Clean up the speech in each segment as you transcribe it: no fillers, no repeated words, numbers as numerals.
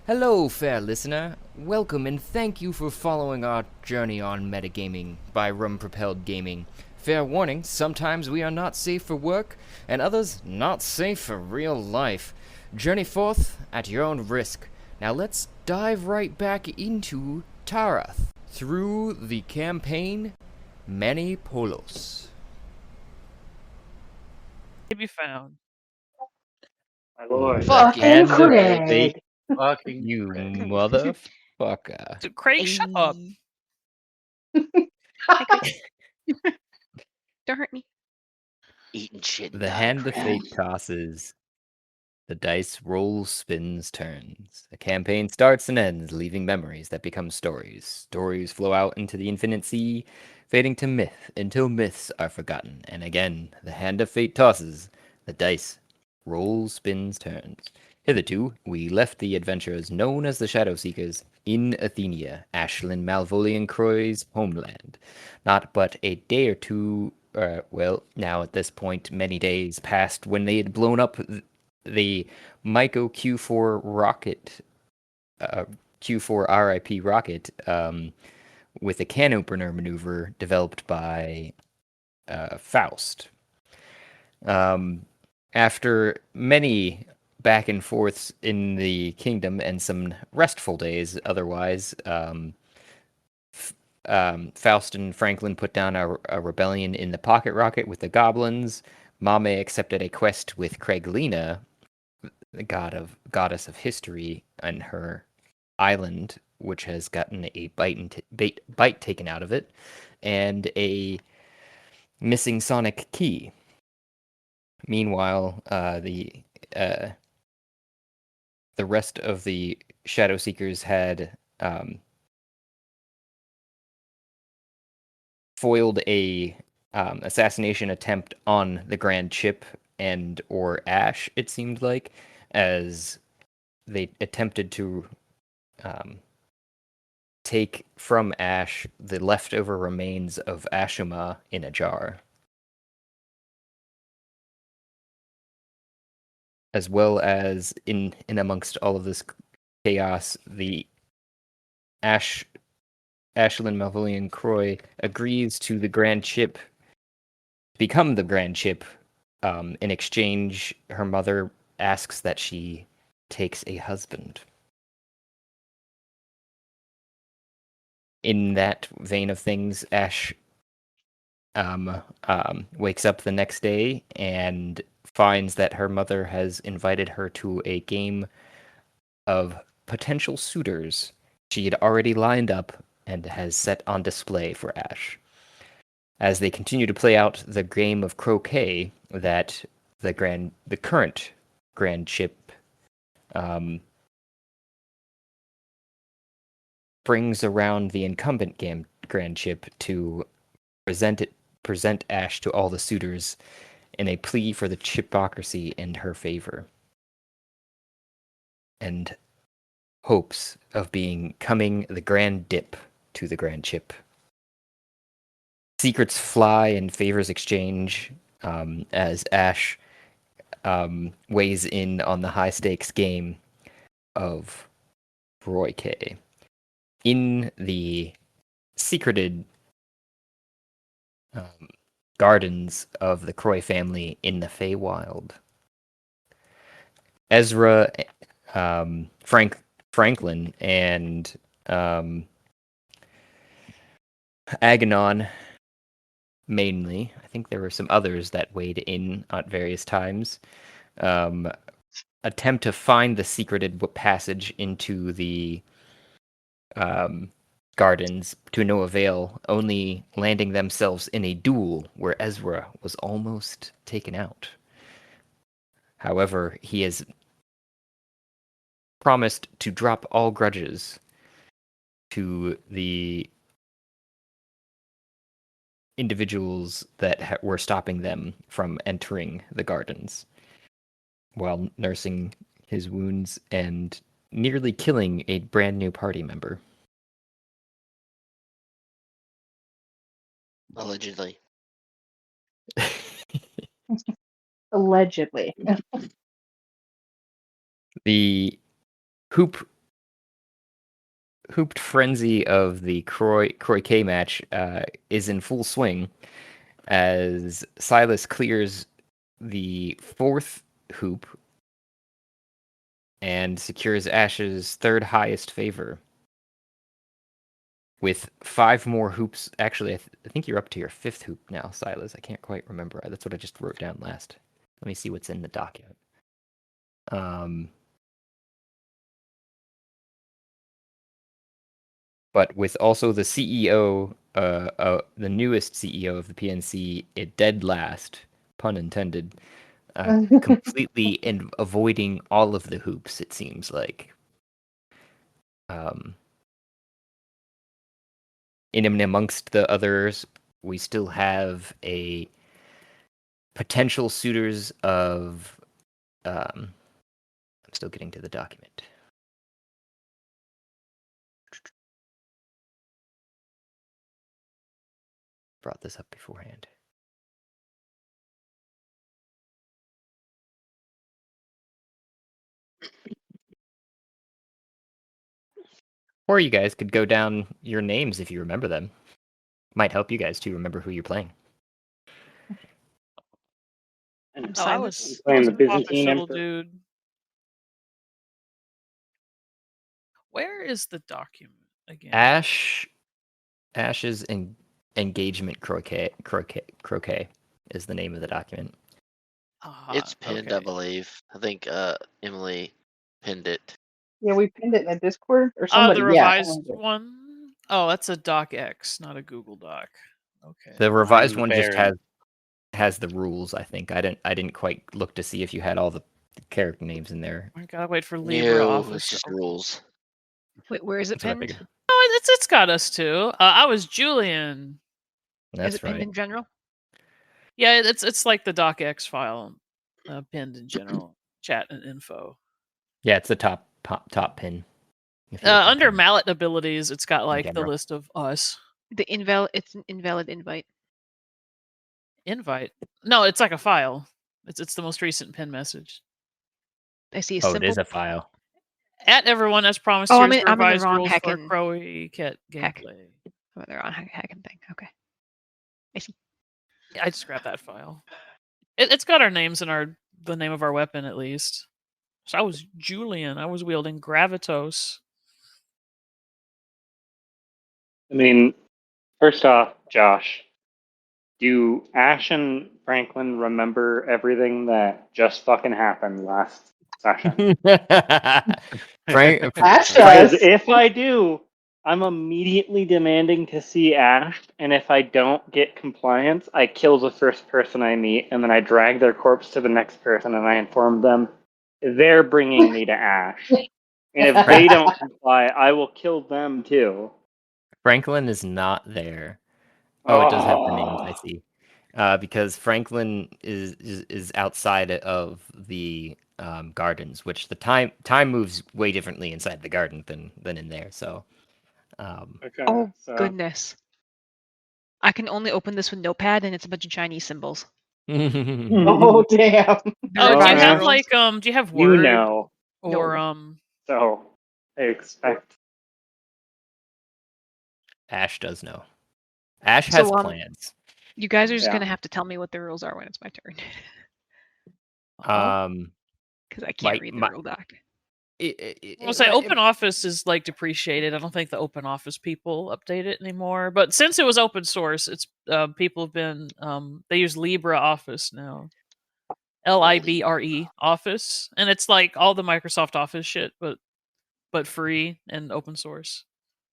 Hello, fair listener. Welcome and thank you for following our journey on metagaming by Rum Propelled Gaming. Fair warning, sometimes we are not safe for work, and others not safe for real life. Journey forth at your own risk. Now let's dive right back into Tarath through the campaign Many Polos. To be found. My lord. Fucking Hand of Craig. fate. Fucking You Craig. motherfucker. So Craig, shut up. Don't hurt me. Eating shit. The hand of fate tosses. The dice rolls, spins, turns. The campaign starts and ends, leaving memories that become stories. Stories flow out into the infinite sea, fading to myth until myths are forgotten. And again, the hand of fate tosses. The dice rolls, spins, turns. Hitherto, we left the adventurers known as the Shadow Seekers in Athenia, Ashlyn Malvolian Croy's homeland. Not but a day or two, well, now at this point, many days passed when they had blown up the Myco Q4 rocket, Q4 RIP rocket, with a can opener maneuver developed by Faust. After many back and forths in the kingdom and some restful days otherwise, Faust and Franklin put down a rebellion in the pocket rocket with the goblins. Mame accepted a quest with Craiglina, the goddess of history, and her island, which has gotten a bite taken out of it, and a missing sonic key. Meanwhile, the rest of the Shadow Seekers had foiled a assassination attempt on the Grand Chip and or Ash, it seemed like, as they attempted to take from Ash the leftover remains of Ashima in a jar. As well as in amongst all of this chaos, the Ashlyn Malvolian Croy agrees to the Grand Chip, become the Grand Chip. In exchange, her mother asks that she takes a husband. In that vein of things, Ash wakes up the next day and finds that her mother has invited her to a game of potential suitors she had already lined up and has set on display for Ash. As they continue to play out the game of croquet that the current Grand Chip brings around the incumbent Grand Chip to present Ash to all the suitors in a plea for the chipocracy in her favor, and hopes of becoming the Grand Dip to the Grand Chip. Secrets fly and favors exchange as Ash weighs in on the high stakes game of Roy K. In the secreted gardens of the Croy family in the Feywild, Ezra, Franklin, and Aganon, mainly. I think there were some others that weighed in at various times. Attempt to find the secreted passage into the gardens to no avail, only landing themselves in a duel where Ezra was almost taken out. However, he has promised to drop all grudges to the individuals that were stopping them from entering the gardens while nursing his wounds and nearly killing a brand new party member. Allegedly. Allegedly. The hoop hooped frenzy of the Croix match is in full swing as Silas clears the fourth hoop and secures Ash's third highest favor. With 5 more hoops, actually, I think you're up to your 5th hoop now, Silas. I can't quite remember. That's what I just wrote down last. Let me see what's in the document. But with also the CEO, the newest CEO of the PNC, it dead last, pun intended, completely avoiding all of the hoops. It seems like. In and amongst the others, we still have a potential suitors of. I'm still getting to the document. Brought this up beforehand. Or you guys could go down your names if you remember them. Might help you guys to remember who you're playing. I'm Oh, I Silas. was playing the Papa Byzantine Shuttle Emperor. dude. Where is the document again? Ash's engagement croquet is the name of the document. It's pinned, I okay. believe. I think Emily pinned it. Yeah, we pinned it in the Discord or somebody. The Yeah. revised one. Oh, that's a Doc X, not a Google Doc. Okay. The revised I'm one Baron. just has the rules. I think I didn't quite look to see if you had all the character names in there. I gotta wait for No, LibreOffice. it's just rules. Wait, where is it That's what I pinned? figured. Oh, it's got us too. I was Julian. That's Is it pinned right. in general? Yeah, it's like the Doc X file, pinned in general chat and info. Yeah, it's the top pin. If you open Under pin. mallet abilities, it's got like the general. list of us. It's an invalid invite. Invite? No, it's like a file. It's the most recent pin message. I see a Oh, it symbol. is a file. At everyone as promised, Oh, here's the I'm in the revised wrong rules for heckin' Crowy Cat heck. gameplay. Oh, they're on hacking thing. Okay. I see. Yeah, I just grabbed that file. It's got our names and the name of our weapon at least. So I was Julian. I was wielding Gravitos. I mean, first off, Josh, do Ash and Franklin remember everything that just fucking happened last session? Frank, Ash Frank- does. If I do, I'm immediately demanding to see Ash, and if I don't get compliance, I kill the first person I meet, and then I drag their corpse to the next person, and I inform them they're bringing me to Ash. And if they don't comply, I will kill them too. Franklin is not there. Oh, it does have the names. I see. Because Franklin is outside of the gardens, which the time moves way differently inside the garden than in there. So, Okay, Oh so goodness. I can only open this with Notepad, and it's a bunch of Chinese symbols. oh damn! The Oh, do you revised have rules. like do you have You Word know, or so I expect. Ash does know. Ash So, has plans. You guys are just Yeah. gonna have to tell me what the rules are when it's my turn, uh-huh. because I can't read the my- rule doc. I'll say Open Office is like depreciated. I don't think the Open Office people update it anymore. But since it was open source, it's people have been they use LibreOffice now. LIBRE Office, and it's like all the Microsoft Office shit, but free and open source.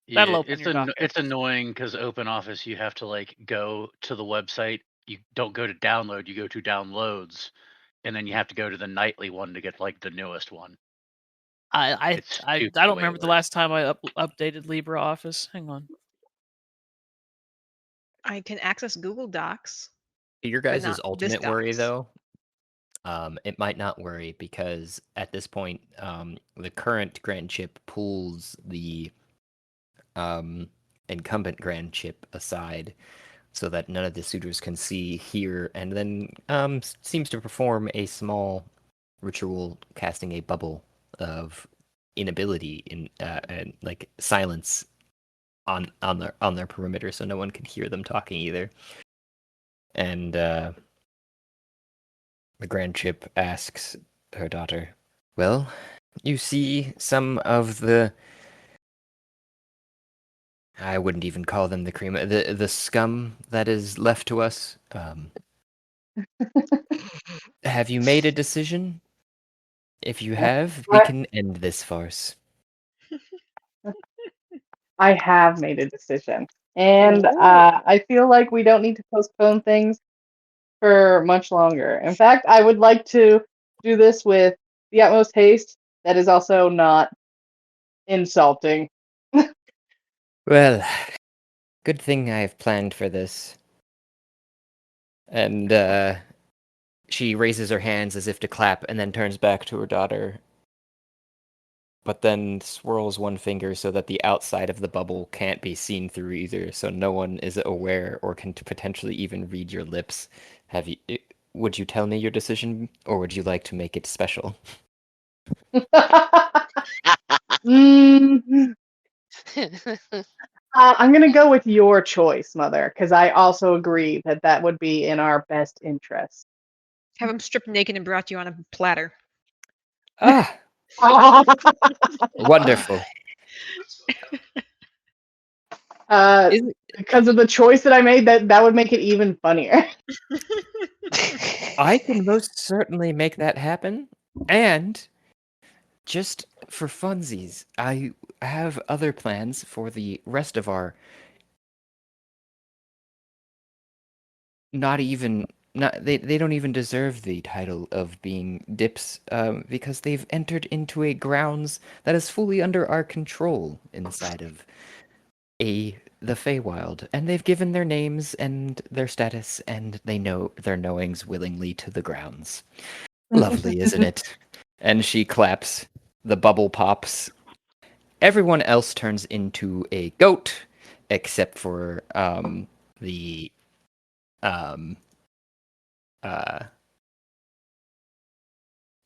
That'll Yeah, open your doc. it's annoying because OpenOffice, you have to like go to the website. You don't go to download, you go to downloads, and then you have to go to the nightly one to get like the newest one. I It's I stupid don't the way it remember the works. last time I updated LibreOffice. Hang on. I can access Google Docs. Your but guys' not ultimate this worry, docs. though, it might not worry because at this point, the current grand chip pulls the incumbent grand chip aside so that none of the suitors can see, hear, and then seems to perform a small ritual casting a bubble of inability in and like silence on their perimeter, so no one can hear them talking either. And the Grand Chip asks her daughter, "Well, you see some of the, I wouldn't even call them the cream, the scum that is left to us. Have you made a decision? If you have, we can end this farce." I have made a decision. And I feel like we don't need to postpone things for much longer. In fact, I would like to do this with the utmost haste that is also not insulting. Well, good thing I have planned for this. And she raises her hands as if to clap and then turns back to her daughter, but then swirls one finger so that the outside of the bubble can't be seen through either, so no one is aware or can potentially even read your lips. Would you tell me your decision, or would you like to make it special? Mm, I'm going to go with your choice, Mother, because I also agree that that would be in our best interest. Have him stripped naked and brought to you on a platter. Ah, wonderful. Because of the choice that I made, that would make it even funnier. I can most certainly make that happen, and just for funsies, I have other plans for the rest of our they don't even deserve the title of being dips, because they've entered into a grounds that is fully under our control inside of the Feywild, and they've given their names and their status, and they know their knowings willingly to the grounds. Lovely, isn't it? And she claps. The bubble pops. Everyone else turns into a goat, except for the um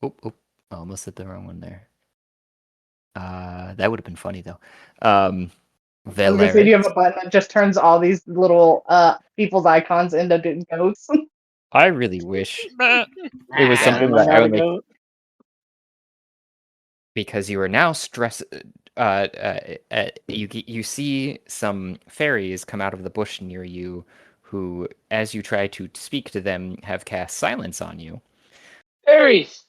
oop, I almost said the wrong one there. That would have been funny though. I was gonna say, do you have a button that just turns all these little people's icons into goats? I really wish Bah. it was something Am I that I not a would make, goat? because you are now stress. You see some fairies come out of the bush near you, who, as you try to speak to them, have cast silence on you. Fairies!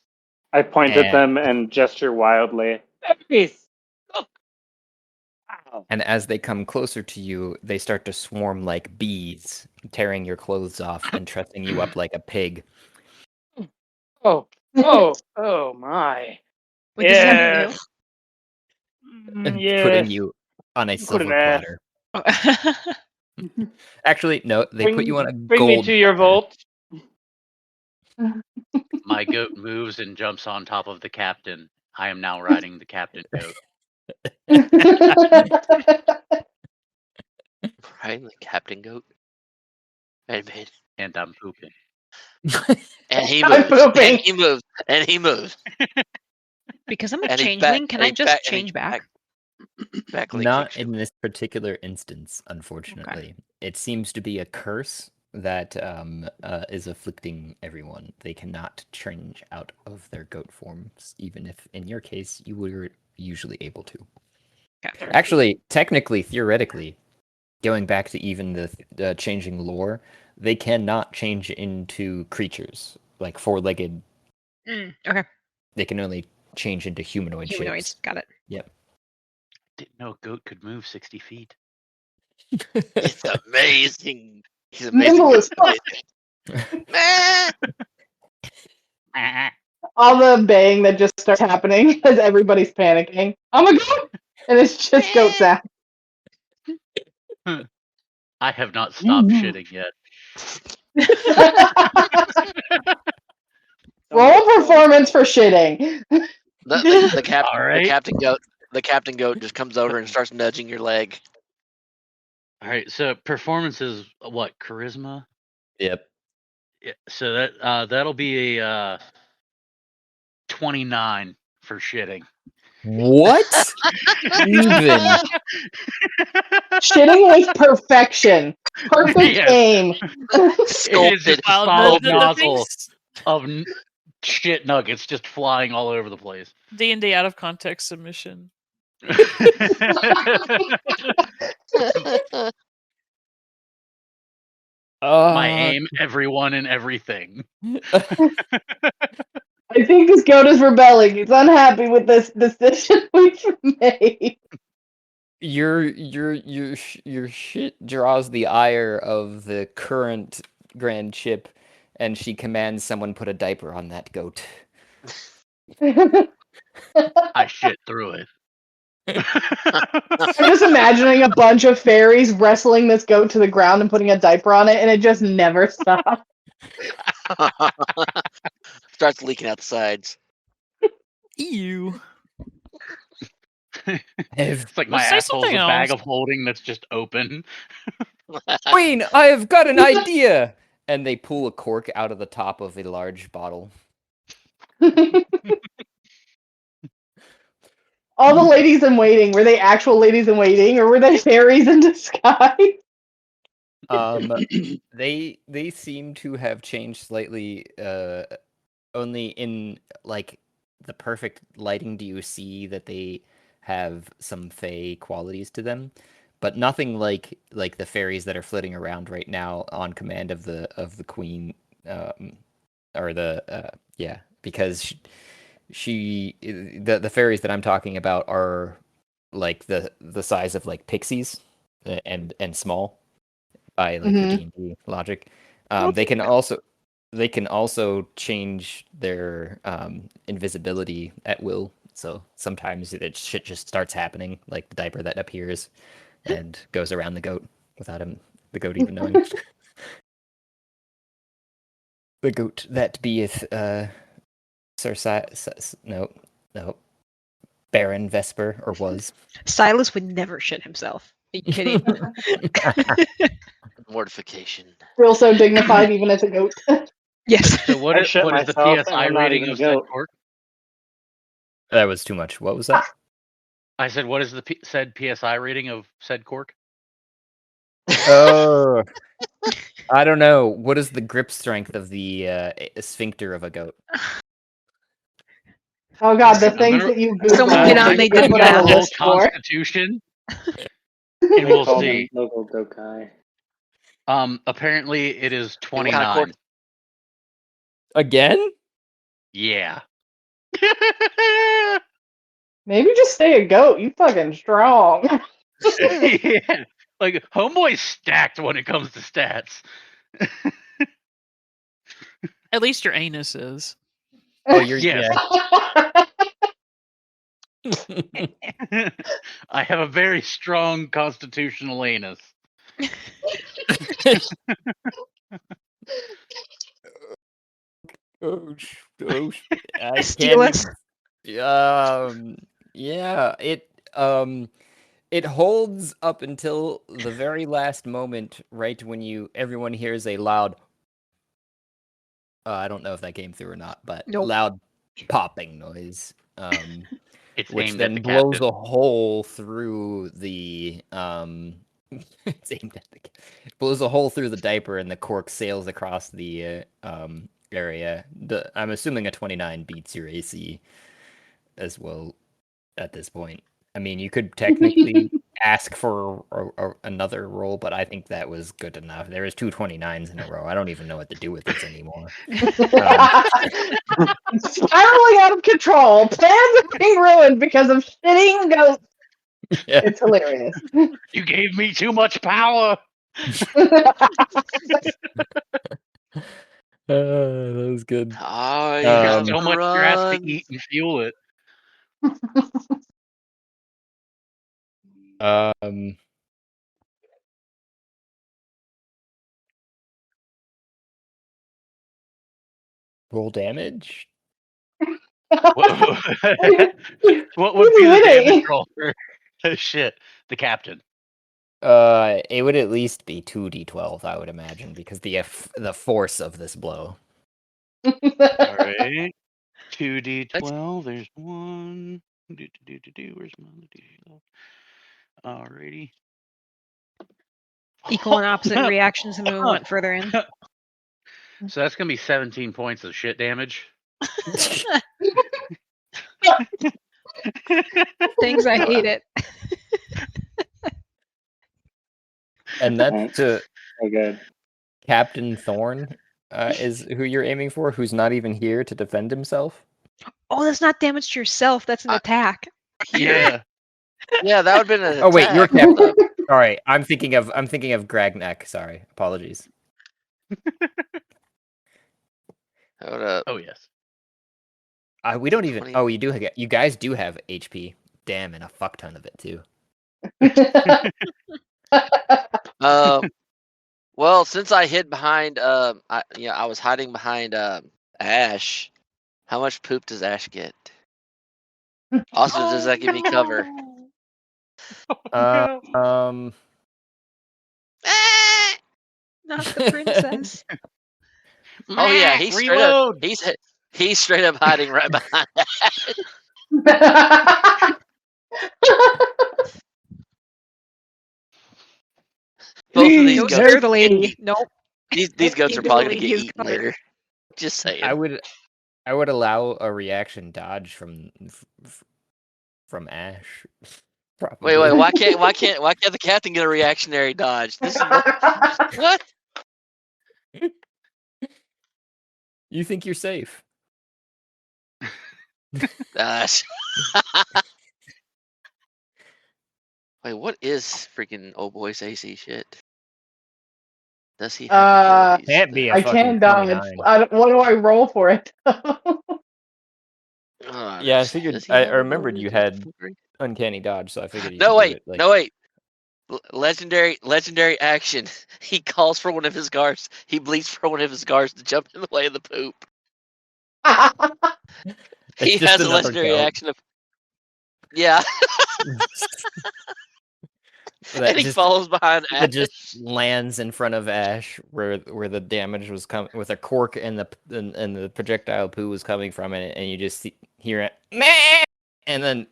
I point at And them and gesture wildly. Fairies! Look! Wow. And as they come closer to you, they start to swarm like bees, tearing your clothes off and trussing you up like a pig. Oh my. Wait, this is happening to Yeah. you? And putting Yes. you on a Put silver an ass. platter. Oh. Actually, no, they put you on a Bring me gold to your platter. vault. My goat moves and jumps on top of the captain. I am now riding the captain goat. Right, the captain goat. And I'm pooping. and he I'm moves. pooping. And he moves. And he moves. Because I'm a And he's changeling, back. can and I he's just back, and he's change back? Back like Not kicks in you. this particular instance, unfortunately. It seems to be a curse that is afflicting everyone. They cannot change out of their goat forms, even if, in your case, you were usually able to. Okay. Actually, technically, theoretically, going back to even the changing lore, they cannot change into creatures like four-legged. Okay. They can only change into humanoid Humanoids. shapes. Got it. Yep. Didn't know a goat could move 60 feet. It's amazing. He's amazing. Nimble as fuck. Meh. All the baying that just starts happening as everybody's panicking. Oh my god! And it's just goat sound. I have not stopped shitting yet. Roll a performance for shitting. All right. The captain goat just comes over and starts nudging your leg. All right. So performance is what? Charisma? Yep. Yeah, so that'll be a 29 for shitting. What? Even? Shitting with perfection. Perfect Yes. aim. It is Sculpted. just a Wow, solid the nozzle things of shit nuggets just flying all over the place. D&D out of context submission. My aim, everyone and everything. I think this goat is rebelling. He's unhappy with this decision we've made. Your shit draws the ire of the current Grand Chip, and she commands someone put a diaper on that goat. I shit through it. I'm just imagining a bunch of fairies wrestling this goat to the ground and putting a diaper on it, and it just never stops. Starts leaking out the sides. Ew. It's like my Let's say asshole's a something bag else. of holding that's just open. Queen, I've got an idea! And they pull a cork out of the top of a large bottle. All the ladies in waiting, were they actual ladies in waiting, or were they fairies in disguise? They seem to have changed slightly. Only in like the perfect lighting do you see that they have some fey qualities to them, but nothing like the fairies that are flitting around right now on command of the queen, or the yeah, because the fairies that I'm talking about are like the size of like pixies, and small by like the D&D logic. They can also change their invisibility at will. So sometimes shit just starts happening, like the diaper that appears and goes around the goat without the goat even knowing. The goat that beeth no, Baron Vesper, or was. Silas would never shit himself. Are you kidding? Mortification. Feel so dignified even as a goat. Yes. So what I is shit the myself, and PSI I'm not rating even a of said goat. cork? That was too much. What was that? I said, what is the said PSI rating of said cork? Oh, I don't know. What is the grip strength of the sphincter of a goat? Oh god, the I'm things gonna- that you Google Someone get on that you Nathan get put I'm on gonna a now. roll list for. Constitution, I and we'll call them see. local dokai. Apparently it is What kind of cork? 29. Again? Yeah. Maybe just stay a goat. You fucking strong. Yeah. Like homeboy's stacked when it comes to stats. At least your anus is. Oh, you're Yes. yeah. I have a very strong constitutional anus. Oh, I Steal can't. us. Yeah, it holds up until the very last moment, right when everyone hears a loud. I don't know if that came through or not, but Nope. loud popping noise. It's Which aimed at then the blows captain. a hole through the it's aimed at it blows a hole through the diaper, and the cork sails across the area. I'm assuming a 29 beats your AC as well at this point. I mean, you could technically ask for another roll, but I think that was good enough. There was 2 29s in a row. I don't even know what to do with this anymore. Spiraling out of control. Plans are being ruined because of shitting goats. Yeah. It's hilarious. You gave me too much power. That was good. I You got have so much grass to runs. eat and fuel it. Um, Roll damage. What would Who's be the damage winning? roll for shit? The captain. It would at least be 2d12, I would imagine, because the force of this blow. All right. 2d12. There's 1. Where's my alrighty. Equal and opposite reactions the moment we went further in. So that's gonna be 17 points of shit damage. Thanks, I hate it. And that's to So good. Captain Thorn is who you're aiming for, who's not even here to defend himself. Oh, that's not damage to yourself. That's an attack. Yeah. Yeah, that would have been an Oh wait, you're attack. Captain. Sorry, I'm thinking of Gragnek. Sorry, apologies. Hold up. Oh yes. We don't even. 20. Oh, you guys do have HP. Damn, and a fuck ton of it too. Well, since I hid behind, I was hiding behind Ash. How much poop does Ash get? Also, does that give me cover? Um, Not the princess. Oh yeah, he's straight up. Reload! He's straight up hiding right behind Ash. Both of these Don't goats. scare the lady. Nope. These goats are Give probably the gonna lady get his eaten cover. later. Just saying. I would allow a reaction dodge from Ash. Probably. Wait, why can't the captain get a reactionary dodge? This is what? You think you're safe? Gosh. Wait, what is freaking old boy's AC shit? Does he have abilities? Can't be a I fucking can't dodge. 29. What do I roll for it? Oh, Yeah, I does figured. he I have remembered you abilities? had uncanny dodge, so I figured you No could wait, do it. Like, no wait. Legendary action. He calls for one of his guards. He bleeds for one of his guards to jump in the way of the poop. He just has a another legendary goat. action of. Yeah, and he follows behind that Ash. just lands in front of Ash where the damage was coming with a cork and the projectile poo was coming from it, and you just hear it, meh! And then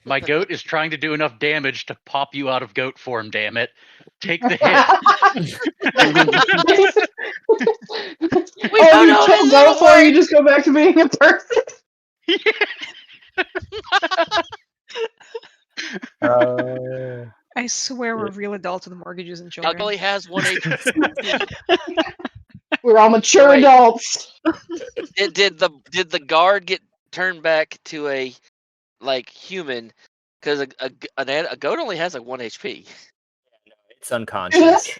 My goat is trying to do enough damage to pop you out of goat form, damn it. Take the hit. Oh, you kill goat form, you just go back to being a person? I swear we're real adults with mortgages and children. Calculate has 1 HP. We're all mature Wait. adults. Did the guard get turned back to a human? Because a goat only has 1 HP. it's unconscious.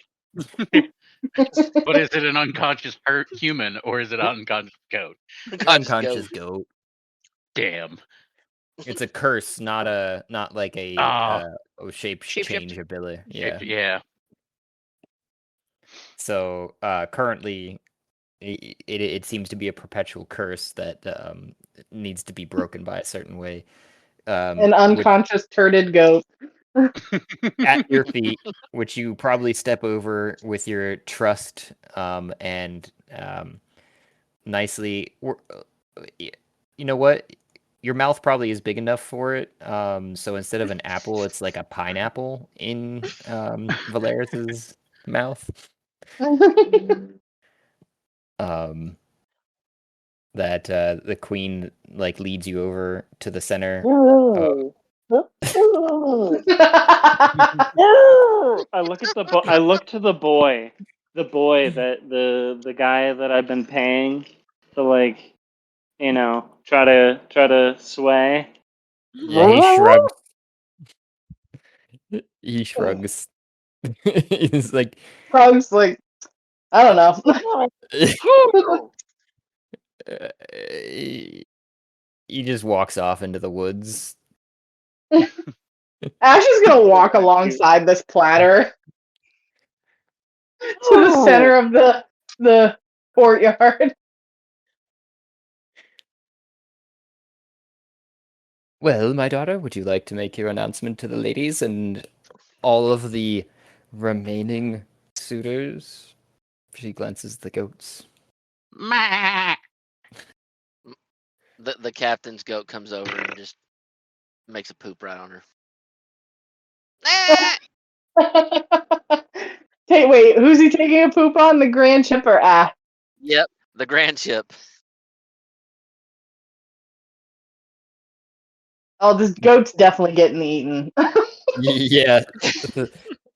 But is it an unconscious human or is it an unconscious goat? Unconscious goat. Damn. It's a curse, not like a shape change ability. Yeah. Yeah. So currently, it seems to be a perpetual curse that needs to be broken by a certain way. An unconscious turded goat. At your feet, which you probably step over with your trust and nicely. You know what? Your mouth probably is big enough for it. So instead of an apple, it's like a pineapple in Valeris's mouth. That the queen leads you over to the center. I look at I look to the boy that the guy that I've been paying to try to sway. Yeah, he shrugs. He shrugs. He's like, Shrugs I don't know. he just walks off into the woods. Ash is gonna walk alongside this platter to the center of the courtyard. Well, my daughter, would you like to make your announcement to the ladies and all of the remaining suitors? She glances at the goats. the captain's goat comes over and just makes a poop right on her. Wait, who's he taking a poop on? The grand ship or Ash? Yep, the grand ship. Oh, this goat's definitely getting eaten. Yeah.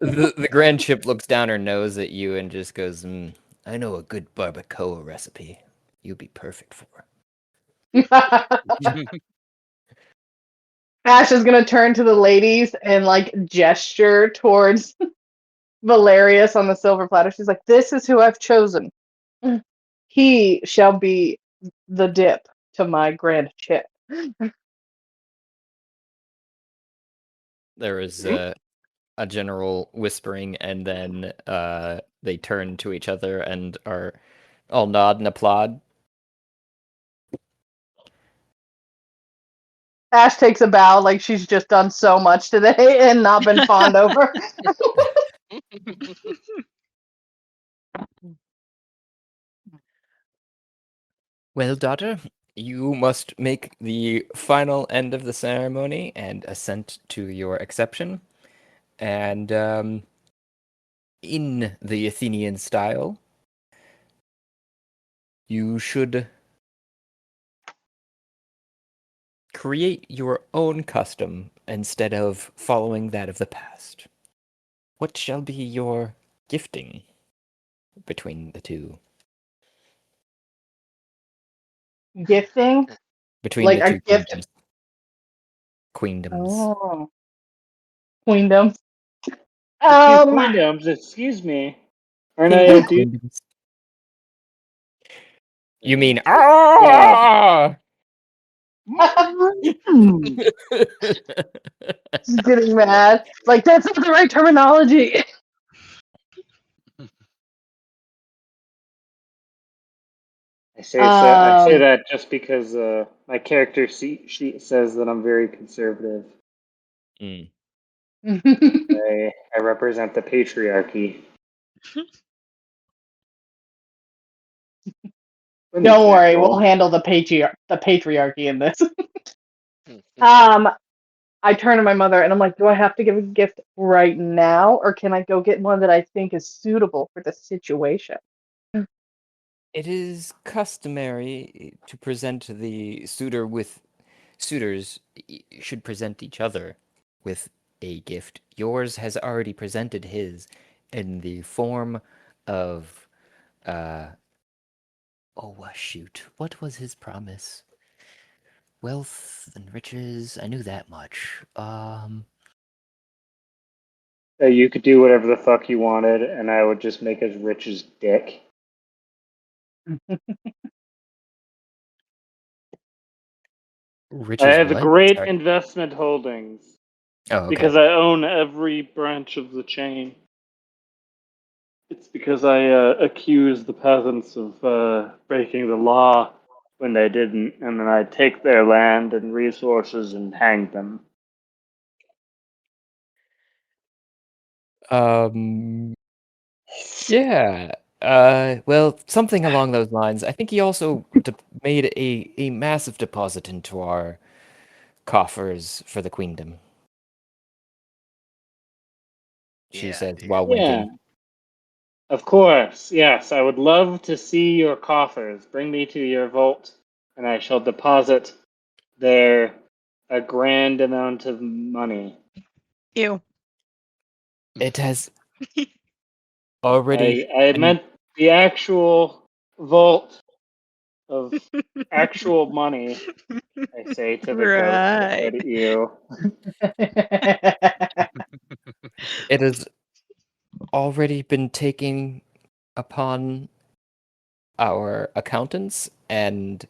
The grand ship looks down her nose at you and just goes, I know a good barbacoa recipe. You'd be perfect for it. Ash is gonna turn to the ladies and like gesture towards Valerius on the silver platter. She's like, "This is who I've chosen. He shall be the dip to my grand chip." There is a general whispering, and then they turn to each other and are all nod and applaud. Ash takes a bow like she's just done so much today and not been fawned over. Well, daughter, you must make the final end of the ceremony and assent to your exception. And in the Athenian style, you should create your own custom instead of following that of the past. What shall be your gifting between the two? Gifting? Between Like the a two gift. kingdoms. Queendoms. Oh. Queendom. Queendoms, excuse me. Aren't I Kingdom a dude? queendoms. You mean Yeah. She's getting mad. Like, that's not the right terminology. I say that just because my character sheet says that I'm very conservative. Mm. I represent the patriarchy. Don't worry, we'll handle the patriarchy in this. I turn to my mother and I'm like, do I have to give a gift right now, or can I go get one that I think is suitable for the situation? It is customary to present the suitor with suitors should present each other with a gift. Yours has already presented his in the form of shoot. What was his promise? Wealth and riches. I knew that much. That you could do whatever the fuck you wanted, and I would just make as rich as dick. Rich I as have what? great Sorry. investment holdings Oh, okay. because I own every branch of the chain. It's because I accused the peasants of breaking the law when they didn't, and then I take their land and resources and hang them. Yeah. Well, something along those lines. I think he also made a massive deposit into our coffers for the queendom. She Yeah, says dude. while Yeah, winking. of course. Yes, I would love to see your coffers. Bring me to your vault, and I shall deposit there a grand amount of money. Ew. It has already I been. meant the actual vault of actual money. I say to the goat that Right. said "ew." It has already been taken upon our accountants and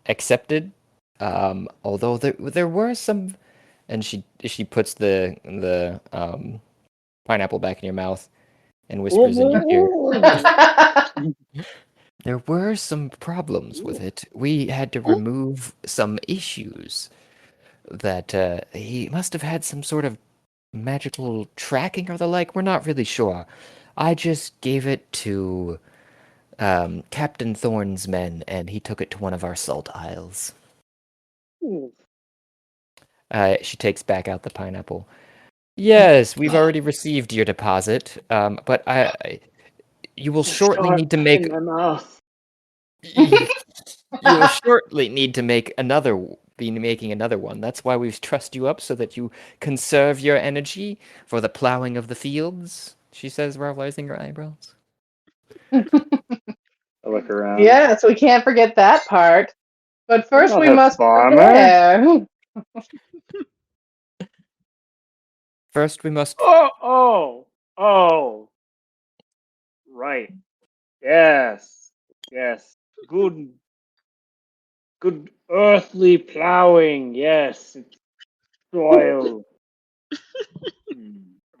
accepted. Although there were some, and she puts the pineapple back in your mouth and whispers in your ear. There were some problems with it. We had to remove some issues that he must have had some sort of magical tracking or the like. We're not really sure. I just gave it to Captain Thorne's men, and he took it to one of our salt isles. She takes back out the pineapple. Yes, we've already received your deposit, but you will shortly need to make. in my mouth. You will shortly need to be making another one. That's why we've trussed you up so that you conserve your energy for the plowing of the fields. She says, raising her eyebrows. I look around. Yes, we can't forget that part. But first not we a must farmer. prepare. First, we must. Oh. Right. Yes. Good earthly plowing. Yes. It's soil.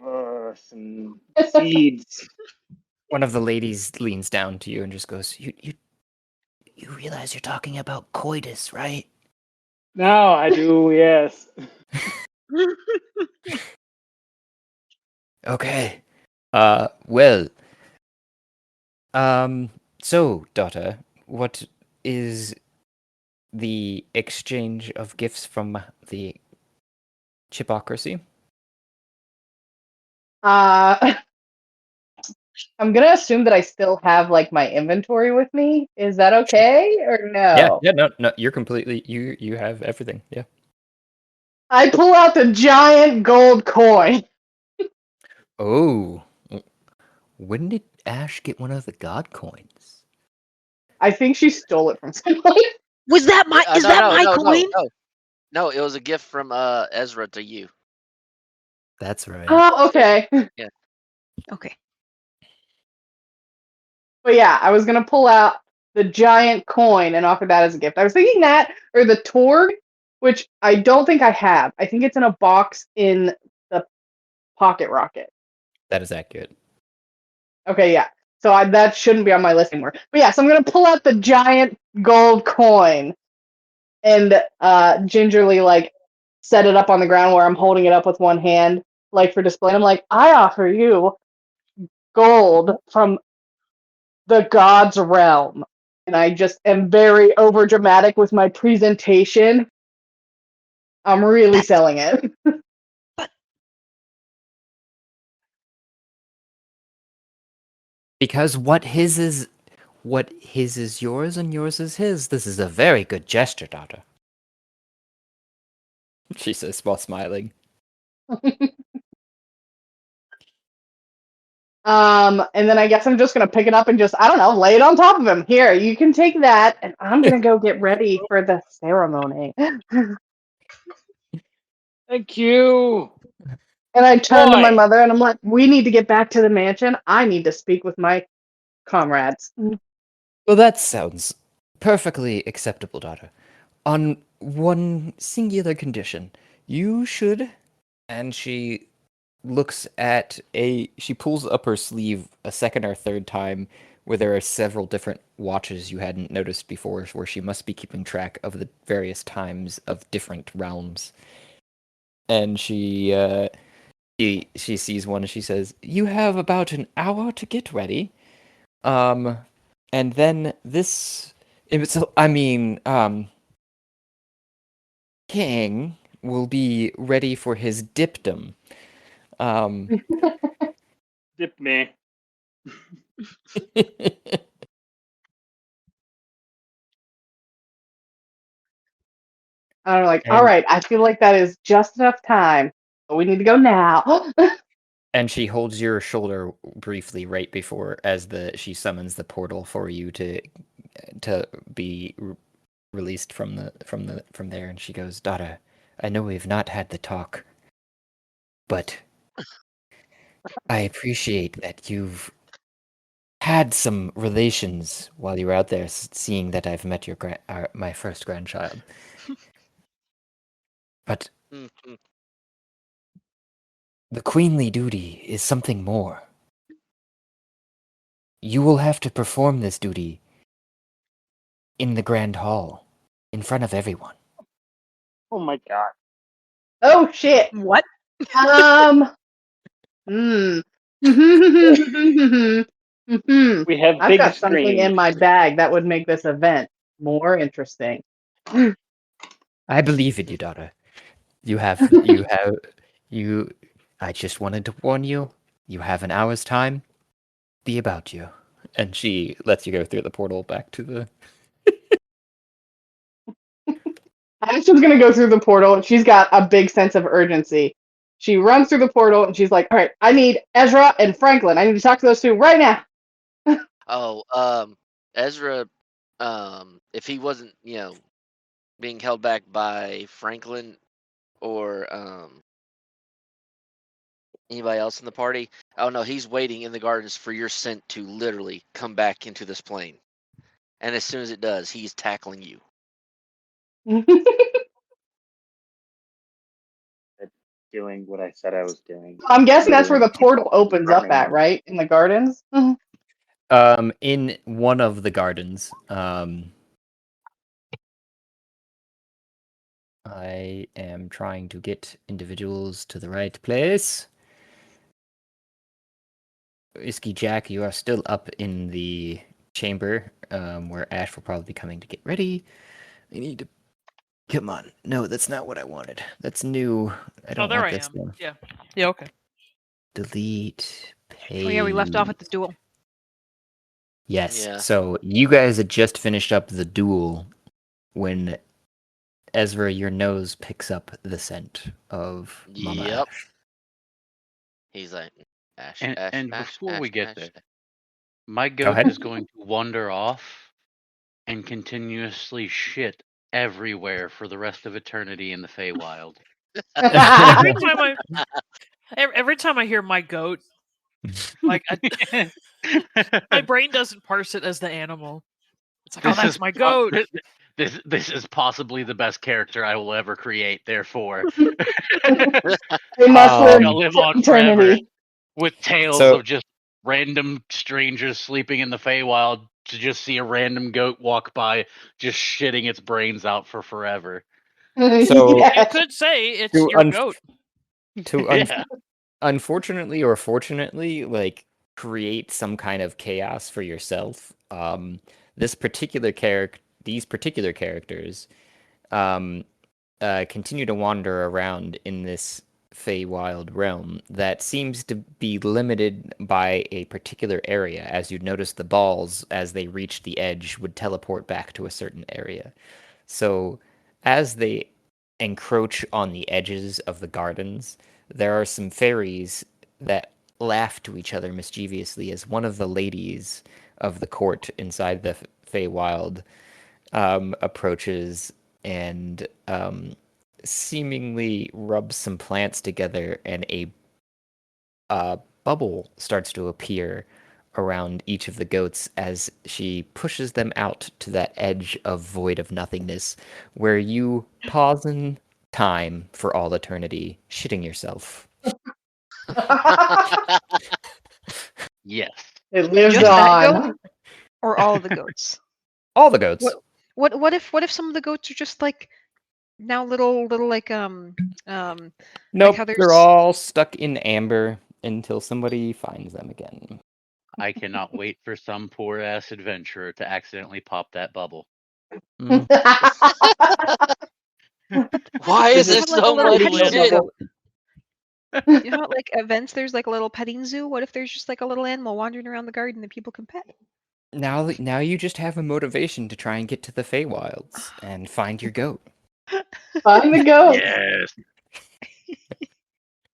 Earth and seeds. One of the ladies leans down to you and just goes, You realize you're talking about coitus, right? Now I do, yes. Okay. Well. So, daughter, what is the exchange of gifts from the Chipocracy? I'm gonna assume that I still have like my inventory with me. Is that okay or no? Yeah, no, you're completely, you have everything, yeah. I pull out the giant gold coin. Oh, when did Ash get one of the god coins? I think she stole it from someone. Was that my? Is that my coin? No, it was a gift from Ezra to you. That's right. Oh, okay. Okay. But yeah, I was gonna pull out the giant coin and offer that as a gift. I was thinking that or the Torg, which I don't think I have. I think it's in a box in the pocket rocket. That is accurate. Okay, yeah. So that shouldn't be on my list anymore. But yeah, so I'm gonna pull out the giant gold coin and gingerly like set it up on the ground where I'm holding it up with one hand, like for display. I'm like, I offer you gold from the god's realm. And I just am very over dramatic with my presentation. I'm really selling it. Because what his is yours and yours is his. This is a very good gesture, daughter. She says while smiling. And then I guess I'm just gonna pick it up and just, I don't know, lay it on top of him. Here, you can take that, and I'm gonna go get ready for the ceremony. Thank you. And I turn to my Boy. mother and I'm like, we need to get back to the mansion. I need to speak with my comrades. Well, that sounds perfectly acceptable, daughter. On one singular condition. You should, and she she pulls up her sleeve a second or third time where there are several different watches you hadn't noticed before, where she must be keeping track of the various times of different realms. And she sees one and she says, "You have about an hour to get ready. And then King will be ready for his dipdom. Dip me. I'm like, And- all right, I feel like that is just enough time. But we need to go now. And she holds your shoulder briefly right before she summons the portal for you to be released from there, and she goes, "Daughter, I know we've not had the talk, but I appreciate that you've had some relations while you were out there, seeing that I've met my first grandchild. But Mm-hmm. the queenly duty is something more. You will have to perform this duty in the grand hall, in front of everyone." Oh my god. Oh shit. What? Hmm. We have I've big got something screens. in my bag that would make this event more interesting. I believe in you, daughter. I just wanted to warn you. You have an hour's time. Be about you. And she lets you go through the portal back to the. Ashton's gonna go through the portal, and she's got a big sense of urgency. She runs through the portal, and she's like, "All right, I need Ezra and Franklin. I need to talk to those two right now." Oh, Ezra, if he wasn't, being held back by Franklin or anybody else in the party, oh no, he's waiting in the gardens for your scent to literally come back into this plane. And as soon as it does, he's tackling you. Doing what I said I was doing. I'm guessing that's where the Literally. portal opens up at, right? In the gardens? In one of the gardens. I am trying to get individuals to the right place. Whiskey Jack, you are still up in the chamber, where Ash will probably be coming to get ready. I need to. Come on. No, that's not what I wanted. That's new. I don't there want I this am. one. Yeah. Yeah. Okay. Delete. Page. Oh yeah, we left off at the duel. Yes. Yeah. So you guys had just finished up the duel when Ezra, your nose picks up the scent of Mama Yep. Ash. He's like, Ash, And, Ash, and Ash, before Ash, we get Ash, there, Ash. my Go goat ahead. is going to wander off and continuously shit everywhere for the rest of eternity in the Feywild. Every time I hear my goat, like my brain doesn't parse it as the animal. It's like, oh, that's my goat. This is possibly the best character I will ever create. Therefore, They must live I'll live on eternity. forever with tales So- of just random strangers sleeping in the Feywild to just see a random goat walk by, just shitting its brains out for forever. So- You could say it's To your goat. Yeah. Unfortunately or fortunately, like, create some kind of chaos for yourself. These particular characters continue to wander around in this Feywild realm that seems to be limited by a particular area. As you'd notice, the balls, as they reached the edge, would teleport back to a certain area. So, as they encroach on the edges of the gardens, there are some fairies that laugh to each other mischievously as one of the ladies of the court inside the Feywild approaches and seemingly rubs some plants together, and a bubble starts to appear around each of the goats as she pushes them out to that edge of void of nothingness where you pause in time for all eternity, shitting yourself. Yes. It lives Just that on. goat, or all of the goats. All the goats. What if some of the goats are just like now little like Nope, how they're there's- all stuck in amber until somebody finds them again. I cannot wait for some poor ass adventurer to accidentally pop that bubble. Mm. Why is This it is like a so little much petting shit? zoo. You know, like events, there's like a little petting zoo. What if there's just like a little animal wandering around the garden that people can pet? Now you just have a motivation to try and get to the Feywilds and find your goat. Find the goat. Yes.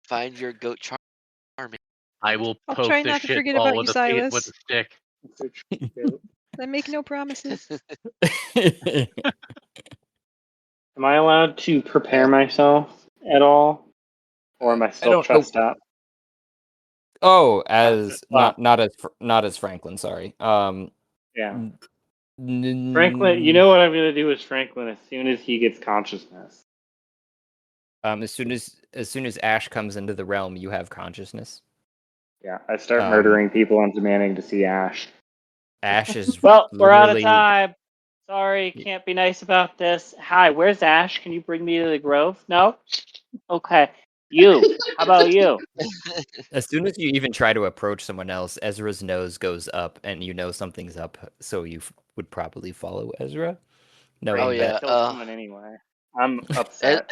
Find your goat charming. I will I'll poke try the not to shit forget ball about you, with a Silas. stick. I make no promises. Am I allowed to prepare myself at all, or am I still don't know. trussed up? Oh, as Well- not as Franklin. Sorry. Yeah, Franklin. You know what I'm gonna do with Franklin as soon as he gets consciousness. As soon as Ash comes into the realm, you have consciousness. Yeah, I start Um, murdering people and demanding to see Ash. Ash is Well, we're out of literally- time. Sorry, can't be nice about this. Hi, where's Ash? Can you bring me to the grove? No? Okay. You. How about you? As soon as you even try to approach someone else, Ezra's nose goes up, and you know something's up. So you would probably follow Ezra, knowing Oh, yeah. that Kill someone anyway. I'm upset.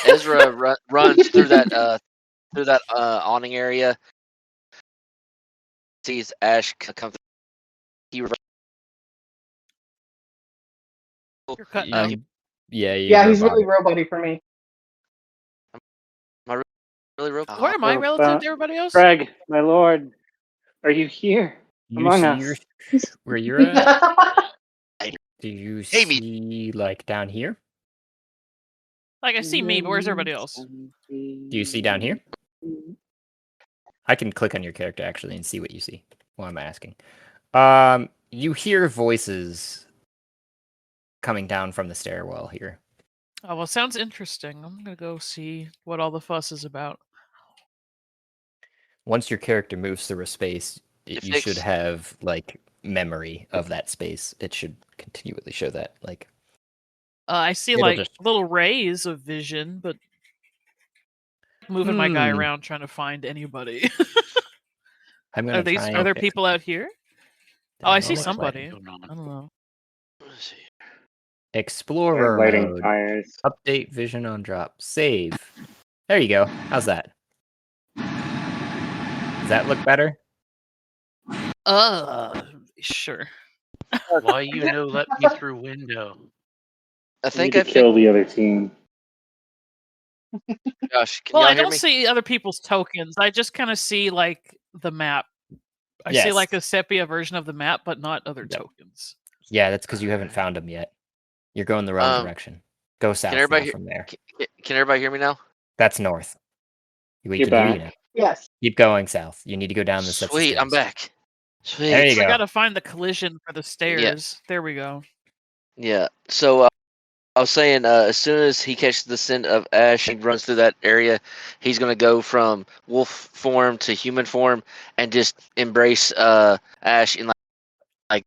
Ezra runs through that awning area. Sees Ash come. He You're cutting out. Yeah, Yeah, he's really roboty for me. Am I really real? Where am I relative to everybody else? Craig, my lord, are you here among us? Where you're at? Do you see like down here? Like, I see me, but where's everybody else? Do you see down here? I can click on your character actually and see what you see. Why am I asking? You hear voices coming down from the stairwell here. Oh, well, sounds interesting. I'm gonna go see what all the fuss is about. Once your character moves through a space, you should have like memory of that space. It should continually show that. Like, I see it'll like just- little rays of vision, but moving my guy around trying to find anybody. I'm gonna Are there people out here? Oh, I see somebody. Going on. I don't know. Let's see. Explorer Lighting mode. fires. Update vision on drop. Save. There you go. How's that? Does that look better? Sure. Why you no let me through window? I I think need I to kill the other team. Josh, can Well, y'all I hear don't me? see other people's tokens. I just kind of see like the map. I see Yes. like a sepia version of the map, but not other tokens. Yeah, that's because you haven't found them yet. You're going the wrong direction. Go south now from there. Can everybody hear me now? That's north. We You're can hear you back. now. Yes. Keep going south. You need to go down the sets of Sweet, I'm stairs. back. Sweet. There you I go. gotta find the collision for the stairs. There we go. Yeah. So I was saying, as soon as he catches the scent of Ash and runs through that area, he's gonna go from wolf form to human form and just embrace Ash in like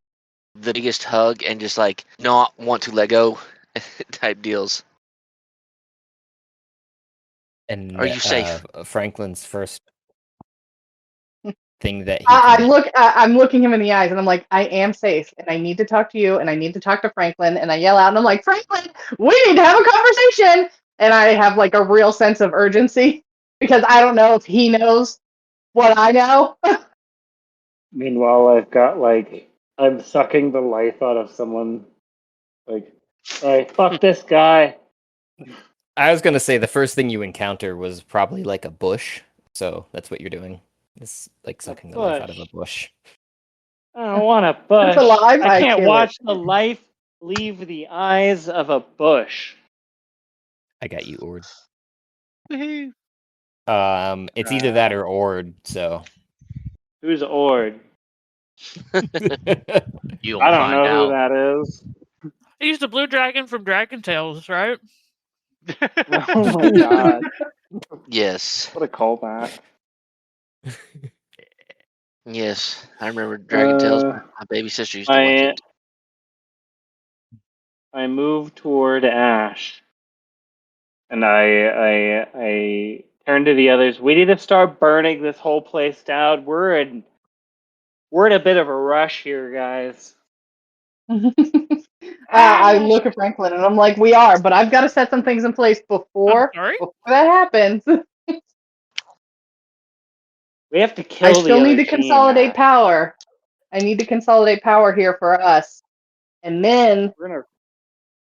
the biggest hug and just like not want to let go type deals. And Are you safe? Franklin's first thing that he I'm looking him in the eyes and I'm like, I am safe and I need to talk to you and I need to talk to Franklin, and I yell out and I'm like, Franklin, we need to have a conversation. And I have like a real sense of urgency because I don't know if he knows what I know. Meanwhile, I've got I'm sucking the life out of someone. Like, alright, fuck this guy. I was gonna say the first thing you encounter was probably like a bush, so that's what you're doing. It's like sucking the life out of a bush. I don't want a bush. It's alive, I I can't kill watch the life leave the eyes of a bush. I got you, Ord. Woohoo. It's either that or Ord, so. Who's Ord? You'll I don't find know who out. that is. He's the blue dragon from Dragon Tales, right? Oh my god. Yes. What a callback. Yes. I remember Dragon Tales. My baby sister used to watch it. I move toward Ash. And I turn to the others. We need to start burning this whole place down. We're in a bit of a rush here, guys. I look at Franklin and I'm like, we are, but I've got to set some things in place before that happens. We have to kill I the still other need to team, consolidate Ash. power. I need to consolidate power here for us. And then We're in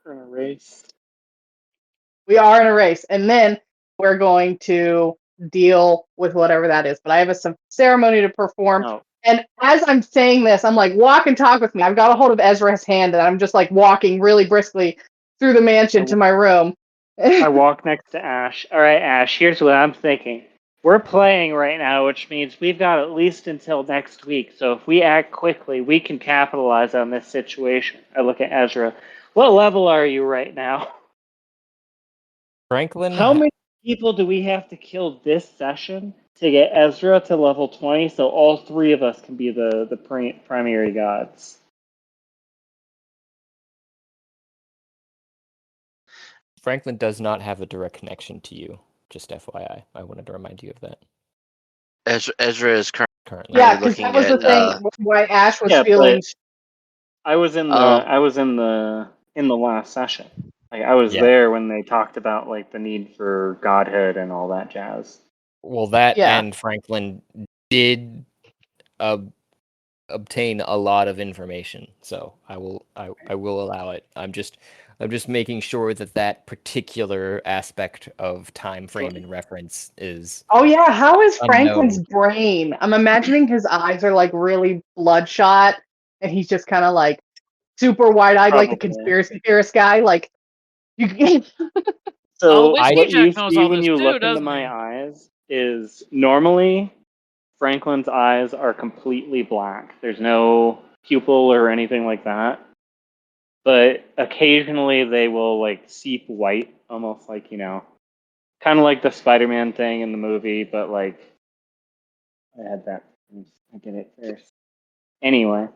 a race. we are in a race. And then we're going to deal with whatever that is. But I have some ceremony to perform. Oh. And as I'm saying this, I'm like, walk and talk with me. I've got a hold of Ezra's hand and I'm just like walking really briskly through the mansion to my room. I walk next to Ash. All right, Ash, here's what I'm thinking. We're playing right now, which means we've got at least until next week. So if we act quickly, we can capitalize on this situation. I look at Ezra. What level are you right now? Franklin? How many people do we have to kill this session to get Ezra to level 20 so all three of us can be the primary gods? Franklin does not have a direct connection to you. Just FYI, I wanted to remind you of that. Ezra is currently Yeah, because looking that was at. the thing why Ash was Yeah, feeling. I was in the last session. Like, I was Yeah. there when they talked about like the need for godhood and all that jazz. Well, that Yeah. and Franklin did obtain a lot of information, so I will allow it. I'm just making sure that particular aspect of time frame and reference is Oh yeah, how is Franklin's unknown. brain? I'm imagining his eyes are like really bloodshot, and he's just kind of like super wide-eyed, like the Probably. conspiracy theorist guy. Like, you. So Whiskey what you Jack knows see all when this you too, look into doesn't my he? eyes is normally Franklin's eyes are completely black. There's no pupil or anything like that. But occasionally they will like seep white, almost like, kind of like the Spider-Man thing in the movie, but like I had that. I did it first. Anyway,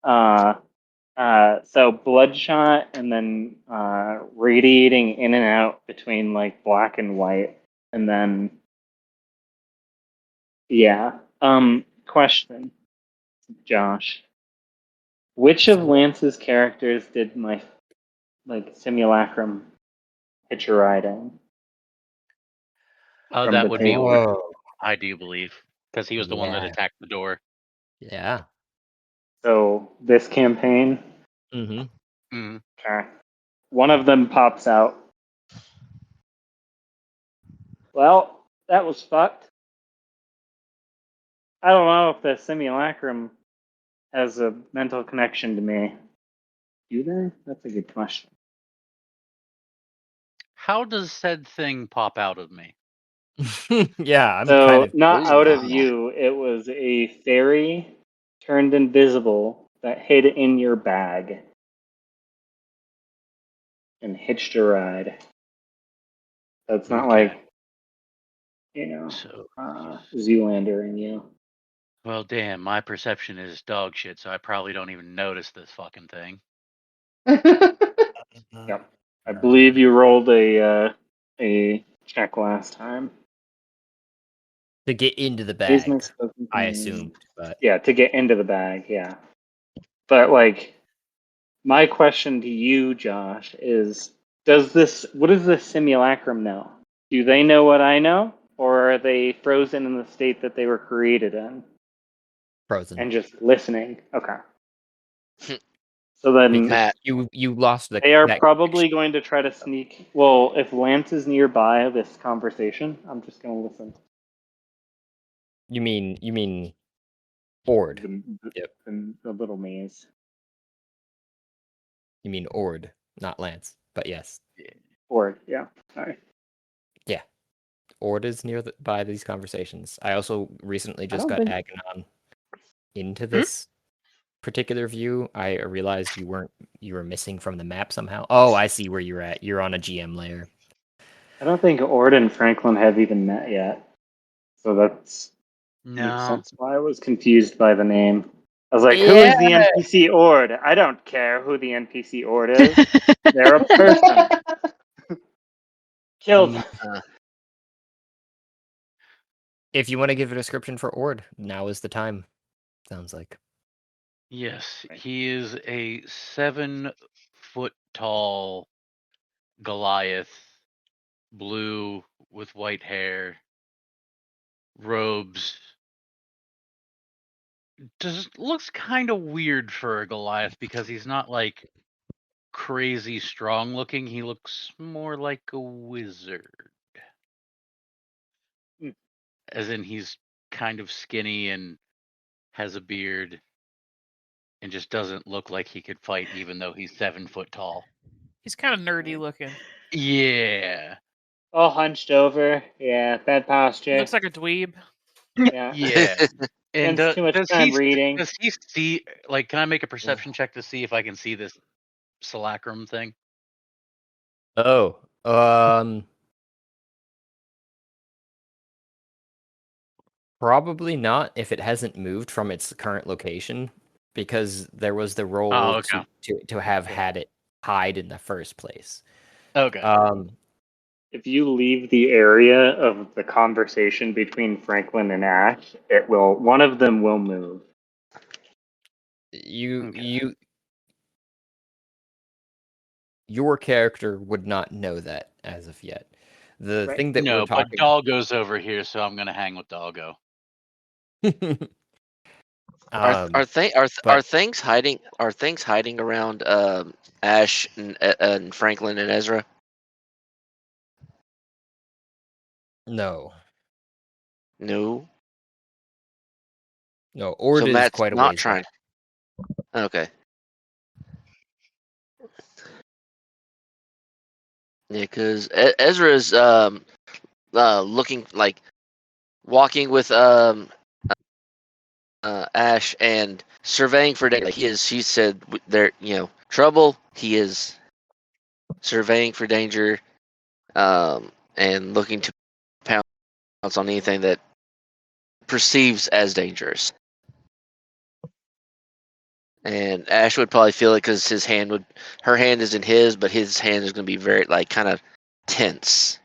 so bloodshot and then radiating in and out between like black and white, and then yeah. Question, Josh. Which of Lance's characters did my like simulacrum picture riding? Oh, From that the would be table? Ord, Oh, I do believe, because he was the one that yeah, attacked the door. yeah. So this campaign, Mm-hmm. Mm. okay. One of them pops out. Well, that was fucked. I don't know if the simulacrum has a mental connection to me. Do they? That's a good question. How does said thing pop out of me? Yeah, I'm kind So, of not curious out of on that. you, it was a fairy turned invisible that hid in your bag and hitched a ride. So it's not Okay. like, So, Zoolander in you. well, damn, my perception is dog shit, so I probably don't even notice this fucking thing. Yep. I believe you rolled a check last time. To get into the Here's my bag, spoken I command. assumed, but Yeah, to get into the bag, yeah. But like, my question to you, Josh, is what does the simulacrum know? Do they know what I know? Or are they frozen in the state that they were created in frozen. and just listening? Okay. So then Because Matt. you lost they are that probably going to try to sneak. Well, if Lance is nearby this conversation, I'm just going to listen. You mean Ord? The, Yep. the little maze. You mean Ord, not Lance. But yes, Or, yeah. Sorry. yeah. Ord is by these conversations. I also recently I just don't got think. Aganon into this particular view. I realized you were missing from the map somehow. Oh, I see where you're at. You're on a GM layer. I don't think Ord and Franklin have even met yet. So that's makes No. sense why I was confused by the name. I was like, who Yeah. is the NPC Ord? I don't care who the NPC Ord is. They're a person. Kill them. If you want to give a description for Ord, now is the time. Sounds like. Yes, he is a 7-foot tall Goliath, blue with white hair, robes. Just looks kind of weird for a Goliath because he's not like crazy strong looking. He looks more like a wizard. Hmm. As in he's kind of skinny and has a beard and just doesn't look like he could fight even though he's 7 foot tall. He's kind of nerdy looking. Yeah. All hunched over. Yeah, bad posture. Looks like a dweeb. Yeah. Yeah. And Spends too much time reading. does he see, like, can I make a perception check to see if I can see this Salacrum thing? Oh, probably not if it hasn't moved from its current location, because there was the roll Oh, okay. to have had it hide in the first place. Okay. If you leave the area of the conversation between Franklin and Ash, one of them will move. You your character would not know that as of yet. The Right. thing that we're No, but talking Doggo's over here, so I'm gonna hang with Doggo. Are things hiding? Are things hiding around Ash and Franklin and Ezra? no. No. No, Ord So is Matt's quite a not ways trying. back. Okay. Yeah, because Ezra's looking like walking with Ash and surveying for danger. Like she said, there, trouble. He is surveying for danger, and looking to pounce on anything that perceives as dangerous. And Ash would probably feel it because her hand is in his, but his hand is going to be very, like, kind of tense.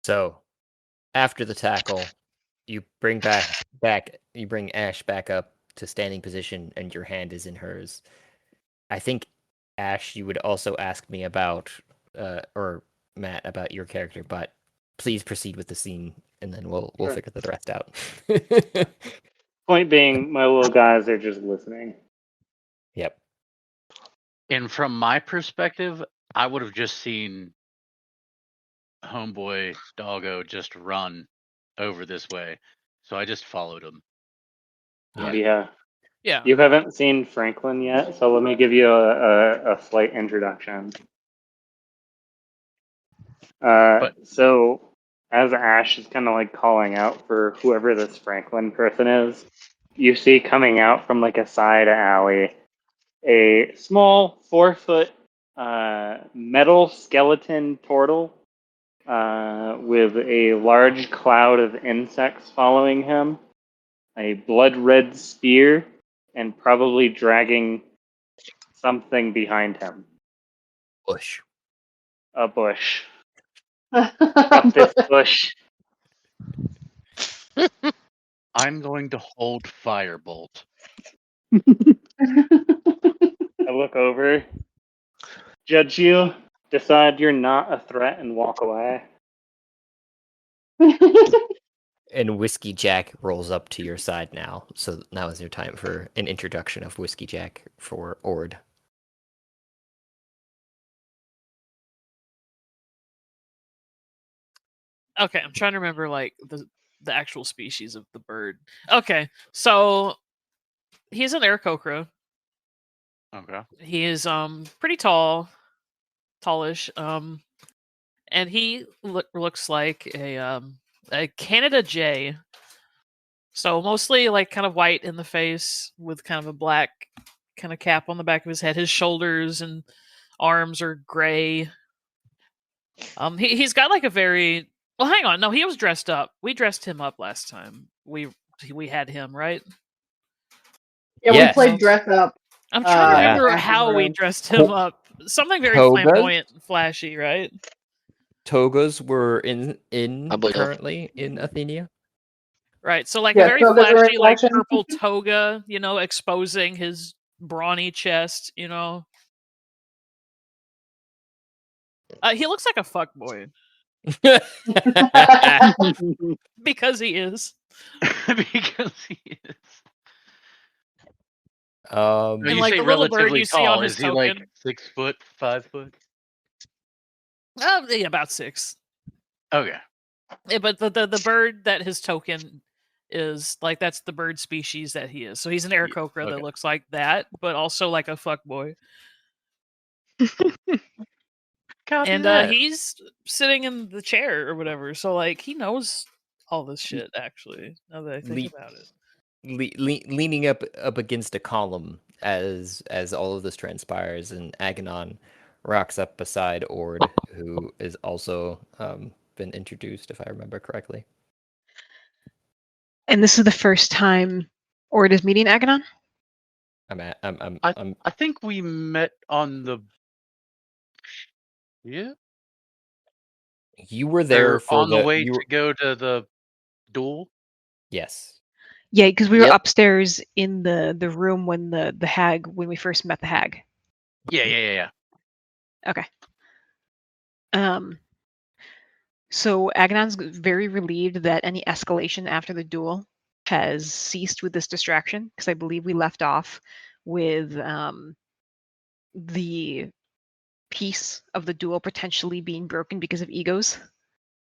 So, after the tackle, you bring you bring Ash back up to standing position, and your hand is in hers. I think, Ash, you would also ask me about, or Matt, about your character, but please proceed with the scene, and then we'll Sure. figure the rest out. Point being, my little guys are just listening. Yep. And from my perspective, I would have just seen homeboy Doggo just run over this way, so I just followed him. Yeah. Yeah. You haven't seen Franklin yet, so let me give you a slight introduction. So, as Ash is kind of like calling out for whoever this Franklin person is, you see coming out from like a side alley a small 4-foot metal skeleton turtle with a large cloud of insects following him, a blood red spear, and probably dragging something behind him. Bush. A bush. Up this bush. I'm going to hold Firebolt. I look over, judge you, decide you're not a threat, and walk away. And Whiskey Jack rolls up to your side now. So now is your time for an introduction of Whiskey Jack for Ord. Okay, I'm trying to remember like the actual species of the bird. Okay, so he's an Aarakocra. Okay. He is pretty tallish. And he looks like a Canada Jay. So mostly like kind of white in the face with kind of a black kind of cap on the back of his head. His shoulders and arms are gray. He's got like a very well. Hang on, no, he was dressed up. We dressed him up last time. We had him right. Yeah, Yes. we played dress up. I'm trying to Yeah. remember Ash's how we room. dressed him up. Something very Togas? flamboyant and flashy, right? Togas were in I believe so. currently in Athenia. Right. So like Yeah, a very togas are in flashy, like fashion. purple toga, exposing his brawny chest, He looks like a fuckboy. Because he is. Because he is. Um, No, And you like say the little bird relatively you see on tall. his Is he like token. 6 foot, 5 foot? Yeah, about 6. Okay. Yeah, but the bird that his token is like that's the bird species that he is. So he's an Aarakocra that okay. looks like that, but also like a fuckboy. Copy And that. he's sitting in the chair or whatever. So like he knows all this shit actually. Now that I think about it. leaning up against a column as all of this transpires, and Aganon rocks up beside Ord, who is also been introduced, if I remember correctly. And this is the first time Ord is meeting Aganon? I think we met on the. Yeah. You were there Or for on the way you to go to the duel. Yes. Yeah, because we were Yep. upstairs in the room when the hag when we first met the hag. Yeah. Okay. So Agonon's very relieved that any escalation after the duel has ceased with this distraction, because I believe we left off with the piece of the duel potentially being broken because of egos.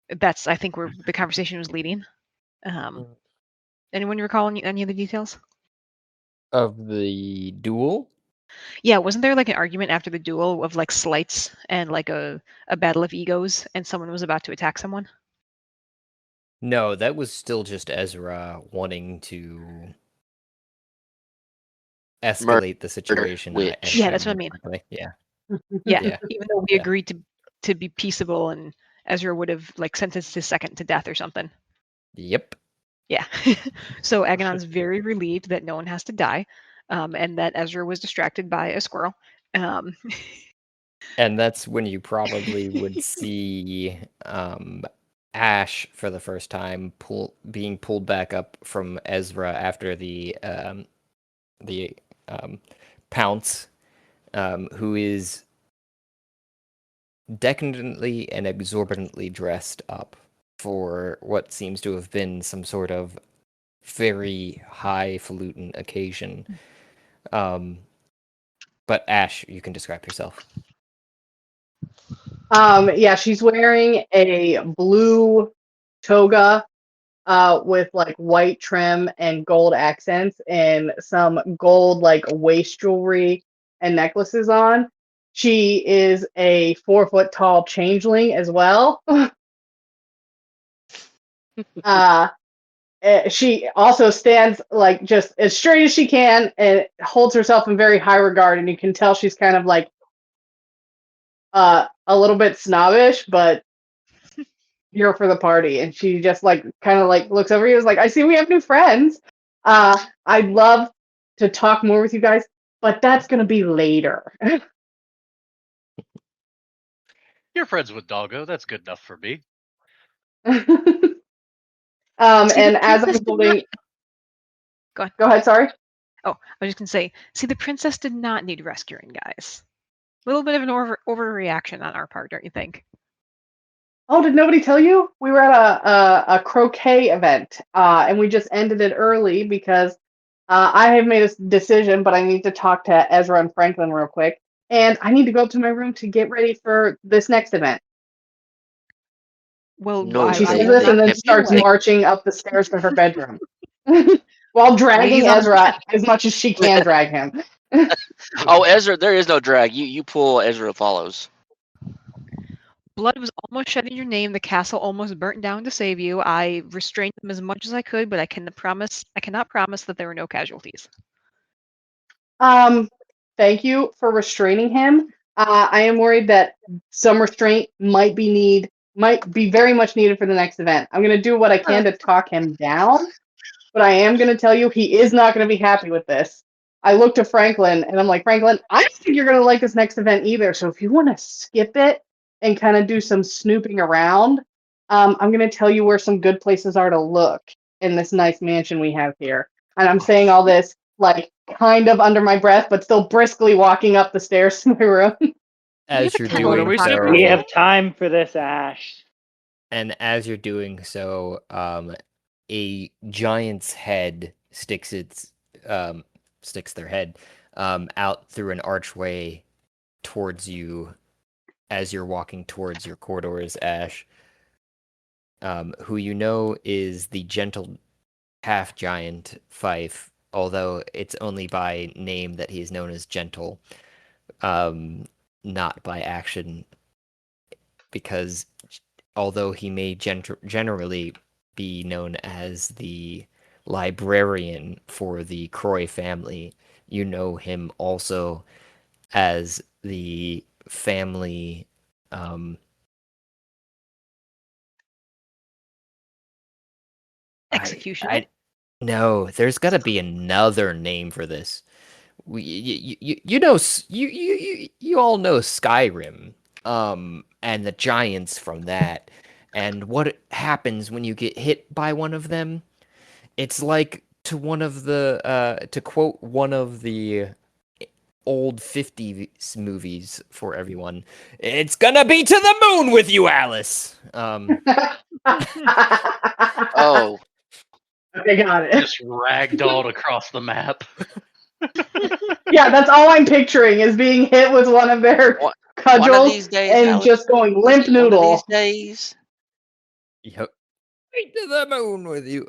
That's, I think, where the conversation was leading. Anyone recall any of the details? Of the duel? Yeah, wasn't there like an argument after the duel of like slights and like a battle of egos, and someone was about to attack someone? No, that was still just Ezra wanting to escalate the situation. witch. Yeah, that's what I mean. Correctly. Yeah. Yeah, Yeah. even though we Yeah. agreed to be peaceable, and Ezra would have like sentenced his second to death or something. Yep. Yeah. So Agonon's very relieved that no one has to die, and that Ezra was distracted by a squirrel. And that's when you probably would see Ash for the first time being pulled back up from Ezra after the pounce, who is decadently and exorbitantly dressed up for what seems to have been some sort of very highfalutin occasion. But Ash, you can describe yourself. Yeah, she's wearing a blue toga with like white trim and gold accents and some gold like waist jewelry and necklaces on. She is a 4 foot tall changeling as well. She also stands like just as straight as she can and holds herself in very high regard, and you can tell she's kind of like a little bit snobbish, but here for the party. And she just like kind of like looks over you, is like, I see we have new friends. I'd love to talk more with you guys, but that's gonna be later. You're friends with Doggo. That's good enough for me. See, And the as I'm princess did holding, not. Go on. go ahead. Sorry. Oh, I was just gonna say. See, the princess did not need rescuing, guys. A little bit of an overreaction on our part, don't you think? Oh, did nobody tell you? We were at a croquet event, and we just ended it early because I have made a decision, but I need to talk to Ezra and Franklin real quick, and I need to go up to my room to get ready for this next event. Well, No, And she I says will this not and then be starts late. marching up the stairs to her bedroom while dragging Ladies on Ezra as much as she can drag him. Oh, Ezra, there is no drag. You pull, Ezra follows. Blood was almost shed in your name. The castle almost burnt down to save you. I restrained them as much as I could, but I cannot promise that there were no casualties. Thank you for restraining him. I am worried that some restraint might be very much needed for the next event. I'm going to do what I can to talk him down, but I am going to tell you he is not going to be happy with this. I look to Franklin and I'm like, Franklin, I don't think you're going to like this next event either. So if you want to skip it and kind of do some snooping around, I'm going to tell you where some good places are to look in this nice mansion we have here. And I'm saying all this like kind of under my breath, but still briskly walking up the stairs to my room. As you're What are doing we so, talking We have time for this, Ash. and as you're doing so, a giant's head sticks their head out through an archway towards you as you're walking towards your corridors, Ash. Who you know is the gentle half giant Fife, although it's only by name that he is known as Gentle, not by action, because although he may generally be known as the librarian for the Croy family, you know him also as the family. Executioner? No, there's got to be another name for this. You know you all know Skyrim, and the giants from that, and what happens when you get hit by one of them. It's like to one of the to quote one of the old 50s movies for everyone. It's gonna be to the moon with you, Alice. Oh, Okay, got it. Just ragdolled across the map. Yeah, that's all I'm picturing is being hit with one of their one of cudgels these days, and Alex. just going limp One of these noodle. days. Yep. Right to the moon with you.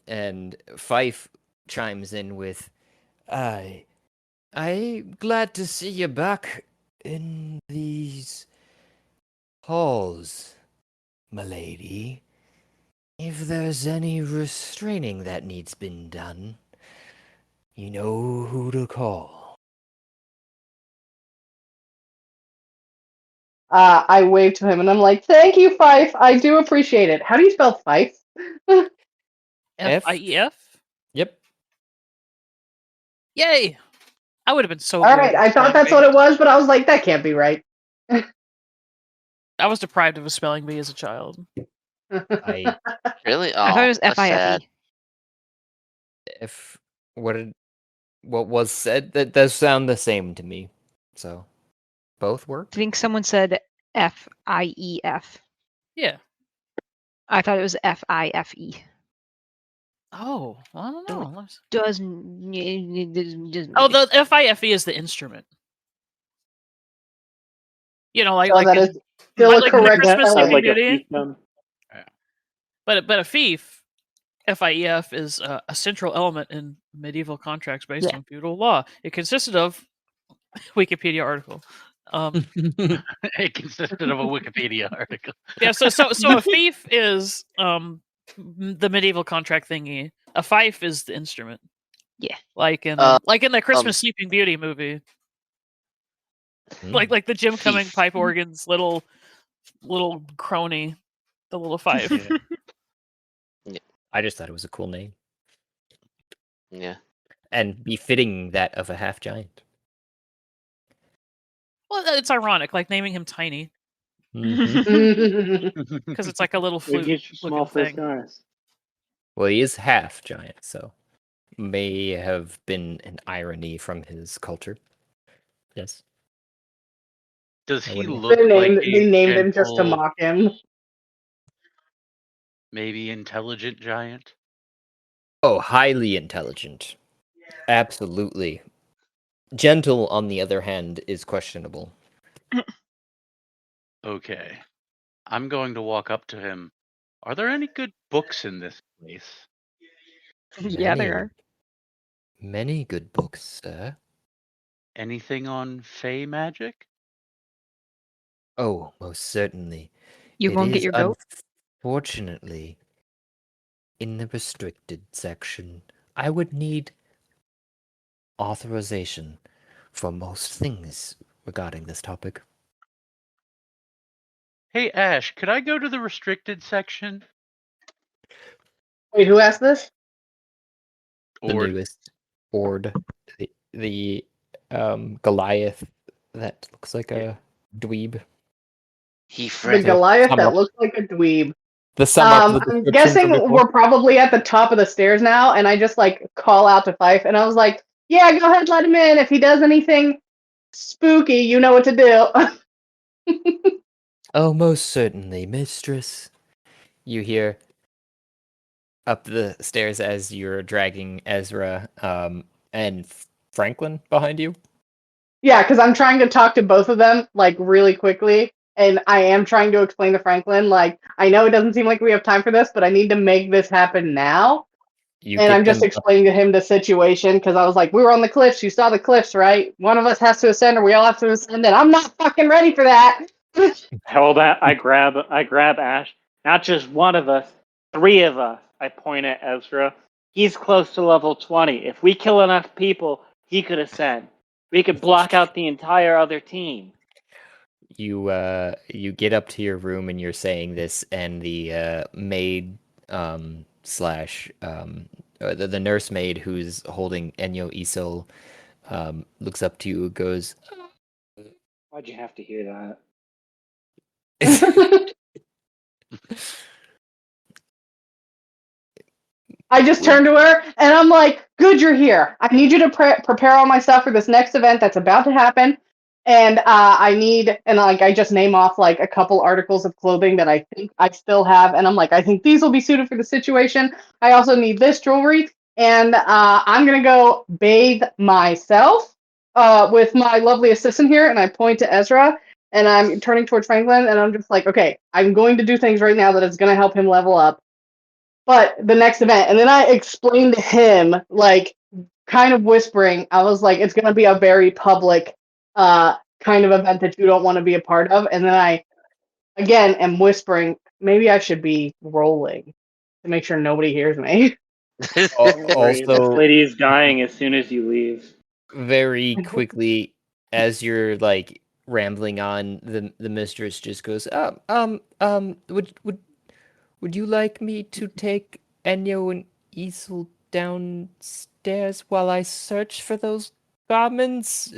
And Fife chimes in with, I glad to see you back in these halls, milady. If there's any restraining that needs been done, you know who to call. I wave to him and I'm like, "Thank you, Fife. I do appreciate it." How do you spell Fife? Fief? Yep. Yay! I would have been so All good. right, at I thought spelling that's bee. what it was, but I was like, that can't be right. I was deprived of a spelling bee as a child. I Really? I thought it Oh, was that's sad. Fife. if what was said, that does sound the same to me. So both work. I think someone said Fief. Yeah. I thought it was Fife. Oh, well, I don't know. Let's- Doesn't. Oh, the FIFE is the instrument. You know, like So like that in, is still a like in the correct Christmas spelling. Sounds like Sleeping a Beauty. fiefdom. But a fief, FIEF, is a central element in medieval contracts based Yeah. on feudal law. It consisted of Wikipedia article. It consisted of a Wikipedia article. Yeah, so a fief is the medieval contract thingy. A fife is the instrument. Yeah. Like in Uh, the Christmas Sleeping Beauty movie. Like the Jim Cumming Fief. pipe organ's little crony, the little fife. Yeah. I just thought it was a cool name Yeah. and befitting that of a half giant. Well, it's ironic, like naming him Tiny, Mm-hmm. because it's like a little Maybe flute he's too small looking for his thing. guys. Well, he is half giant, so may have been an irony from his culture. Yes. Does I he wouldn't- look like they a named him just to gentle, mock him. maybe intelligent giant? Oh, highly intelligent. Absolutely. Gentle, on the other hand, is questionable. Okay. I'm going to walk up to him. Are there any good books in this place? Yeah, there are. Many good books, sir. Anything on Fey magic? Oh, most certainly. You It won't get is your goat. unfortunately in the restricted section. I would need authorization for most things regarding this topic. Hey Ash, could I go to the restricted section? Wait, who asked this? The Or newest Ord, the Goliath that looks like a dweeb. He The friend. Goliath sum that up. looks like a dweeb. The sum up the I'm description from guessing before. we're probably at the top of the stairs now, and I just like call out to Fife, and I was like, "Yeah, go ahead, let him in. If he does anything spooky, you know what to do." Oh, most certainly, mistress. You hear up the stairs as you're dragging Ezra and Franklin behind you. Yeah, because I'm trying to talk to both of them like really quickly, and I am trying to explain to Franklin like, I know it doesn't seem like we have time for this, but I need to make this happen now. You And get I'm just them up. explaining to him the situation because I was like, we were on the cliffs. You saw the cliffs, right? One of us has to ascend, or we all have to ascend. And I'm not fucking ready for that. Hold that! I grab Ash. Not just one of us, three of us. I point at Ezra. He's close to level 20. If we kill enough people, he could ascend. We could block out the entire other team. You get up to your room and you're saying this, and the maid slash the nursemaid who's holding Enyo Isil looks up to you and goes, Why'd you have to hear that? I just We- turn to her and I'm like, "Good, you're here. I need you to prepare all my stuff for this next event that's about to happen." And I need, and like I just name off like a couple articles of clothing that I think I still have, and I'm like, I think these will be suited for the situation. I also need this jewelry, and I'm gonna go bathe myself with my lovely assistant here, and I point to Ezra, and I'm turning towards Franklin, and I'm just like, okay, I'm going to do things right now that is gonna help him level up. But the next event, and then I explained to him, like, kind of whispering, I was like, it's gonna be a very public kind of event that you don't want to be a part of. And then I again am whispering, maybe I should be rolling to make sure nobody hears me. Worry, this Also, lady is dying as soon as you leave. very quickly, as you're like rambling on, the mistress just goes, would you like me to take Enyo and Isel downstairs while I search for those garments?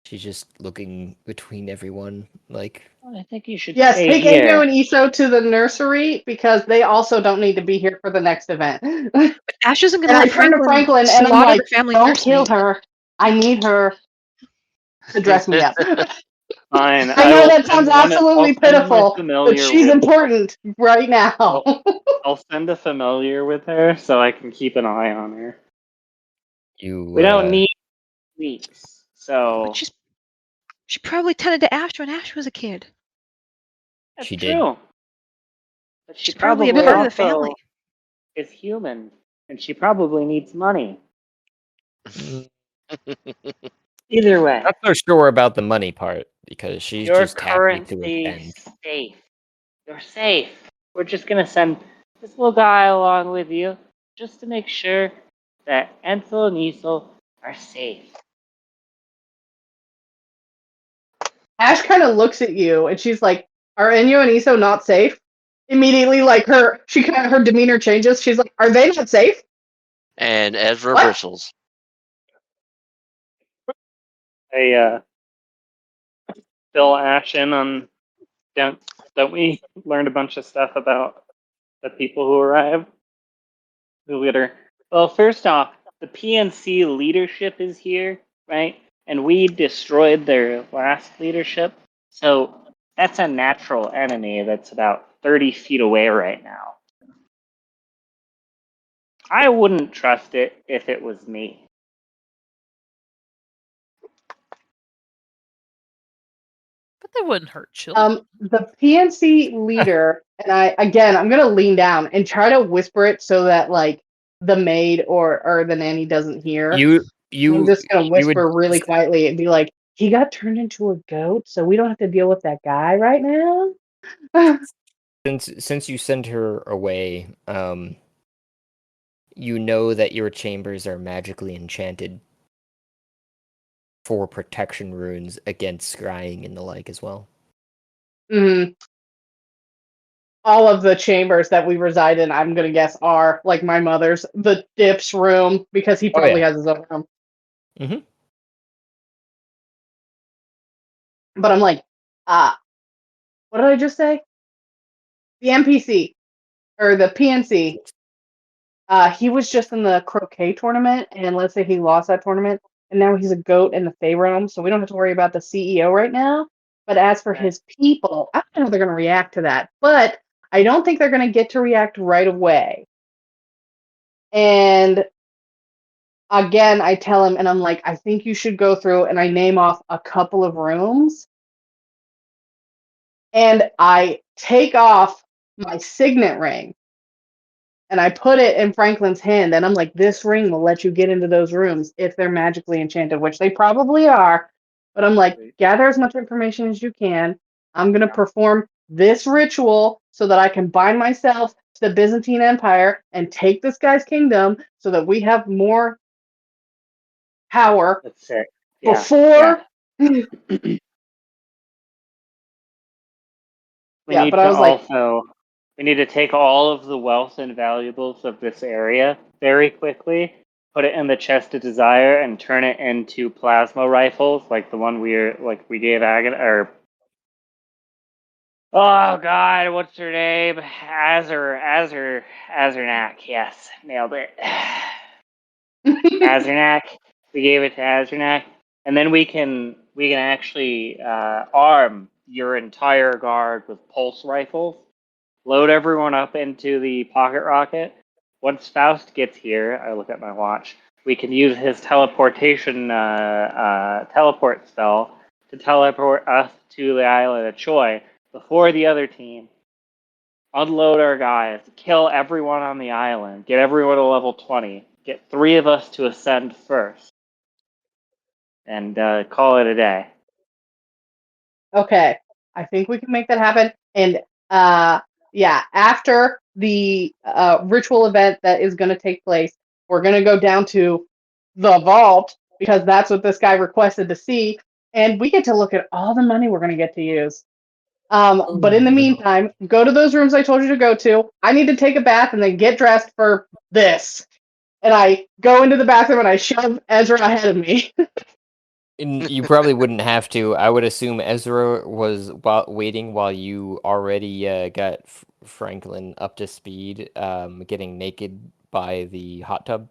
She's just looking between everyone, like, I think you should Yes, stay take here. Enyo and Iso to the nursery because they also don't need to be here for the next event. But Ash isn't going And to I let turn to Franklin and I'm slaughter like, the family don't nurse kill maid. her. I need her to dress me up. Fine. I know that send sounds one- absolutely I'll send my pitiful, but familiar she's with- important right now. I'll send a familiar with her so I can keep an eye on her. you. We don't need weeks, so But she probably tended to Ash when Ash was a kid. that's She did. true. But she She's probably a probably part of the also family. is human, and she probably needs money. Mm, Either way, Not so sure about the money part because she's you're just happy to currently attend. safe. You're safe. We're just gonna send this little guy along with you just to make sure that Ensel and Isel are safe. Ash kind of looks at you and she's like, "Are Enyo and Iso not safe?" Immediately, like her demeanor changes. She's like, "Are they not safe?" and Ezra What? bristles. I fill Ash in on don't we learned a bunch of stuff about the people who arrived? The leader. Well, first off, the PNC leadership is here, right? And we destroyed their last leadership. So that's a natural enemy that's about 30 feet away right now. I wouldn't trust it if it was me. But they wouldn't hurt children. The PNC leader, and I'm gonna lean down and try to whisper it so that like the maid or the nanny doesn't hear. I'm just gonna You would whisper really quietly and be like, "He got turned into a goat, so we don't have to deal with that guy right now." since you send her away, you know that your chambers are magically enchanted for protection runes against scrying and the like as well. Mhm. All of the chambers that we reside in, I'm gonna guess, are like my mother's, the Dip's room, because he Oh, probably yeah. has his own room. Mhm. But I'm like, what did I just say? The NPC or the PNC. He was just in the croquet tournament, and let's say he lost that tournament, and now he's a goat in the Fey realm, so we don't have to worry about the CEO right now. But as for his people, I don't know how they're going to react to that, but I don't think they're going to get to react right away. And again, I tell him, and I'm like, I think you should go through, and I name off a couple of rooms, and I take off my signet ring and I put it in Franklin's hand, and I'm like, this ring will let you get into those rooms if they're magically enchanted, which they probably are. But I'm like, gather as much information as you can. I'm going to perform this ritual so that I can bind myself to the Byzantine Empire and take this guy's kingdom so that we have more power That's it. before. We Yeah, need but I to was like, also we need to take all of the wealth and valuables of this area very quickly, put it in the chest of desire, and turn it into plasma rifles, like the one we gave Agatha or Oh God, what's her name? Azernak. Yes, nailed it. Azernak. We gave it to Azernak, and then we can actually arm your entire guard with pulse rifles. Load everyone up into the pocket rocket. Once Faust gets here, I look at my watch. We can use his teleportation teleport spell to teleport us to the island of Choi before the other team. Unload our guys, kill everyone on the island, get everyone to level 20, get 3 of us to ascend first, and call it a day. Okay, I think we can make that happen. And yeah, after the ritual event that is going to take place, we're going to go down to the vault because that's what this guy requested to see, and we get to look at all the money we're going to get to use. But in the meantime, go to those rooms I told you to go to. I need to take a bath and then get dressed for this. And I go into the bathroom and I shove Ezra ahead of me. And you probably wouldn't have to. I would assume Ezra was waiting while you already got Franklin up to speed, getting naked by the hot tub.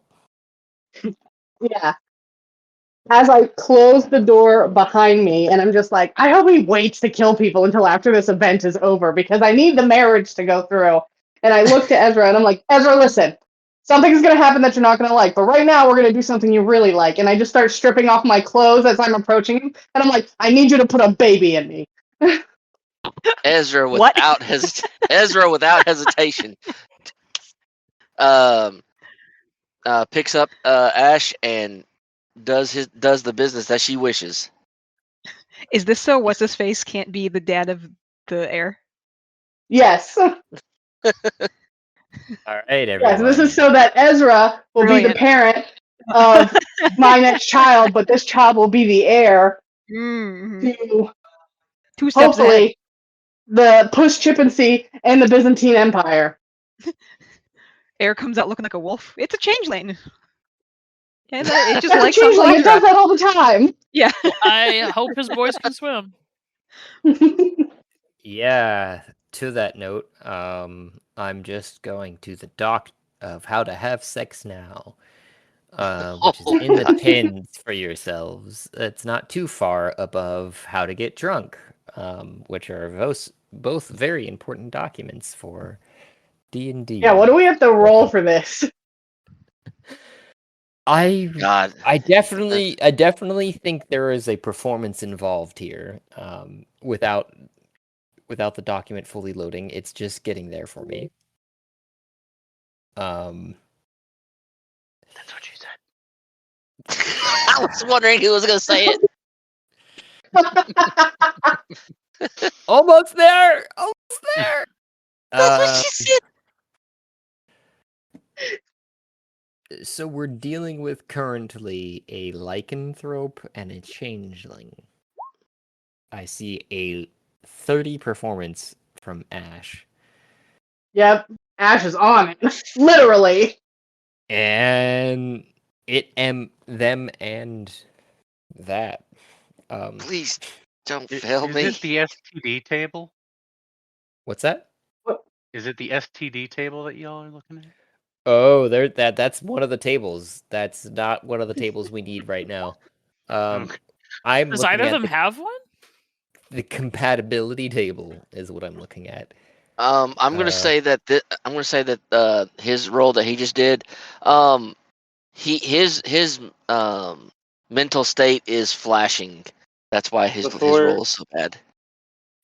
Yeah. As I close the door behind me, and I'm just like, I hope he waits to kill people until after this event is over because I need the marriage to go through. And I look to Ezra and I'm like, Ezra, listen, something's going to happen that you're not going to like, but right now we're going to do something you really like. And I just start stripping off my clothes as I'm approaching him. And I'm like, I need you to put a baby in me. Ezra What? Ezra without hesitation picks up Ash and does the business that she wishes. Is this so what's his face can't be the dad of the heir? Yes. All right, everyone. Yes, this is so that Ezra will be the Brilliant. parent of my next child, but this child will be the heir Mm-hmm. to 2 steps ahead. hopefully the Push-Chippancy and the Byzantine Empire. Heir comes out looking like a wolf. It's a changeling. And it just That's likes a changeling. It does Alondra. that all the time. Yeah. Well, I hope his boys can swim. Yeah, to that note, I'm just going to the doc of how to have sex now, which is in the pins for yourselves. It's not too far above how to get drunk, which are both very important documents for D&D. Yeah, what do we have to roll for this? God. I definitely think there is a performance involved here. Without the document fully loading, it's just getting there for me. That's what you said. I was wondering who was going to say it. Almost there. Almost there. That's what she said. So we're dealing with currently a lycanthrope and a changeling. I see a 30 performance from Ash. Yep, Ash is on it. Literally. And them and that. Please don't fail Is me. it the STD table? What's that? Is it the STD table that y'all are looking at? Oh, that's one of the tables. That's not one of the tables we need right now. Okay. I'm Does looking either of at them have one? the compatibility table is what I'm looking at. I'm gonna say that his role that he just did, his mental state is flashing. That's why his role is so bad.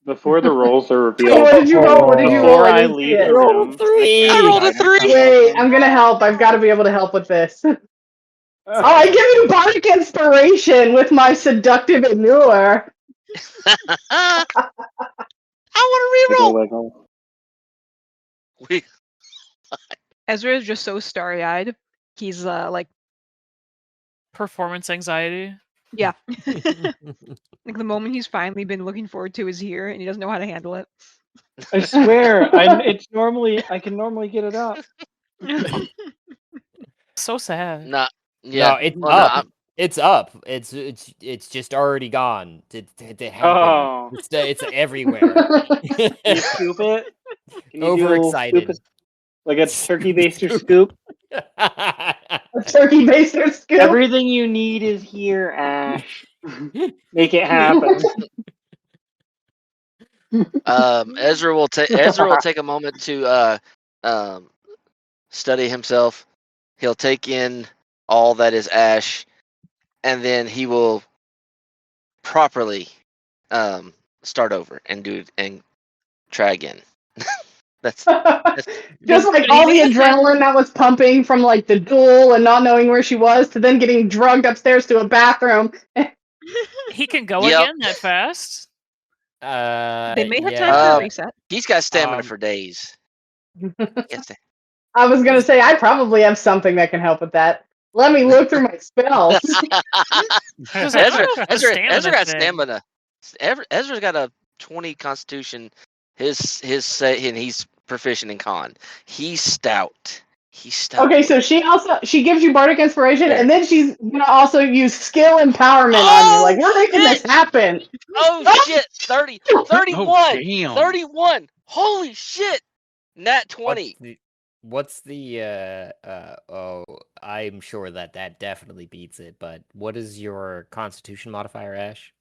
Before the rolls are Wait, revealed, what did you roll? What did you roll? before I I didn't see leave it. the room, I rolled a 3. Wait, I'm gonna help. I've got to be able to help with this. Oh, I give you bardic inspiration with my seductive allure. I want to reroll. Ezra is just so starry-eyed. He's like, Performance anxiety. yeah. Like the moment he's finally been looking forward to is here, and he doesn't know how to handle it. I swear, I can normally get it up. So sad. Nah, yeah. No, it's Well, up. It's up. It's just already gone. It happened. Oh. It's everywhere. Can you scoop it? Can you do a little scoop Overexcited. it? Like a turkey baster scoop? A turkey baster scoop. Everything you need is here, Ash. Make it happen. Ezra will take a moment to study himself. He'll take in all that is Ash, and then he will properly start over and try again. that's Just like But all the he- adrenaline that was pumping from like the duel and not knowing where she was to then getting drugged upstairs to a bathroom. He can go Yep. again that fast? They may have time yeah. for a reset. He's got stamina Um, for days. Yes. I was gonna say I probably have something that can help with that. Let me look through my spells. Because I don't know if the Ezra got thing. stamina. Ezra's got a 20 Constitution. His say, and he's proficient in con. He's stout. He's stout. Okay, so she gives you bardic inspiration, There. and then she's gonna also use skill empowerment on you. Like, we're making this happen. Oh shit! 30, 31, Oh, damn. 31. Holy shit! Nat 20. What's the oh, I'm sure that definitely beats it, but what is your constitution modifier, Ash?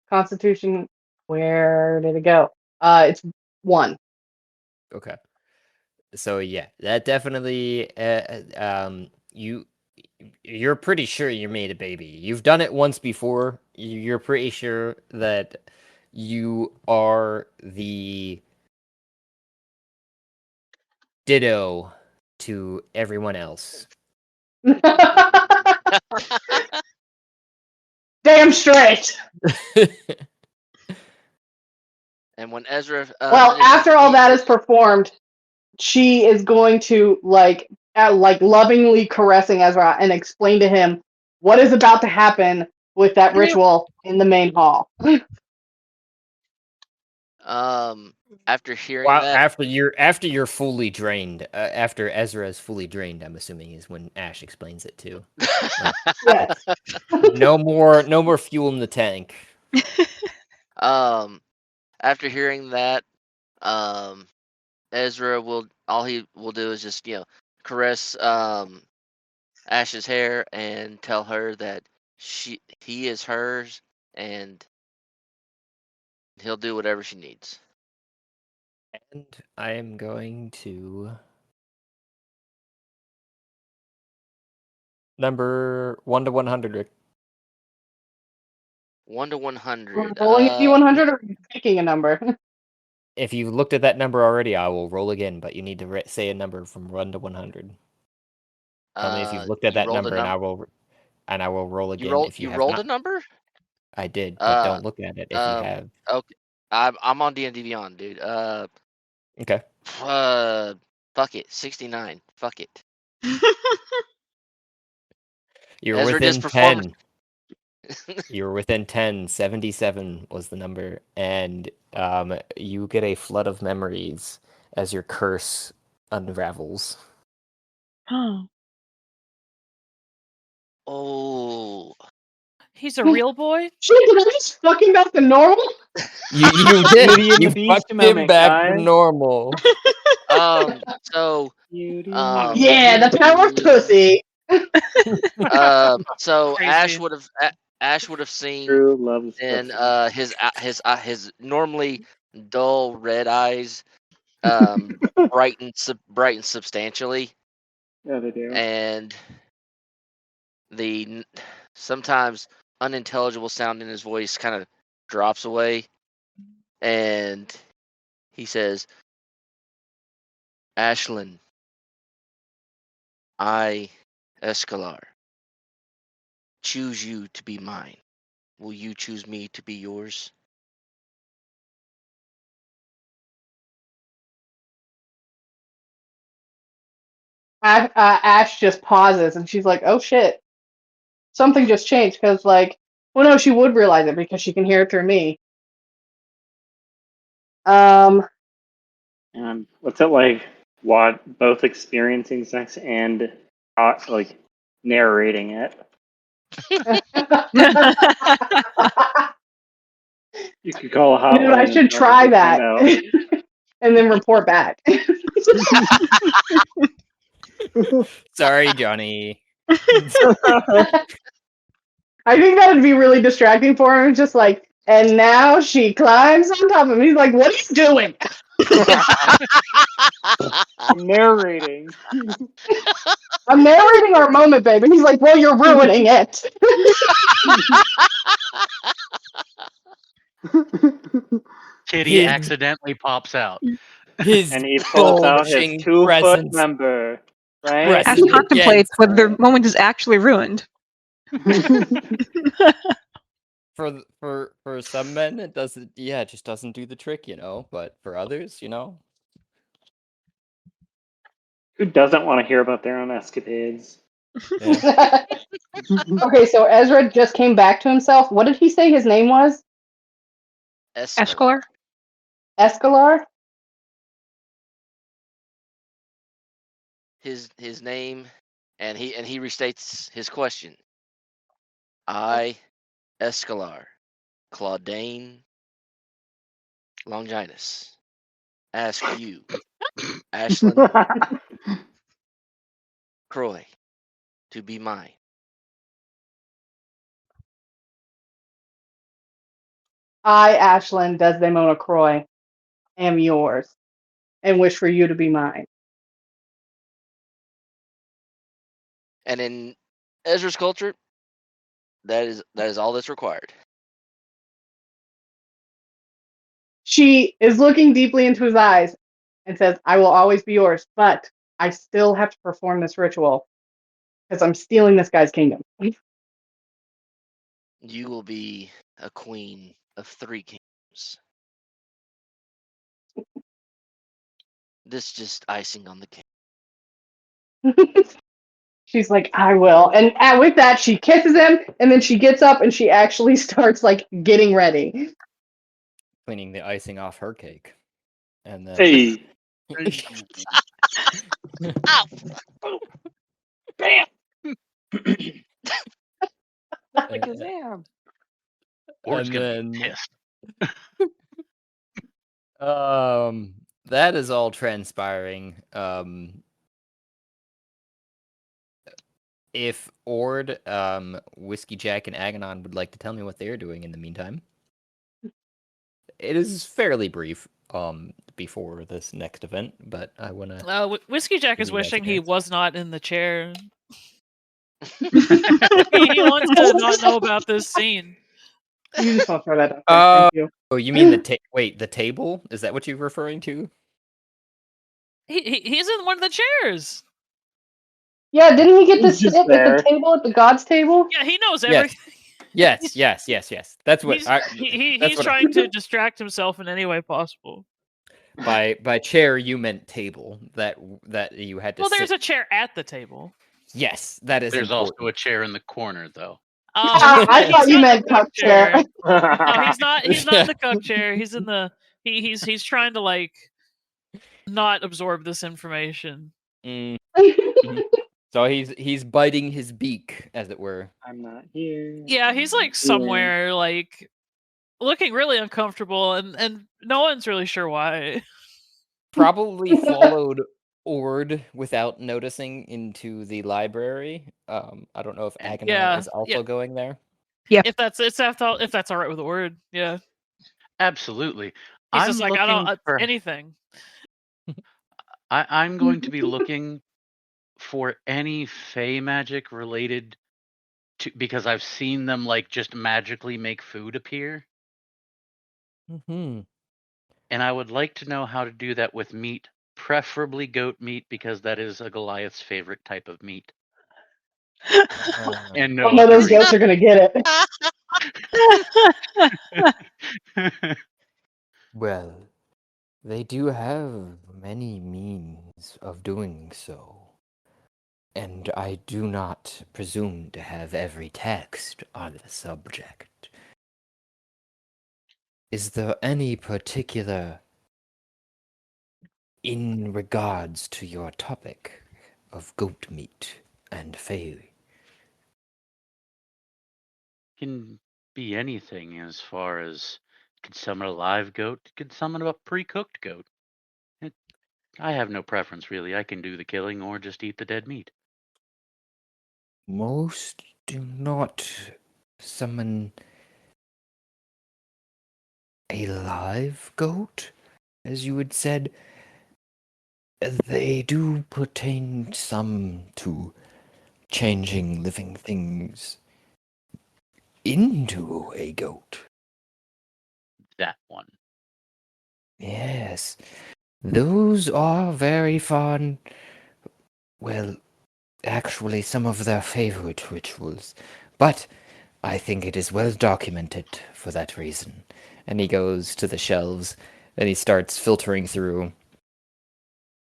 Constitution. Where did it go? It's 1. Okay. So yeah, that definitely you're pretty sure you made a baby. You've done it once before. You're pretty sure that you are the ditto to everyone else. Damn straight. And when Ezra Well, finishes, after all that is performed, she is going to like lovingly caressing Ezra and explain to him what is about to happen with that ritual in the main hall. after hearing Well, that, after you're fully drained, after Ezra is fully drained, I'm assuming is when Ash explains it too. Yes. No more fuel in the tank. after hearing that, Ezra will all he will do is just caress Ash's hair and tell her that he is hers and he'll do whatever she needs. And I am going to number 1 to 100. Rick. 1 to 100. Rolling a D100 or picking a number? If you've looked at that number already, I will roll again, but you need to say a number from 1 to 100. Tell me if you've looked at You that rolled a number, and I will roll You again if you have rolled not. a number? I did, but don't look at it if you have. Okay. I'm on D&D Beyond, dude. Okay. Fuck it. 69. Fuck it. You're Ezra within just performed. 10. You're within 10. 77 was the number, and you get a flood of memories as your curse unravels. Oh. He's a real boy? Shit, did I just fucking back to normal? You Beauty did. and the You Beast fucked him moment, back to guys. normal. So Beauty Yeah, the power of pussy. so Crazy. Ash would have seen True loves in pussy. his normally dull red eyes brighten substantially, Yeah, they do. and the sometimes unintelligible sound in his voice kind of drops away, and he says, "Ashlyn, I, Escalar, choose you to be mine. Will you choose me to be yours?" Ash just pauses and she's like, "Oh shit, something just changed." Because well, no, she would realize it because she can hear it through me. And what's it like? What both experiencing sex and like narrating it. You could call a hotline. I should try that and and then report back. Sorry, Johnny. I think that would be really distracting for him. Just like, and now she climbs on top of him. He's like, "What are you doing?" I'm narrating. I'm narrating our moment, babe. And he's like, "Well, you're ruining it." Kitty His- accidentally pops out. His And he pulls out his bulging 2-foot presence. member, right? Presence. Ash Against contemplates whether the moment is actually ruined. For some men, it doesn't. Yeah, it just doesn't do the trick, But for others, Who doesn't want to hear about their own escapades? Yeah. Okay, so Ezra just came back to himself. What did he say his name was? Escalar? Escalar? His name, and he restates his question. I, Escalar, Claudine Longinus, ask you, Ashlyn Croy, to be mine. I, Ashlyn Desdemona Croy, am yours, and wish for you to be mine. And in Ezra's culture, that is all that's required. She is looking deeply into his eyes and says, "I will always be yours, but I still have to perform this ritual because I'm stealing this guy's kingdom." You will be a queen of 3 kingdoms. This just icing on the cake. She's like, "I will." And with that, she kisses him, and then she gets up and she actually starts like getting ready. Cleaning the icing off her cake, and then. Hey. Ow! Bam! Damn. Or it's And gonna then- be pissed. That is all transpiring. If Ord, Whiskey Jack, and Aganon would like to tell me what they're doing in the meantime, it is fairly brief. Before this next event, but I wanna. Whiskey Jack Give is you guys a wishing he chance. was not in the chair. He wants to not know about this scene. You just want to throw that out there. Thank you. Oh, you mean the table? Is that what you're referring to? He's in one of the chairs. Yeah, didn't he get to He's just sit at there. the table at the gods' table? Yeah, he knows Yes. everything. Yes. That's what He's, I. he's that's what I- trying to distract himself in any way possible. By chair, you meant table. That you had to. Well, there's sit. a chair at the table. Yes, that is. There's important. also a chair in the corner, though. I He's thought you not meant in the cup chair. No, he's not. He's not in the cup chair. He's in the. He's trying to like not absorb this information. Mm. So he's biting his beak, as it were. I'm not here. Yeah, he's like somewhere like looking really uncomfortable, and no one's really sure why. Probably followed Ord without noticing into the library. I don't know if Aganon Yeah, is also yeah. going there. If that's all right with the word, yeah. Absolutely. He's I'm just like, looking I don't for anything. I'm going to be looking for any Fey magic related to, because I've seen them like just magically make food appear, Mm-hmm. and I would like to know how to do that with meat, preferably goat meat, because that is a Goliath's favorite type of meat. And no One of other those goats are gonna get it. Well, they do have many means of doing so. And I do not presume to have every text on the subject. Is there any particular, in regards to your topic of goat meat, and Fae. Can be anything as far as could summon a live goat, could summon a pre-cooked goat. It, I have no preference really. I can do the killing or just eat the dead meat. Most do not summon a live goat, as you had said. They do pertain some to changing living things into a goat. That one. Yes, those are very fun. Well, actually, some of their favorite rituals. But I think it is well documented for that reason. And he goes to the shelves and he starts filtering through.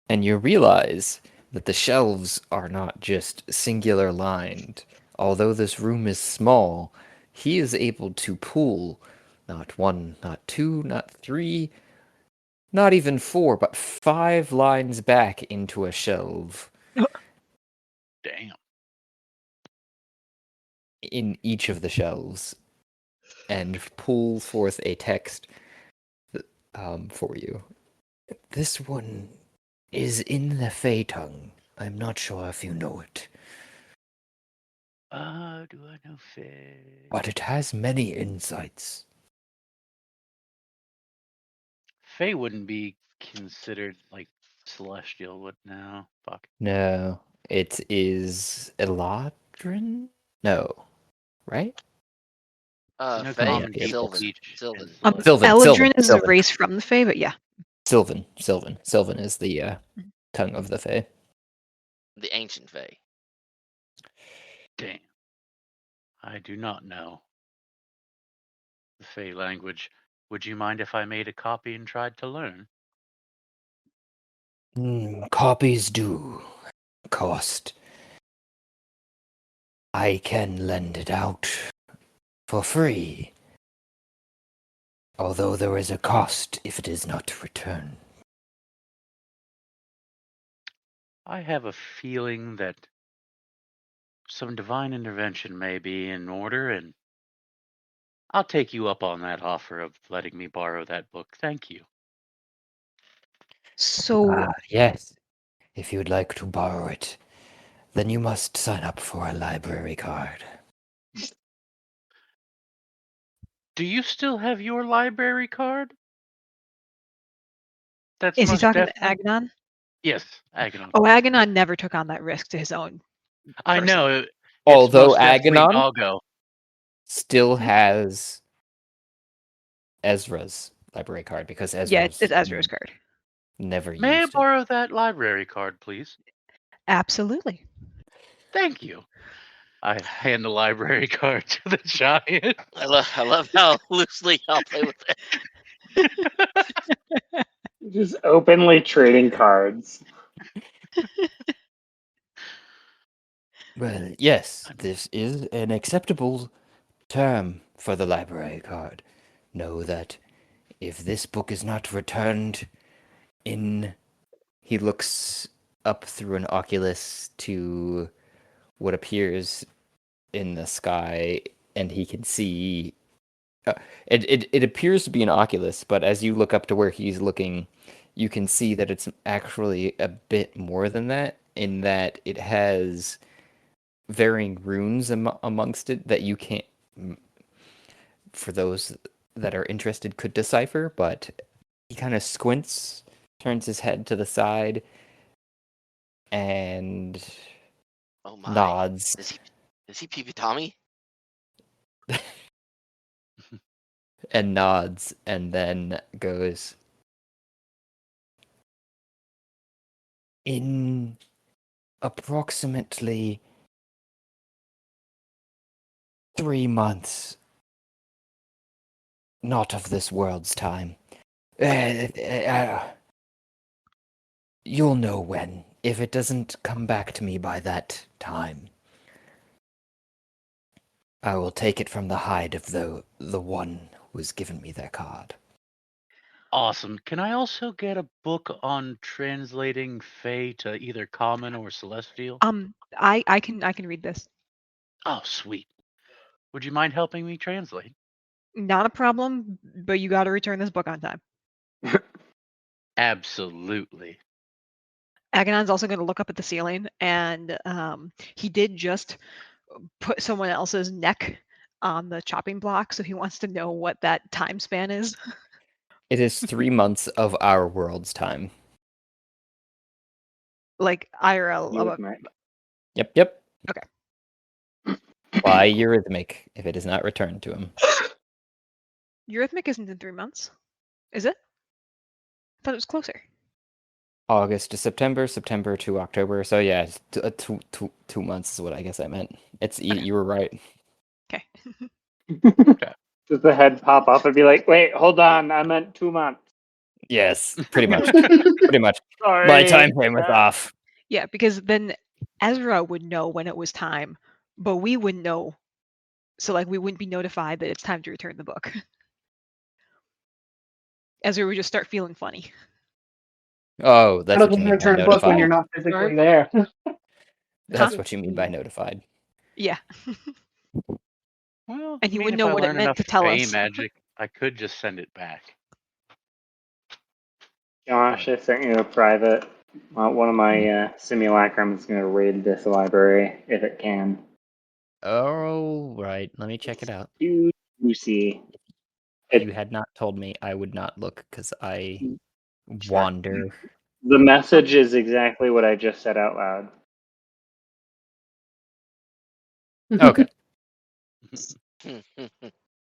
And you realize that the shelves are not just singular lined. Although this room is small, he is able to pull not one, not two, not three, not even four, but 5 lines back into a shelf Damn. in each of the shelves and pull forth a text for you. This one is in the Fey tongue. I'm not sure if you know it, Do I know Fae? but it has many insights. Fae wouldn't be considered like celestial, would now? Fuck. No, it is Eladrin? No, right? I know Fae common and people Sylvan. teach Sylvan. and Um, celestial. Sylvan, Eladrin is a Sylvan. race from the Fae, but yeah. Sylvan is the tongue of the Fae. The ancient Fae. Damn. I do not know the Fae language. Would you mind if I made a copy and tried to learn? Copies do cost. I can lend it out for free, although there is a cost if it is not returned. I have a feeling that some divine intervention may be in order, and I'll take you up on that offer of letting me borrow that book. Thank you. So Yes, if you'd like to borrow it, then you must sign up for a library card. Do you still have your library card? That's is he most talking to definitely. Aghanon? Yes, Aghanon. Oh, Aghanon never took on that risk to his own. I person. know. It's Although most definitely Aghanon Doggo. still Hmm? has Ezra's library card because Yeah, Ezra's it's Ezra's card. never May I used it. borrow that library card, please? Absolutely. Thank you. I hand the library card to the giant. I love how loosely y'all play with it. Just openly trading cards. Well, yes, this is an acceptable term for the library card. Know that if this book is not returned in... He looks up through an oculus to what appears in the sky, and he can see... it appears to be an oculus, but as you look up to where he's looking, you can see that it's actually a bit more than that, in that it has varying runes amongst it that you can't, for those that are interested, could decipher, but he kind of squints, turns his head to the side, and Oh my. nods. Is he Pee Tommy? And nods, and then goes, in approximately 3 months, not of this world's time. You'll know when, if it doesn't come back to me by that time. I will take it from the hide of the one who has given me their card. Awesome. Can I also get a book on translating Fae to either common or celestial? I can read this. Oh, sweet. Would you mind helping me translate? Not a problem, but you got to return this book on time. Absolutely. Agonon's also going to look up at the ceiling, and he did just put someone else's neck on the chopping block, so he wants to know what that time span is. It is 3 months of our world's time. Like IRL. Eurythmic. Yep. Okay. Why Eurythmic if it is not returned to him? Eurythmic isn't in 3 months, is it? I thought it was closer. August to September, September to October. So yeah, 2 months is what I guess I meant. It's Okay. you were right. Okay. Does the head pop up and be like, "Wait, hold on, I meant 2 months." Yes, pretty much. Pretty much. Sorry. My time frame was off. Yeah, because then Ezra would know when it was time, but we wouldn't know. So like we wouldn't be notified that it's time to return the book. Ezra would just start feeling funny. Oh, that's How what does you it mean by return book when you're notified. not physically there? That's Huh? what you mean by notified. Yeah. Well, And he I mean, wouldn't if know I what it learn meant enough to tell Fae us. magic, I could just send it back. Josh, I sent you a private. One of my simulacrums is going to raid this library if it can. Oh, right. Let me check it out. Juicy. If you had not told me, I would not look because I wander. The message is exactly what I just said out loud. Okay.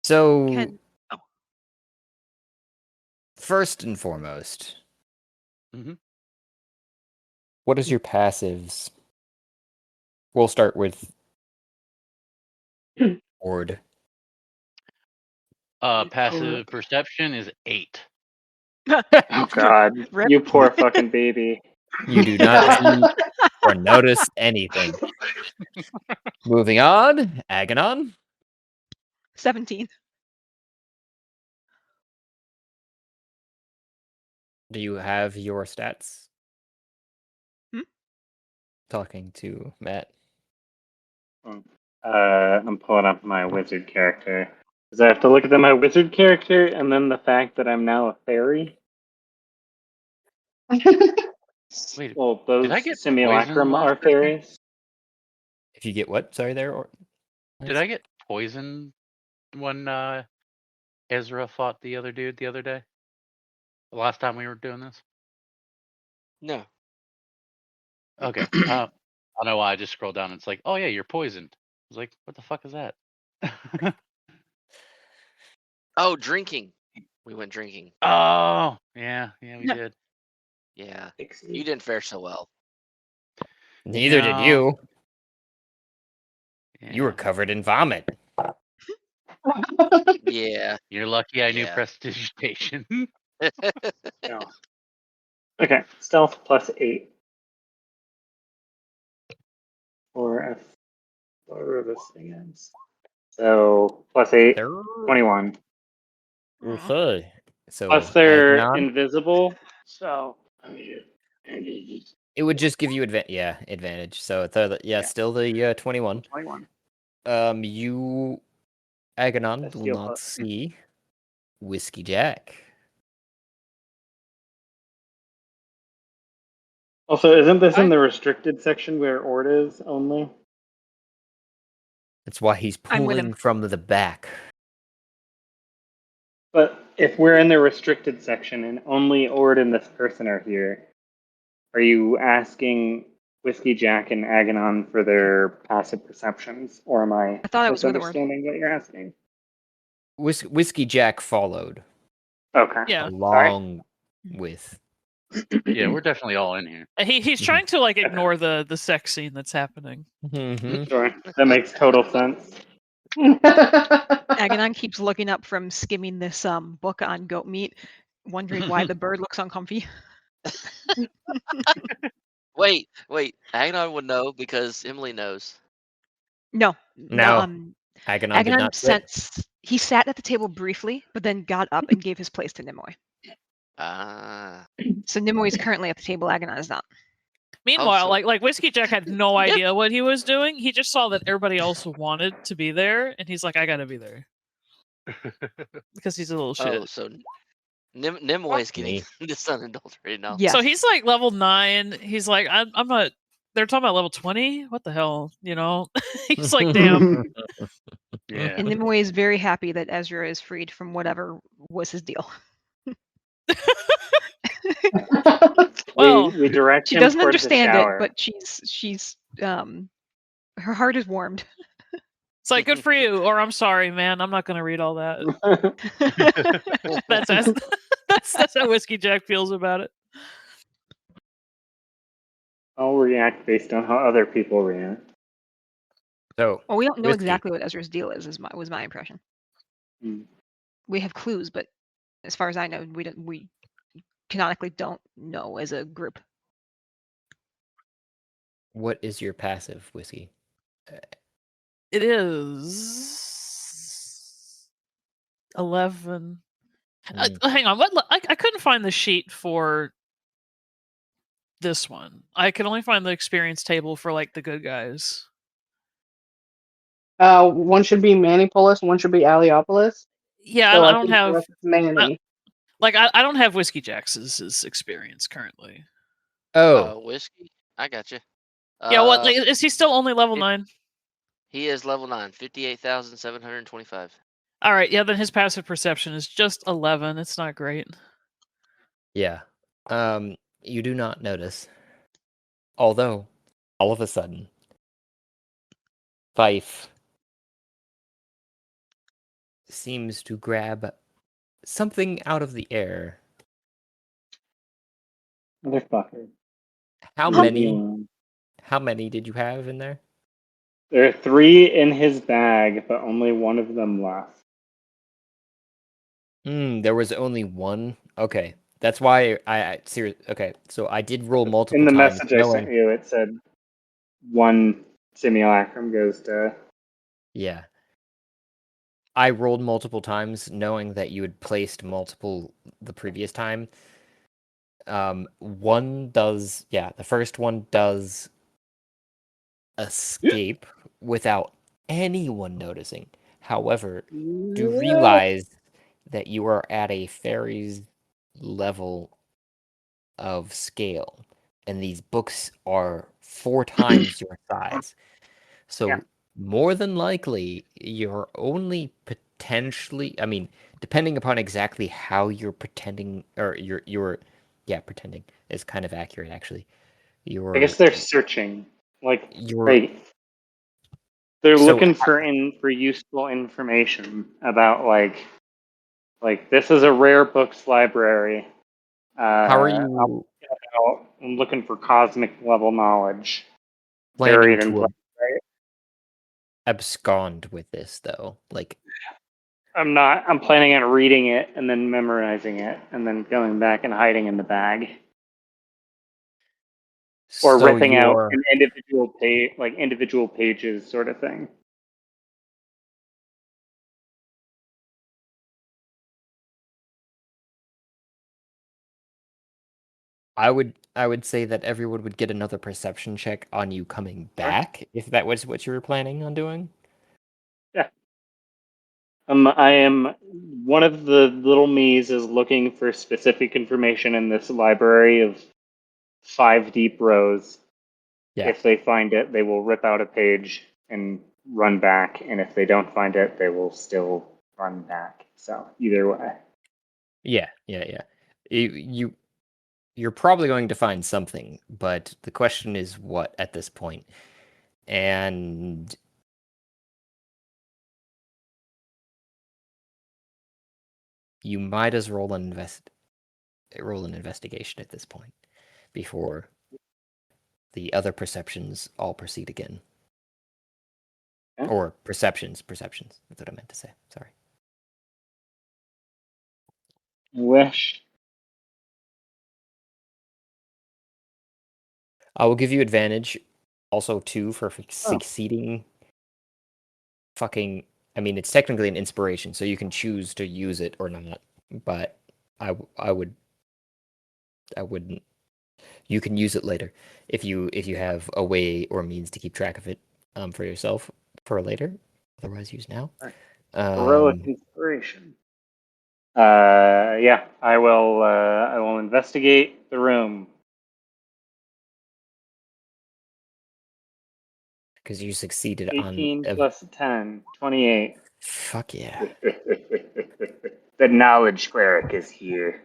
So, Ken. Oh. first and foremost, Mhm. what is your passives? We'll start with Ord. Passive perception is 8. Oh God, Rip. you poor fucking baby. You do not see or notice anything. Moving on, Agonon. 17. Do you have your stats? Hmm? Talking to Matt. I'm pulling up my wizard character. Because I have to look at my wizard character and then the fact that I'm now a fairy. Wait, Well, did I those get poisoned simulacrum last are session? fairies. If you get what? Sorry, there. Or Did I get poisoned when Ezra fought the other dude the other day? The last time we were doing this? No. Okay. I don't know why I just scrolled down and it's like, oh yeah, you're poisoned. I was like, what the fuck is that? Oh, drinking. We went drinking. Oh, yeah, we Yeah. did. Yeah. You didn't fare so well. Neither did Yeah. you. You were Yeah. covered in vomit. Yeah. You're lucky I knew Yeah. prestidigitation. No. Okay, stealth plus 8. Or whatever this thing is. So plus 8, 21. Okay. So Plus they're Agnon, invisible. So it would just give you advantage. So it's still the 21. 21. You Agonon That's will steel not plus. see Whiskey Jack. Also, isn't this in the restricted section where Ord is only? That's why he's I'm with pulling him. from the back. But if we're in the restricted section and only Ord and this person are here, are you asking Whiskey Jack and Agonon for their passive perceptions, or am I I thought I was with Ord. misunderstanding what you're asking? Whiskey Jack followed Okay. Yeah. along with. Yeah, we're definitely all in here. He's trying to like ignore the sex scene that's happening. Mhm. Sure. That makes total sense. Agonon keeps looking up from skimming this book on goat meat, wondering why the bird looks uncomfy. Wait. Agnon would know because Emily knows. No. No. Agonon did Agonon not sit. he sat at the table briefly, but then got up and gave his place to Nimoy. Ah. So Nimue is currently at the table. Aghanon is not. Meanwhile, so- like Whiskey Jack had no idea what he was doing. He just saw that everybody else wanted to be there, and he's like, "I gotta be there," because he's a little shit. Oh, so Nimue is getting Me. this unadulterated now. Yes. So he's like level 9. He's like, I'm not. They're talking about level 20. What the hell, you know? He's like, damn. Yeah. And Nimue is very happy that Ezra is freed from whatever was his deal. Well, we direct She him doesn't towards the understand it, shower. but she's her heart is warmed. it's like good for you, or I'm sorry, man. I'm not gonna read all that. That's how Whiskey Jack feels about it. I'll react based on how other people react. So Well, we don't know Whiskey. exactly what Ezra's deal is. Was my impression. Hmm. We have clues, but as far as I know, we canonically don't know as a group. What is your passive, Whiskey? It is 11. Hang on, what? I couldn't find the sheet for this one. I could only find the experience table for like the good guys. One should be Manipolis, one should be Aliopolis. Yeah, So I I don't think have for us it's Manny. I don't have Whiskey Jack's experience currently. Oh, Whiskey? I got you. Yeah, what is he still only level 9? He is level 9, 58,725. All right, yeah, then his passive perception is just 11. It's not great. yeah. You do not notice. Although, all of a sudden, Fife seems to grab something out of the air. Motherfucker. How Leave me many? alone. How many did you have in there? There are 3 in his bag, but only one of them left. There was only one. Okay, that's why I serious. Okay, so I did roll multiple In the times. message I sent you, it said one simulacrum goes to. Yeah. I rolled multiple times knowing that you had placed multiple the previous time. One does, the first one does escape without anyone noticing. However, do realize that you are at a fairy's level of scale, and these books are 4 times your size. So Yeah. more than likely, you're only potentially, I mean, depending upon exactly how you're pretending, or pretending is kind of accurate actually. I guess they're searching. Like You're they're so looking for useful information about like this is a rare books library. how are you I'm looking for cosmic level knowledge planning buried in to plain sight. abscond with this though? Like, I'm not. I'm planning on reading it and then memorizing it and then going back and hiding in the bag or so ripping out you're an individual page, like individual pages, sort of thing. I would say that everyone would get another perception check on you coming back if that was what you were planning on doing. Yeah. I am one of the little me's is looking for specific information in this library of 5 deep rows. Yeah. If they find it, they will rip out a page and run back, and if they don't find it, they will still run back. So either way. Yeah. You're probably going to find something, but the question is what at this point. And you might as roll an investigation at this point before the other perceptions all proceed again. Yeah. Or perceptions. That's what I meant to say. Sorry. Wish. I will give you advantage also too for succeeding. I mean, it's technically an inspiration, so you can choose to use it or not. But I would I wouldn't. You can use it later if you have a way or means to keep track of it for yourself for later. Otherwise, use now. Heroic Um, inspiration. Yeah, I will. I will investigate the room. because you succeeded on 18 plus 10, 28. fuck yeah. The knowledge cleric is here.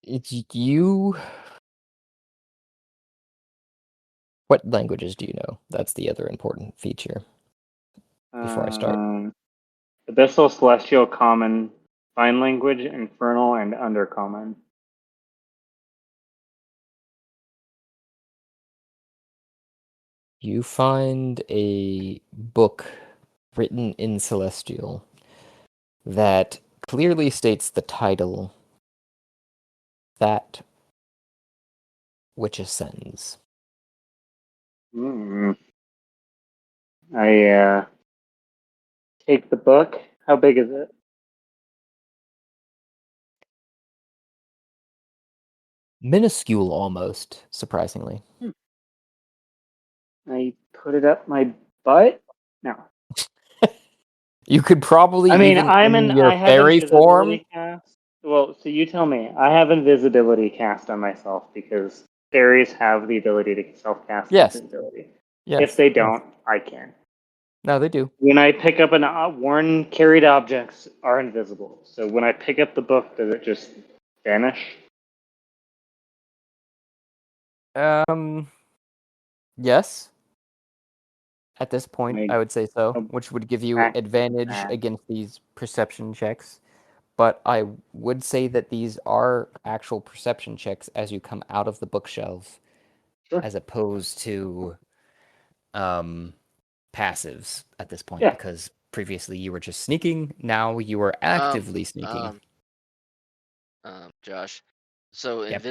It's you. What languages do you know? That's the other important feature. Before I start. Abyssal, Celestial, Common, Sign Language, Infernal, and Undercommon. You find a book written in Celestial that clearly states the title, That Which Ascends. I take the book. How big is it? Minuscule almost, surprisingly. I put it up my butt? No. You could probably I mean, even in your I have fairy form. invisibility cast. Well, so you tell me. I have invisibility cast on myself because fairies have the ability to self-cast Yes. invisibility. Yes. If they don't, I can. No, they do. When I pick up an worn carried objects are invisible. So when I pick up the book, does it just vanish? Yes. At this point, Like, I would say so, oh, which would give you back advantage that. against these perception checks. But I would say that these are actual perception checks as you come out of the bookshelf, Sure. as opposed to passives at this point, Yeah. because previously you were just sneaking, now you are actively sneaking. Josh. So Yep.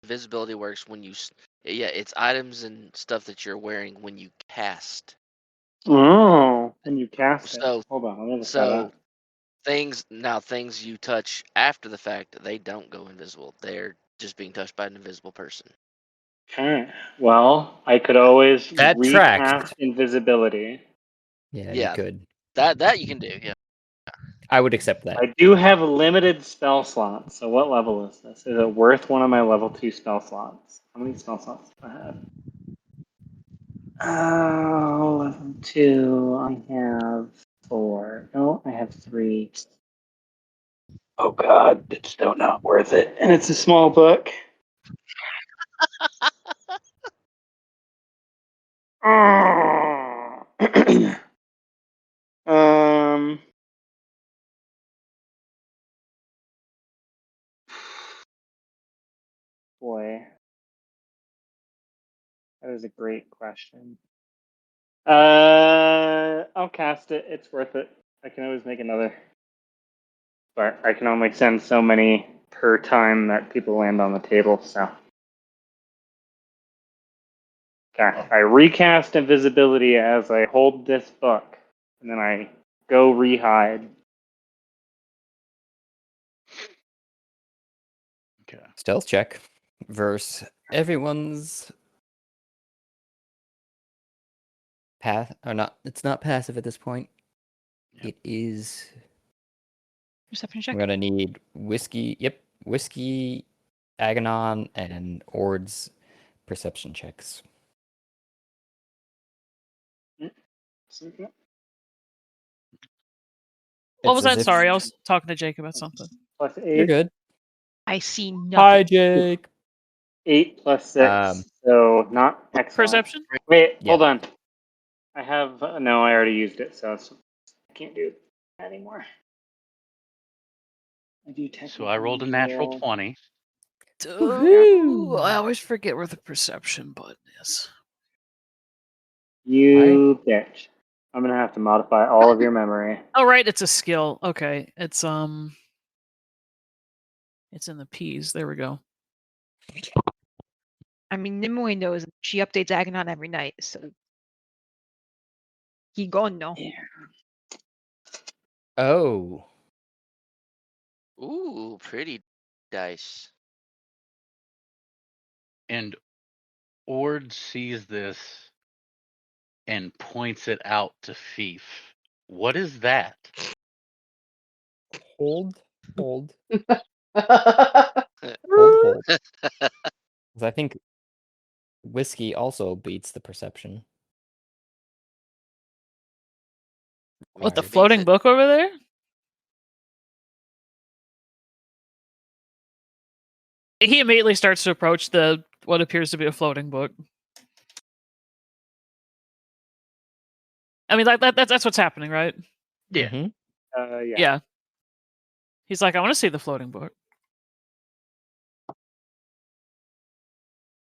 invisibility works when yeah, it's items and stuff that you're wearing when you cast. Oh, when you cast it. So Hold on, let me look that so up. things you touch after the fact, they don't go invisible. They're just being touched by an invisible person. Okay. Well, I could always That tracks. recast invisibility. Yeah, you Yeah. could. That you can do, yeah. I would accept that. I do have limited spell slots. So what level is this? Is it worth one of my level 2 spell slots? How many spell slots do I have? Level 2. I have 4. No, I have 3. Oh god, it's still not worth it. And it's a small book. um Boy, that is a great question. I'll cast it. It's worth it. I can always make another. But I can only send so many per time that people land on the table, so. Okay, I recast invisibility as I hold this book, and then I go rehide. Okay. Stealth check versus everyone's path or not. It's not passive at this point. Yep. It is. Perception check. I'm gonna need whiskey. Yep, whiskey, Aganon, and Ord's perception checks. What was It's as that? if Sorry, I was talking to Jake about something. Plus you're 8. good. I see nothing. Hi, Jake. 8 plus 6. So not excellent. Perception? Wait, Yeah. hold on. I have. No, I already used it, so I can't do it anymore. I do So I rolled a natural 20. I always forget where the perception button is. You bitch. I'm gonna have to modify all of your memory. Oh right, it's a skill. Okay, it's in the P's. There we go. I mean, Nimue knows she updates Aganon every night, so he gone no. Yeah. Oh. Ooh, pretty dice. And Ord sees this and points it out to Fief. What is that? Hold. Hold. Hold. 'Cause I think whiskey also beats the perception. What, the Beats floating it. book over there? He immediately starts to approach what appears to be a floating book. I mean, that's what's happening, right? Yeah. Mhm. Yeah. Yeah. He's like, I want to see the floating book.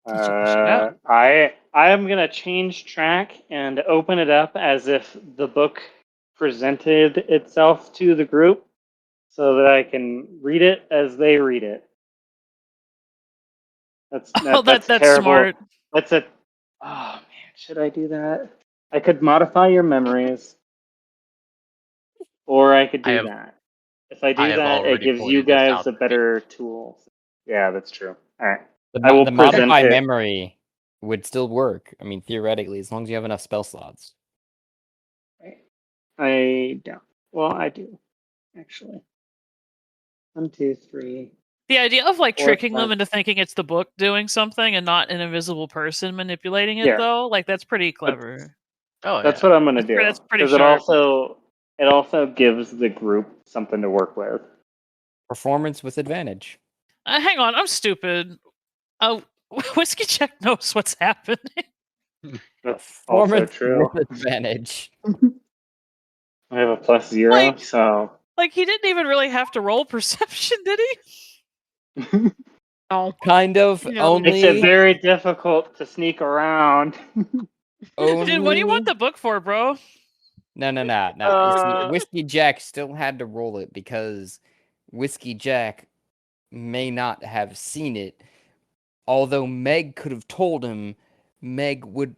Check this shit out. I am gonna change track and open it up as if the book presented itself to the group, so that I can read it as they read it. That's That's terrible. smart. That's a. Oh man, should I do that? I could modify your memories, or I could do that. If I do have that, it already gives you pointed this guys out a to better tool. Yeah, that's true. All right. The, I will the present modify it. memory would still work. I mean, theoretically, as long as you have enough spell slots. I don't. Well, I do, actually. 1, 2, 3. The idea of like 4, tricking 5. them into thinking it's the book doing something and not an invisible person manipulating it, Yeah. though, like that's pretty clever. Oh, That's yeah. what I'm gonna do. That's pretty Because it sharp. also gives the group something to work with. Performance with advantage. Hang on, I'm stupid. Oh, Whiskey Jack knows what's happening. That's also Performance true. with advantage. I have a +0, Like- so. Like he didn't even really have to roll perception, did he? Oh, Kind of. Yeah. Only. Makes it very difficult to sneak around. only. Dude, what do you want the book for, bro? No. You see, Whiskey Jack still had to roll it because Whiskey Jack may not have seen it. Although Meg could have told him, Meg would.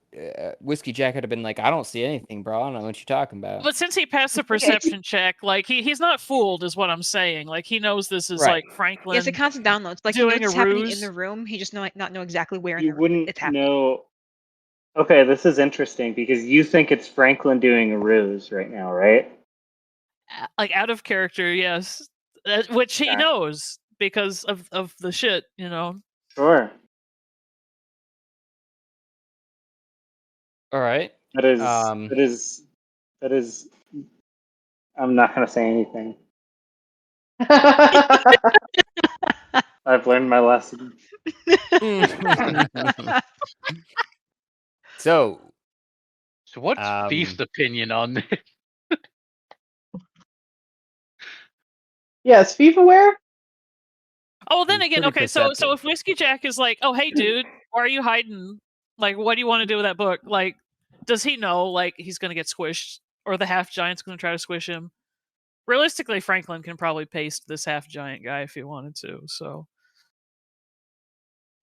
Whiskey Jack would have been like, I don't see anything, bro. I don't know what you're talking about. But since he passed the perception check, like he's not fooled, is what I'm saying. Like he knows this is Right. like Franklin. He has the constant downloads. Like he doing knows a it's happening in ruse. the room. He just not know exactly where in You the room wouldn't it's happening. know. Okay, this is interesting because you think it's Franklin doing a ruse right now, right? Like out of character, yes, which he Okay. knows because of the shit, you know. Sure. All right. That is. I'm not gonna say anything. I've learned my lesson. So, So what's Fief's opinion on this? Yeah, is Fief aware? Oh, then He's again, pretty okay, so perceptive. if Whiskey Jack is like, oh hey dude, why are you hiding? Like, what do you want to do with that book? Like, does he know like he's gonna get squished or the half giant's gonna try to squish him? Realistically, Franklin can probably paste this half giant guy if he wanted to. So,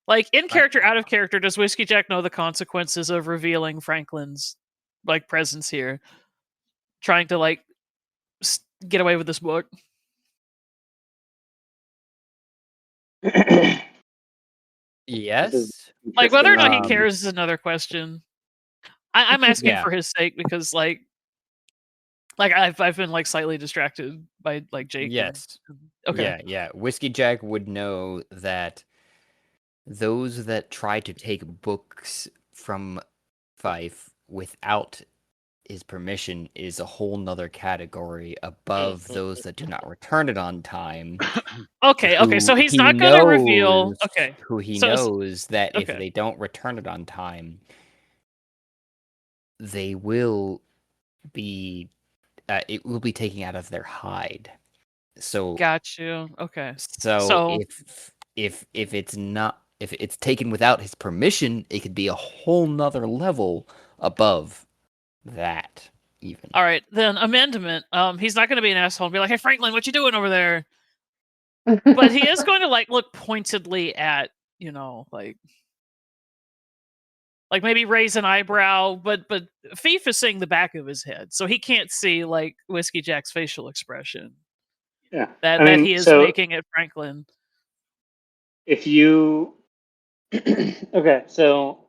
like in character, out of character, does Whiskey Jack know the consequences of revealing Franklin's like presence here, trying to like get away with this book? Yes. Like whether or not he Um, cares is another question. I'm asking Yeah. for his sake because like I've been like slightly distracted by like Jake. and- Yes. okay. Yeah. Whiskey Jack would know that those that try to take books from Fife without his permission is a whole nother category above those that do not return it on time. Okay. So who he's he not gonna reveal. knows- Okay. Who he So- knows that if okay. they don't return it on time, they will be. It will be taken out of their hide. So Got you. Okay. So if it's not, if it's taken without his permission, it could be a whole nother level above that even. All right, then amendment. He's not going to be an asshole and be like, "Hey, Franklin, what you doing over there?" But he is going to like look pointedly at, you know, like maybe raise an eyebrow. But Fief is seeing the back of his head, so he can't see like Whiskey Jack's facial expression. Yeah. That I mean, he is so making at Franklin. if you okay, so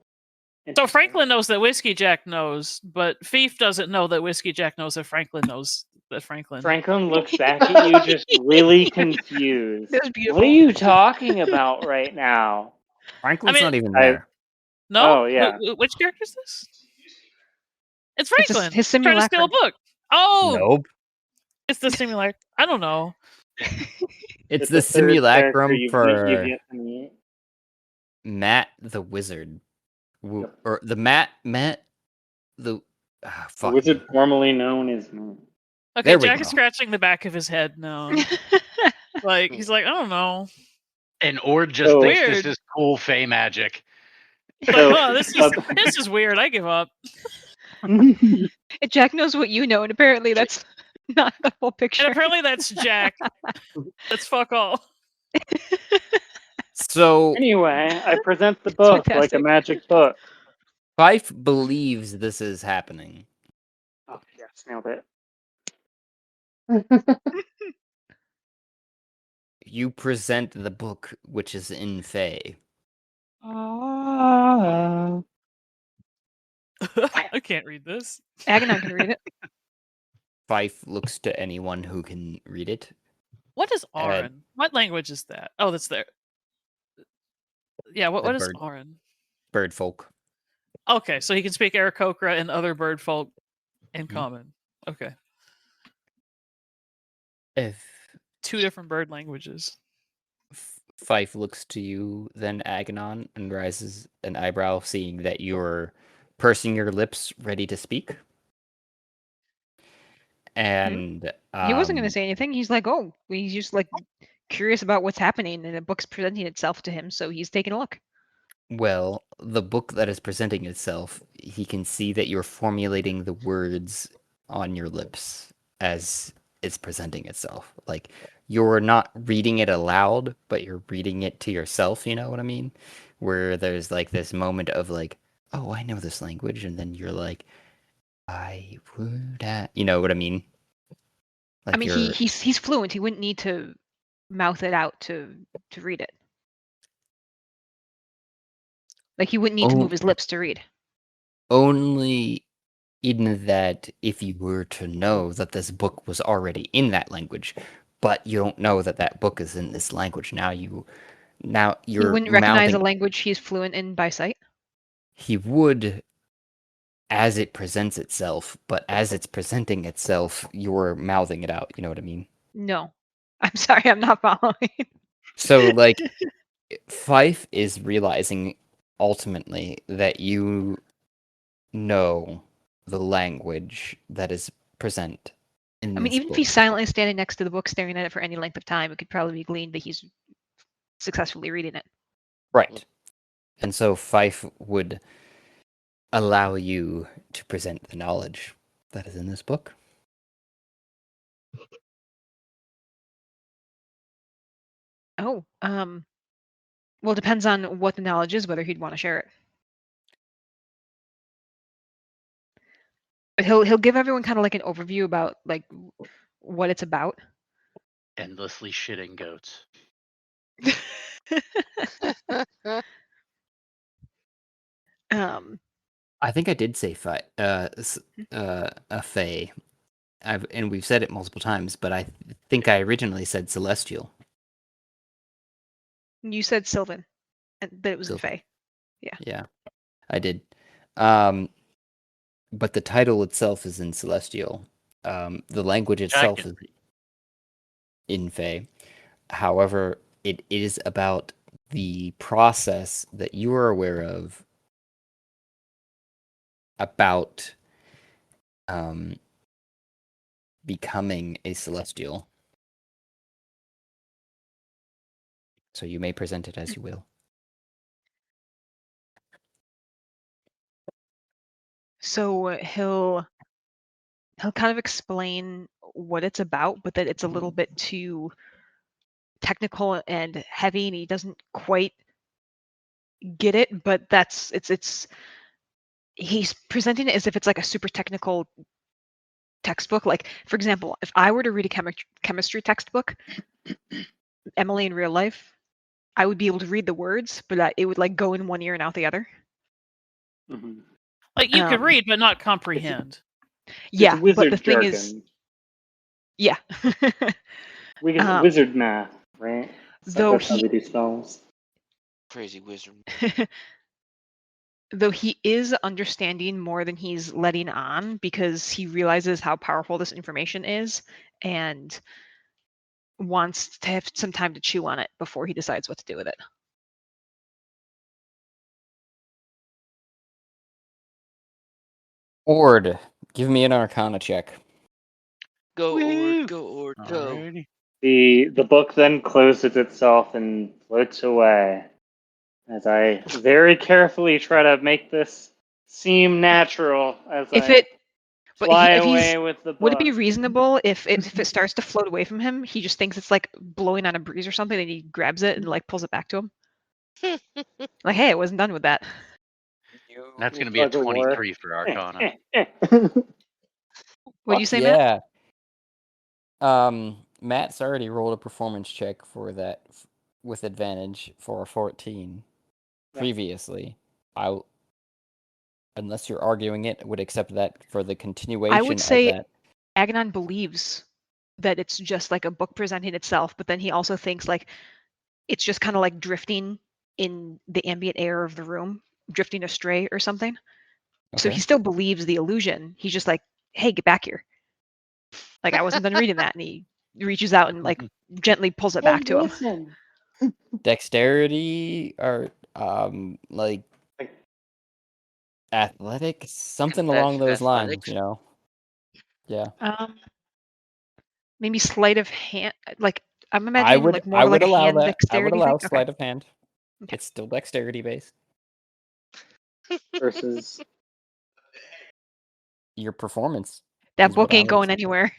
Franklin knows that Whiskey Jack knows, but Fief doesn't know that Whiskey Jack knows that Franklin knows that Franklin. Franklin looks back at you just really confused. That was beautiful. What are you talking about right now? Franklin's not even I- there. No? Oh, yeah. Which character is this? It's It's Franklin. his trying to steal a simulacrum. book. Oh, Nope. it's the simulacrum. I don't know. It's the the third character simulacrum you for get to meet. Matt the Wizard. Yep. Or the Matt the The fuck wizard me. formerly known as me. Okay, There we Jack is go. scratching the back of his head now. Like he's like, I don't know. And Ord just So- thinks Weird. this is cool Fey magic. Like, So- oh, this is weird. I give up. Jack knows what you know, and apparently that's not the whole picture. And apparently that's Jack. That's fuck all. So Anyway, I present the book like a fantastic. magic book. Fife believes this is happening. Oh, yes, nailed it. You present the book, which is in Fey. Ah. I can't read this. Aganon can read it. Fife looks to anyone who can read it. What is And- Aran? What language is that? Oh, that's there. Yeah, what The is bird. Aran? Bird folk. Okay, so he can speak Aarakocra and other bird folk in Mhm. common. Okay. If Two different bird languages. Fife looks to you, then Aganon, and raises an eyebrow, seeing that you're pursing your lips, ready to speak. And He wasn't going to say anything. He's like, oh, he's just like curious about what's happening, and the book's presenting itself to him, so he's taking a look. Well, the book that is presenting itself, he can see that you're formulating the words on your lips as it's presenting itself. Like, you're not reading it aloud, but you're reading it to yourself, you know what I mean? Where there's like this moment of like, oh, I know this language, and then you're like, I would, you know what I mean? Like I mean, he's fluent. He wouldn't need to mouth it out to read it. Like he wouldn't need to Oh. move his lips to read. only in that if you were to know that this book was already in that language, but you don't know that that book is in this language. Now He you're wouldn't recognize a mouthing. language he's fluent in by sight. He would, as it presents itself, but as it's presenting itself, you're mouthing it out. You know what I mean? No, I'm sorry, I'm not following. So like, Fife is realizing ultimately that you know the language that is present in I mean, this even if book. he's silently standing next to the book, staring at it for any length of time, it could probably be gleaned that he's successfully reading it. Right. And so Fife would allow you to present the knowledge that is in this book. Oh, well, it depends on what the knowledge is, whether he'd want to share it. But he'll give everyone kind of like an overview about like what it's about. Endlessly shitting goats. I think I did say a Fae. And we've said it multiple times, but I think I originally said Celestial. You said Sylvan, but it was in Sylvan. Fae. Yeah, I did. But the title itself is in Celestial. The language itself is in Fae. However, it is about the process that you are aware of about becoming a Celestial. So you may present it as you will. So he'll kind of explain what it's about, but that it's a little bit too technical and heavy, and he doesn't quite get it. But it's he's presenting it as if it's like a super technical textbook. Like, for example, if I were to read a chemistry textbook, Emily in real life, I would be able to read the words, but it would like go in one ear and out the other. Mhm. Like you could Um, read, but not comprehend. Yeah, It's wizard but the thing jargon. is, yeah. Wizard math, right? Though That's how they do spells. Crazy wizard. though he is understanding more than he's letting on because he realizes how powerful this information is and wants to have some time to chew on it before he decides what to do with it. Ord, give me an Arcana check. Go Woo! Ord, go Ord, go. Alrighty. The book then closes itself and floats away. As I very carefully try to make this seem natural as If I fly if away with the book. would it be reasonable if it starts to float away from him, he just thinks it's like blowing on a breeze or something, and he grabs it and like pulls it back to him? Like, hey, I wasn't done with that. That's going to be a Tug of war. 23 for Arcana. What do you Fuck say, Matt? yeah. Matt's already rolled a performance check for that with advantage for a 14 previously. Unless you're arguing it, would accept that for the continuation I would say of that. Aghanon believes that it's just like a book presenting itself, but then he also thinks like it's just kind of like drifting in the ambient air of the room, drifting astray or something. So Okay. he still believes the illusion. He's just like, hey, get back here. Like, I wasn't done reading that. And he reaches out and like gently pulls it back to him. Listen. Dexterity or like Like- athletics, something along those lines, Athletics? you know. Yeah. Maybe sleight of hand. Like, I'm I imagining would like more would like a allow hand that. I would dexterity allow thing. sleight Okay. of hand. Okay. It's still dexterity based. Versus Your performance. That is book what I ain't would going say. anywhere.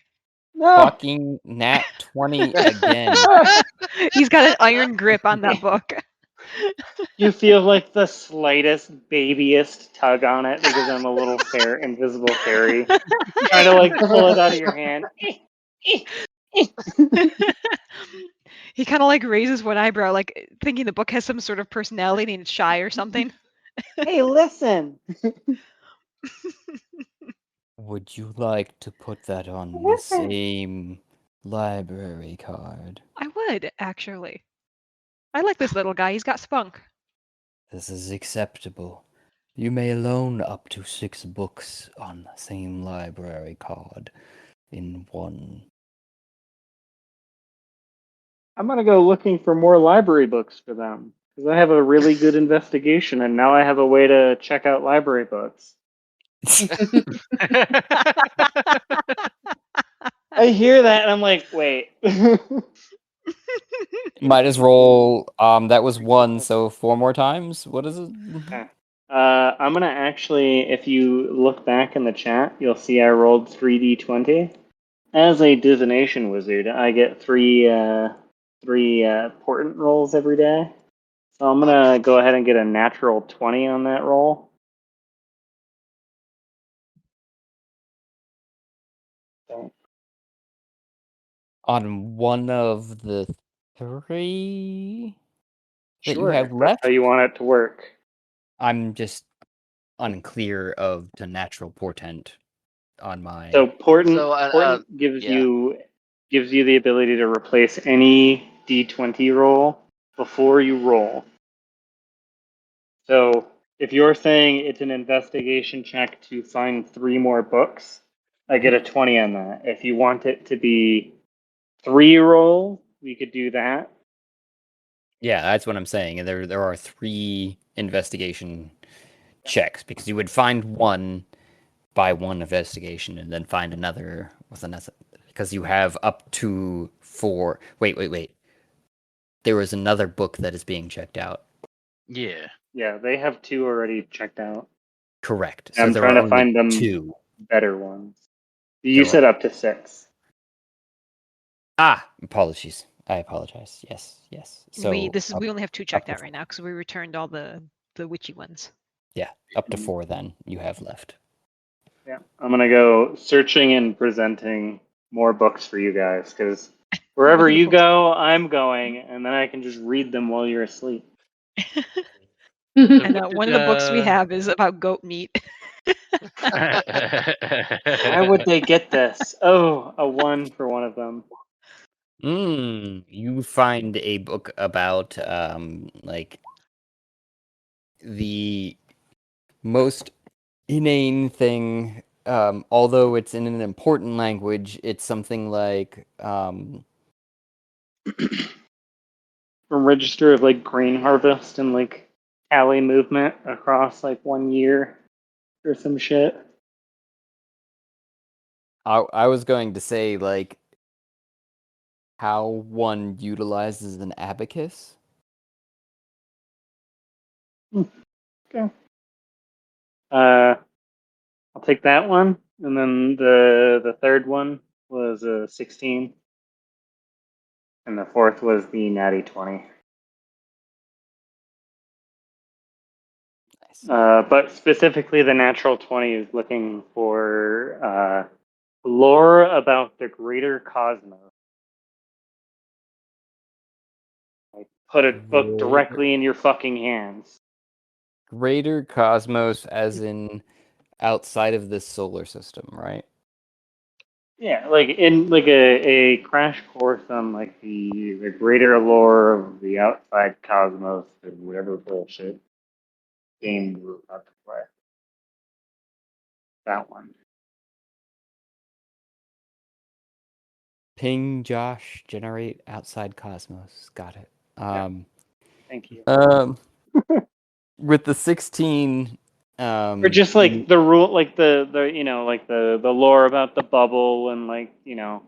no. Fucking nat 20 again. He's got an iron grip on that book. You feel like the slightest, babyest tug on it because I'm a little invisible fairy, trying to like pull it out of your hand. He kind of like raises one eyebrow, like thinking the book has some sort of personality and it's shy or something. Hey, listen. Would you like to put that on the Listen. same library card? I would, actually. I like this little guy. He's got spunk. This is acceptable. You may loan up to 6 books on the same library card in one. I'm gonna go looking for more library books for them because I have a really good investigation, and now I have a way to check out library books. I hear that, and I'm like, wait. Might as roll. That was 1, so 4 more times. What is it? Okay. I'm gonna actually, if you look back in the chat, you'll see I rolled 3d20. As a divination wizard, I get three portent rolls every day. So I'm gonna go ahead and get a natural 20 on that roll. Okay. On one of the 3 that you Sure, have if that's left? how you want it to work. I'm just unclear of the natural portent on my. So portent, So, portent gives yeah. you the ability to replace any d20 roll before you roll. So if you're saying it's an investigation check to find 3 more books, I get a 20 on that. If you want it to be 3 roll, we could do that. Yeah, that's what I'm saying. And there are 3 investigation checks because you would find one by one investigation and then find another with another because you have up to 4. Wait. There was another book that is being checked out. Yeah. Yeah, they have 2 already checked out. Correct. So I'm there trying are to only find them 2. better ones. You There said up to 6. Apologies. I apologize. Yes. So we only have 2 checked to out right now because we returned all the witchy ones. Yeah, up to 4 then you have left. Yeah, I'm gonna go searching and presenting more books for you guys because Wherever the you books. go, I'm going, and then I can just read them while you're asleep. And what one of did, the books we have is about goat meat. Why would they get this? Oh, a 1 for one of them. You find a book about like the most inane thing. Although it's in an important language, it's something like A register of like grain harvest and like tally movement across like 1 year or some shit. I was going to say like how one utilizes an abacus. Okay. I'll take that one, and then the third one was a 16, and the fourth was the natty 20. Nice. But specifically, the natural 20 is looking for lore about the greater cosmos. I put a book directly in your fucking hands. Greater cosmos, as in outside of this solar system, right? Yeah, like in like a crash course on like the greater lore of the outside cosmos and whatever bullshit game we're about to play. That one. Ping Josh generate outside cosmos. Got it. Thank you. With the 16 Or just like the rule, like the you know like the lore about the bubble and like you know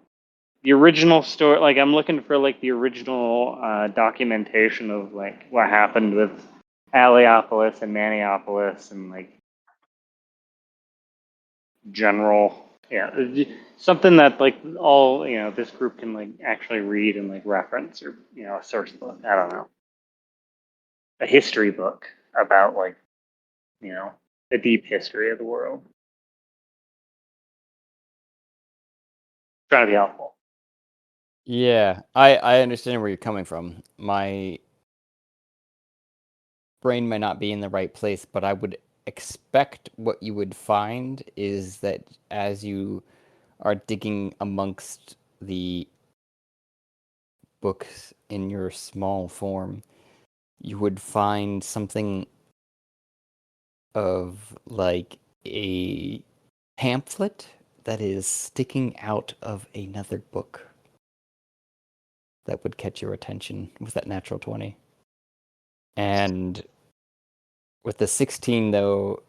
the original story. Like I'm looking for like the original documentation of like what happened with Aliopolis and Maniopolis and like general, yeah, something that like all you know this group can like actually read and like reference or you know a source book. I don't know, a history book about like you know the deep history of the world. Trying to be helpful. Yeah, I understand where you're coming from. My brain may not be in the right place, but I would expect what you would find is that as you are digging amongst the books in your small form, you would find something of like a pamphlet that is sticking out of another book that would catch your attention with that natural 20. And with the 16, though,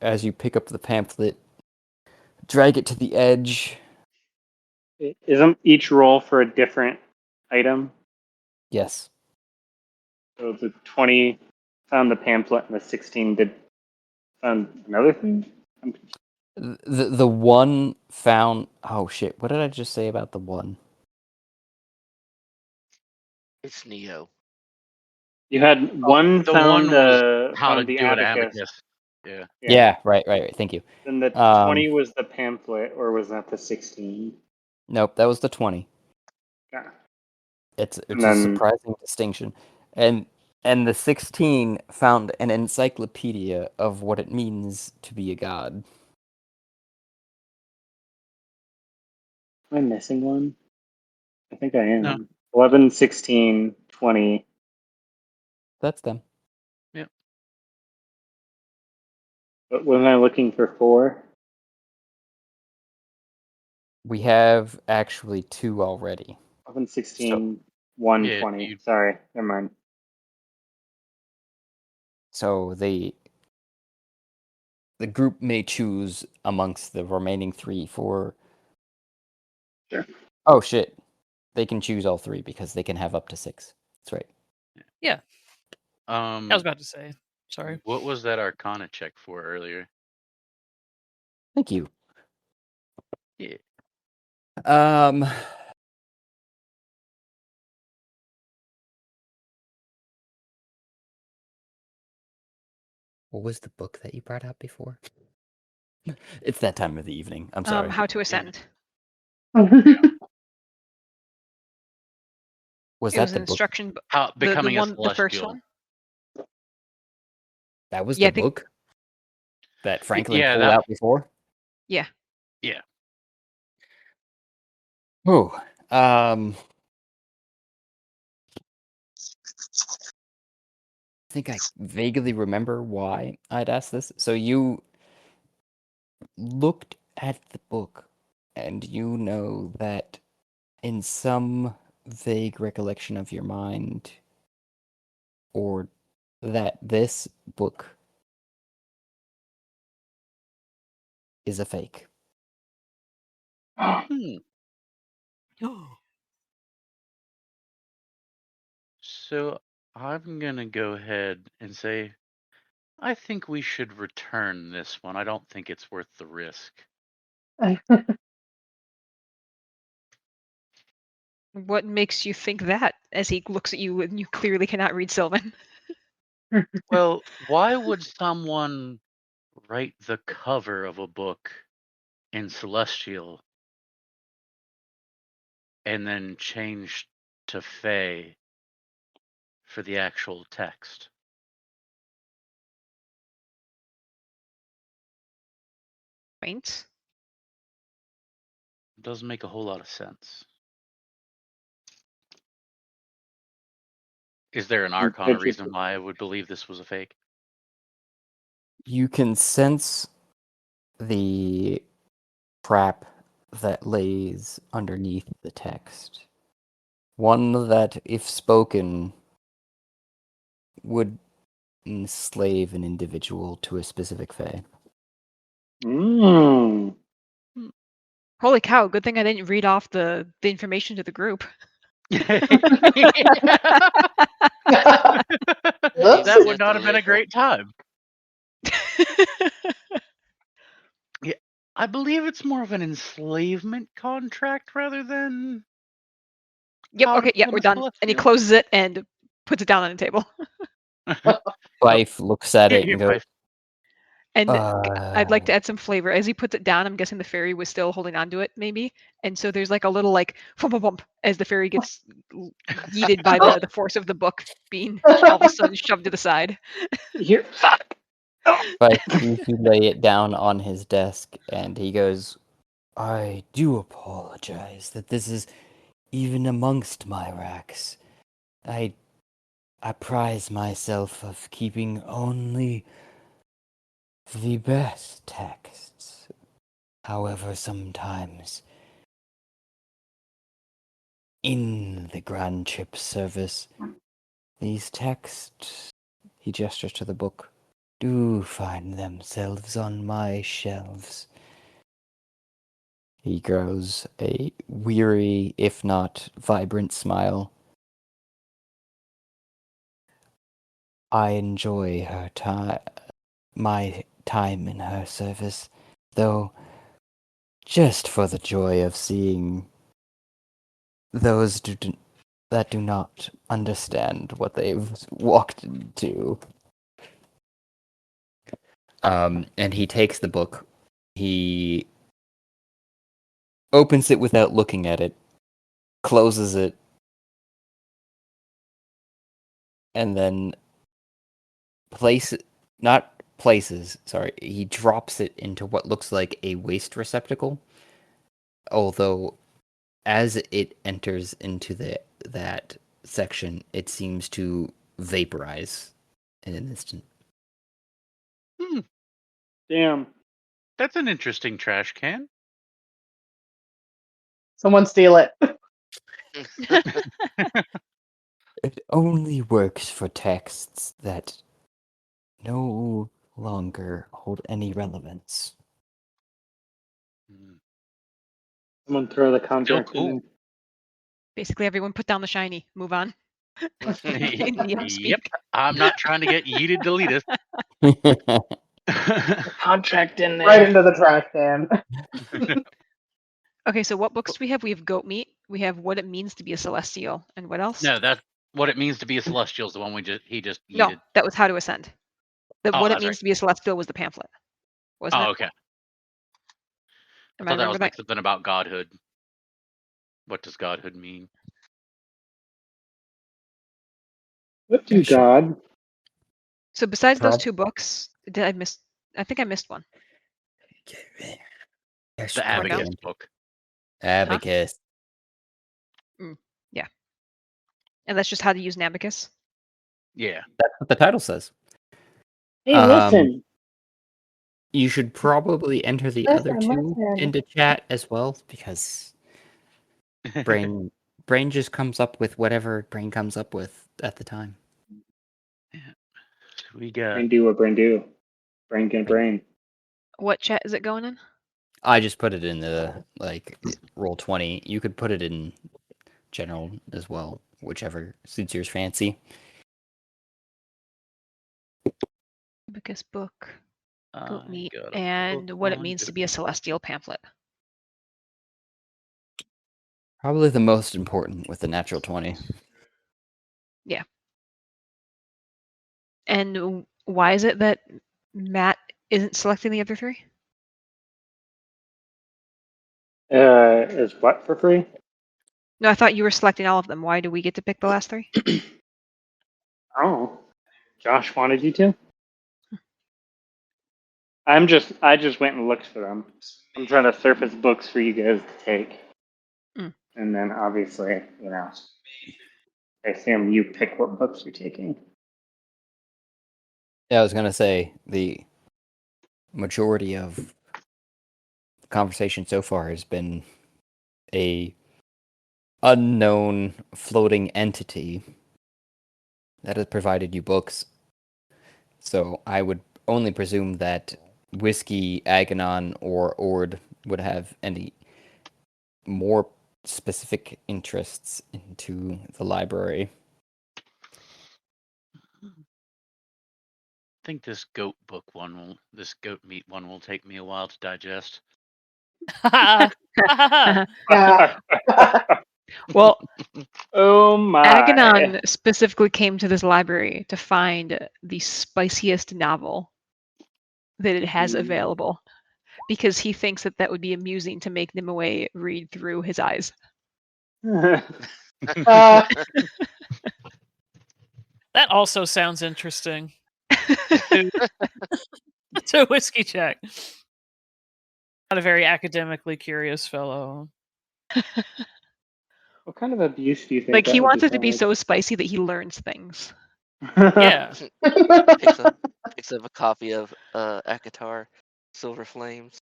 as you pick up the pamphlet, drag it to the edge. Isn't each roll for a different item? Yes. So the 20 found the pamphlet and the 16 did found another thing? The one found. Oh shit! What did I just say about the one? It's Neo. You had one the one found was how to found the do an abacus. abacus. Yeah. Yeah. Right. Thank you. Then the 20 was the pamphlet, or was that the 16? Nope, that was the 20. Yeah. It's And a then surprising distinction, and the 16 found an encyclopedia of what it means to be a god. am I missing one? I think I am. No. 11, 16, 20. That's them. Yep. But wasn't I looking for 4? We have actually 2 already. 11, So 16, 1, Yeah, 20. you- Sorry, never mind. so the group may choose amongst the remaining 3 for. Sure. Oh shit! They can choose all 3 because they can have up to 6. That's right. Yeah, I was Um, about to say. Sorry. what was that Arcana check for earlier? Thank you. Yeah. Um. What was the book that you brought out before? It's that time of the evening. I'm sorry. How to Ascend. Was It that was the an book? instruction. How The becoming a one, the first celestial. one. That was Yeah, I the think. book that Franklin yeah, pulled that. out before? Yeah. Yeah. Oh, I think I vaguely remember why I'd asked this. So you looked at the book, and you know that in some vague recollection of your mind, or that this book is a fake. Hmm. So I'm gonna go ahead and say, I think we should return this one. I don't think it's worth the risk. What makes you think that? As he looks at you, and you clearly cannot read Sylvan. Well, why would someone write the cover of a book in Celestial and then change to Fey for the actual text? Right? It doesn't make a whole lot of sense. Is there an Arcana reason why I would believe this was a fake? You can sense the trap that lays underneath the text. One that, if spoken, would enslave an individual to a specific fey. Mm. Holy cow! Good thing I didn't read off the information to the group. That would not have been a great time. Yeah, I believe it's more of an enslavement contract rather than. Yep. how to Okay. Yeah, become we're a done. And he celestial. closes it and puts it down on the table. Wife looks at it Here, and goes, wife. And I'd like to add some flavor. As he puts it down, I'm guessing the fairy was still holding onto it, maybe. And so there's like a little like bump, bump, bump as the fairy gets yeeted by the force of the book being all of a sudden shoved to the side. Here, fuck. Wife sees you lay it down on his desk, and he goes, I do apologize that this is even amongst my racks. I prize myself of keeping only the best texts. However, sometimes in the Grand Chip service, these texts, he gestures to the book, do find themselves on my shelves. He grows a weary, if not vibrant smile. I enjoy her my time in her service, though just for the joy of seeing those that do not understand what they've walked into. And he takes the book. He opens it without looking at it, closes it, and then he drops it into what looks like a waste receptacle. Although, as it enters into that section, it seems to vaporize in an instant. Damn. That's an interesting trash can. Someone steal it. It only works for texts that no longer hold any relevance. Someone throw the Still contract cool. in. Basically, everyone put down the shiny. Move on. In DM Yep. speak. I'm not trying to get yeeted deleted. Contract in there. Right into the trash can. Okay, so what books do we have? We have Goat Meat. We have What It Means to Be a Celestial. And what else? No, that's what it means to be a celestial is the one he just No, yeeted. that was How to Ascend. Oh, What It that's Means right. to Be a Celestial was the pamphlet. Wasn't Oh, it? okay. I Am thought that remember was like something about godhood. What does godhood mean? What do Yeah, sure. God? So besides those Prob- 2 books, did I miss? I think I missed one. Yes, The probably Abacus am. book. Abacus. Yeah. And that's just how to use an abacus. Yeah. That's what the title says. Hey, Um, listen. You should probably enter the other 2 into chat as well, because brain just comes up with whatever brain comes up with at the time. So we got Brain do what brain do. Brain can brain. What chat is it going in? I just put it in the roll 20. You could put it in general as well, whichever suits your fancy. Abacus book, goat I meat, got a and book what it on means to goat be a meat. celestial pamphlet. Probably the most important with the natural 20. And why is it that Matt isn't selecting the other 3? Is what for free? No, I thought you were selecting all of them. Why do we get to pick the last 3? Oh, Josh wanted you to. I just went and looked for them. I'm trying to surface books for you guys to take, Mm. and then obviously, I assume you pick what books you're taking. Yeah, I was gonna say the majority of the conversation so far has been a unknown floating entity that has provided you books. So I would only presume that Whiskey, Aganon, or Ord would have any more specific interests into the library. I think this goat meat one will take me a while to digest. Yeah. Well, Oh my! Aganon specifically came to this library to find the spiciest novel that it has Mm. available, because he thinks that that would be amusing to make Nimue read through his eyes. Uh, That also sounds interesting. To Whiskey Jack. Not a very academically curious fellow. What kind of abuse do you think? Like, that he would wants it to be like? so spicy that he learns things. Yeah. Picks up a copy of Akatar, Silver Flames.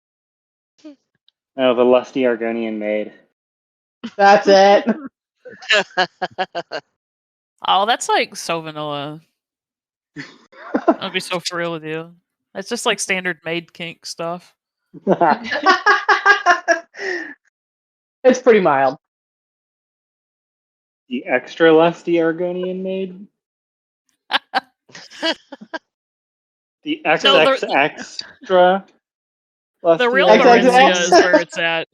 Oh, the lusty Argonian maid. That's it. Oh, that's like so vanilla. I'll be so for real with you. It's just like standard maid kink stuff. It's pretty mild. The extra lusty Argonian maid. The No, XX extra lusty The real XXX. Barenzia is where it's at.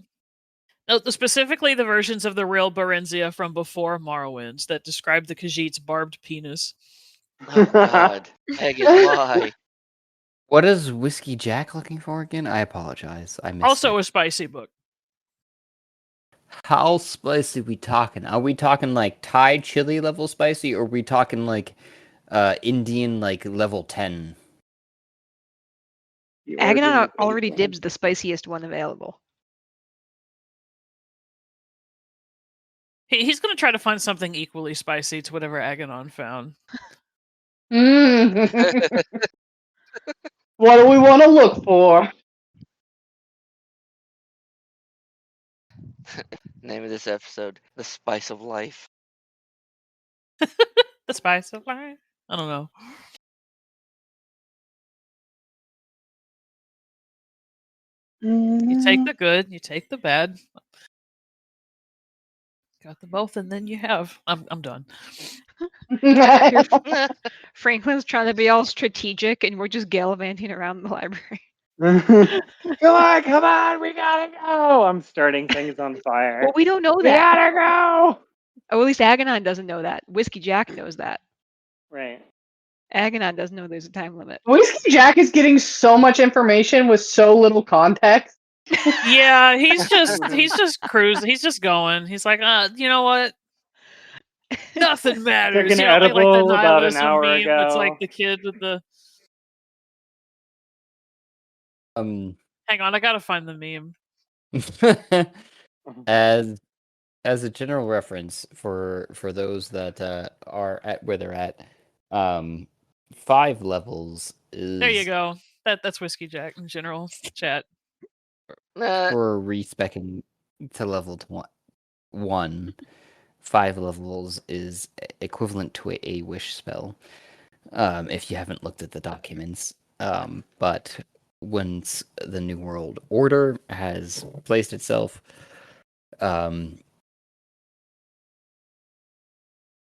No, specifically the versions of the real Barenzia from before Morrowinds that describe the Khajiit's barbed penis. Oh God, Megan, why? What is Whiskey Jack looking for again? I apologize. I missed Also it. a spicy book. How spicy we talking? Are we talking like Thai chili level spicy, or are we talking like Indian like level 10? The Aganon origin already of- dibs the spiciest one available. He's going to try to find something equally spicy to whatever Aganon found. Mm. What do we want to look for? Name of this episode: The Spice of Life. The spice of life? I don't know. You take the good, you take the bad. Got them both, and then you have. I'm done. Franklin's trying to be all strategic, and we're just gallivanting around the library. Come on, we gotta go! I'm starting things on fire. Well, we don't know We that. gotta go! Oh, at least Aganon doesn't know that. Whiskey Jack knows that. Right. Aganon doesn't know there's a time limit. Whiskey Jack is getting so much information with so little context. Yeah, he's just cruising. He's just going. He's like, you know what? Nothing matters. Took an Like that edible about an nihilism hour meme. It's like ago. the kid with the. Um, Hang on, I gotta find the meme. as a general reference for those that are at where they're at, 5 levels is There you go. That's Whiskey Jack in general chat. for respecing to level 1. 5 levels is equivalent to a wish spell. If you haven't looked at the documents, but once the New World Order has placed itself,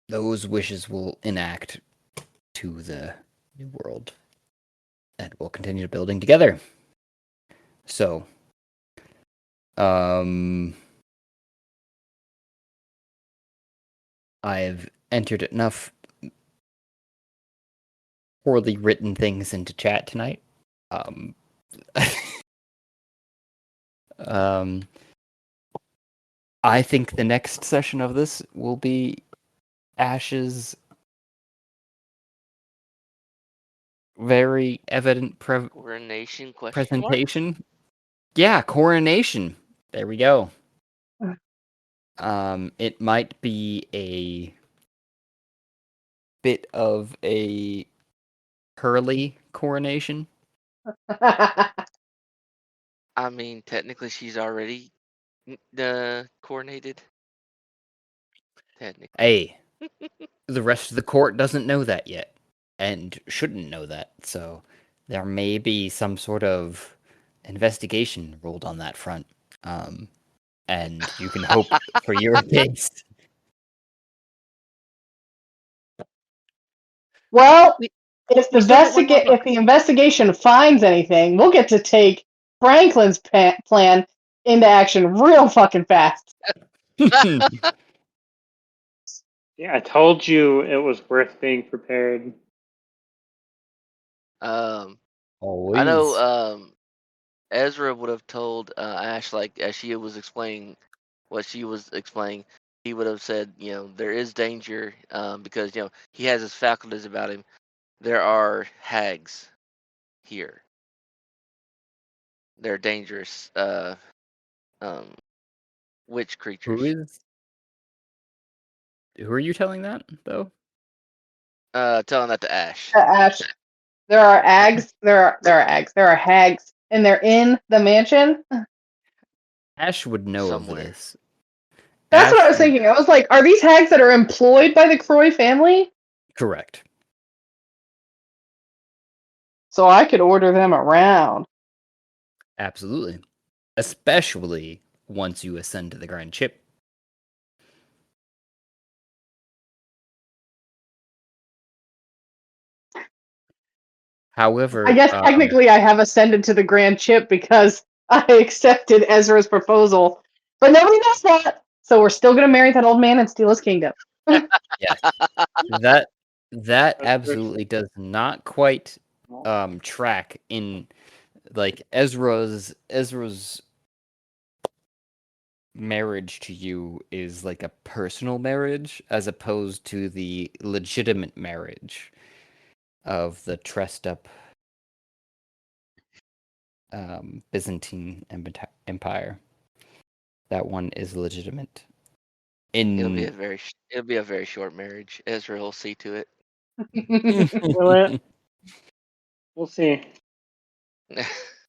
those wishes will enact to the New World, and we'll continue building together. So, I've entered enough poorly written things into chat tonight. I think the next session of this will be Ash's very evident Coronation question mark? presentation. Yeah, coronation. There we go. It might be a bit of a curly coronation. I mean, technically, she's already coronated. Technically. Hey, the rest of the court doesn't know that yet, and shouldn't know that. So there may be some sort of investigation rolled on that front. And you can hope for your case. Well, if We still got one more book. the investigation finds anything, we'll get to take Franklin's plan into action real fucking fast. Yeah, I told you it was worth being prepared. Always. I know Ezra would have told Ash, like, as she was explaining what she was explaining, he would have said, there is danger because, he has his faculties about him. There are hags here. They're dangerous witch creatures. Who are you telling that, though? Telling that to Ash. Ash, there are hags. There are hags, and they're in the mansion. Ash would know Somewhere. of this. That's what I was thinking. I was like, are these hags that are employed by the Croy family? Correct. So I could order them around. Absolutely. Especially once you ascend to the Grand Chip. However, I guess technically I have ascended to the Grand Chip because I accepted Ezra's proposal. But nobody knows that. So we're still gonna marry that old man and steal his kingdom. yes, that absolutely does not quite track in like Ezra's marriage to you is like a personal marriage as opposed to the legitimate marriage of the dressed up Byzantine Empire. That one is legitimate. It'll be a very short marriage. Ezra will see to it. Will it? We'll see.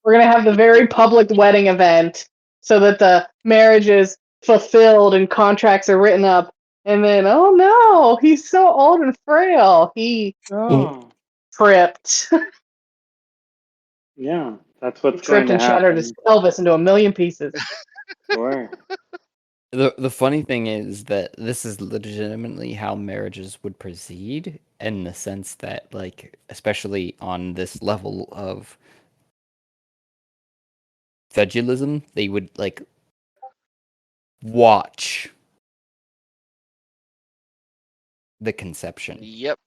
We're gonna have the very public wedding event so that the marriage is fulfilled and contracts are written up. And then, oh no, he's so old and frail. He Oh, tripped. yeah, that's what's He going tripped to and shattered his happen. pelvis into a million pieces. Sure. The funny thing is that this is legitimately how marriages would proceed, in the sense that, like, especially on this level of feudalism, they would like watch the conception Yep.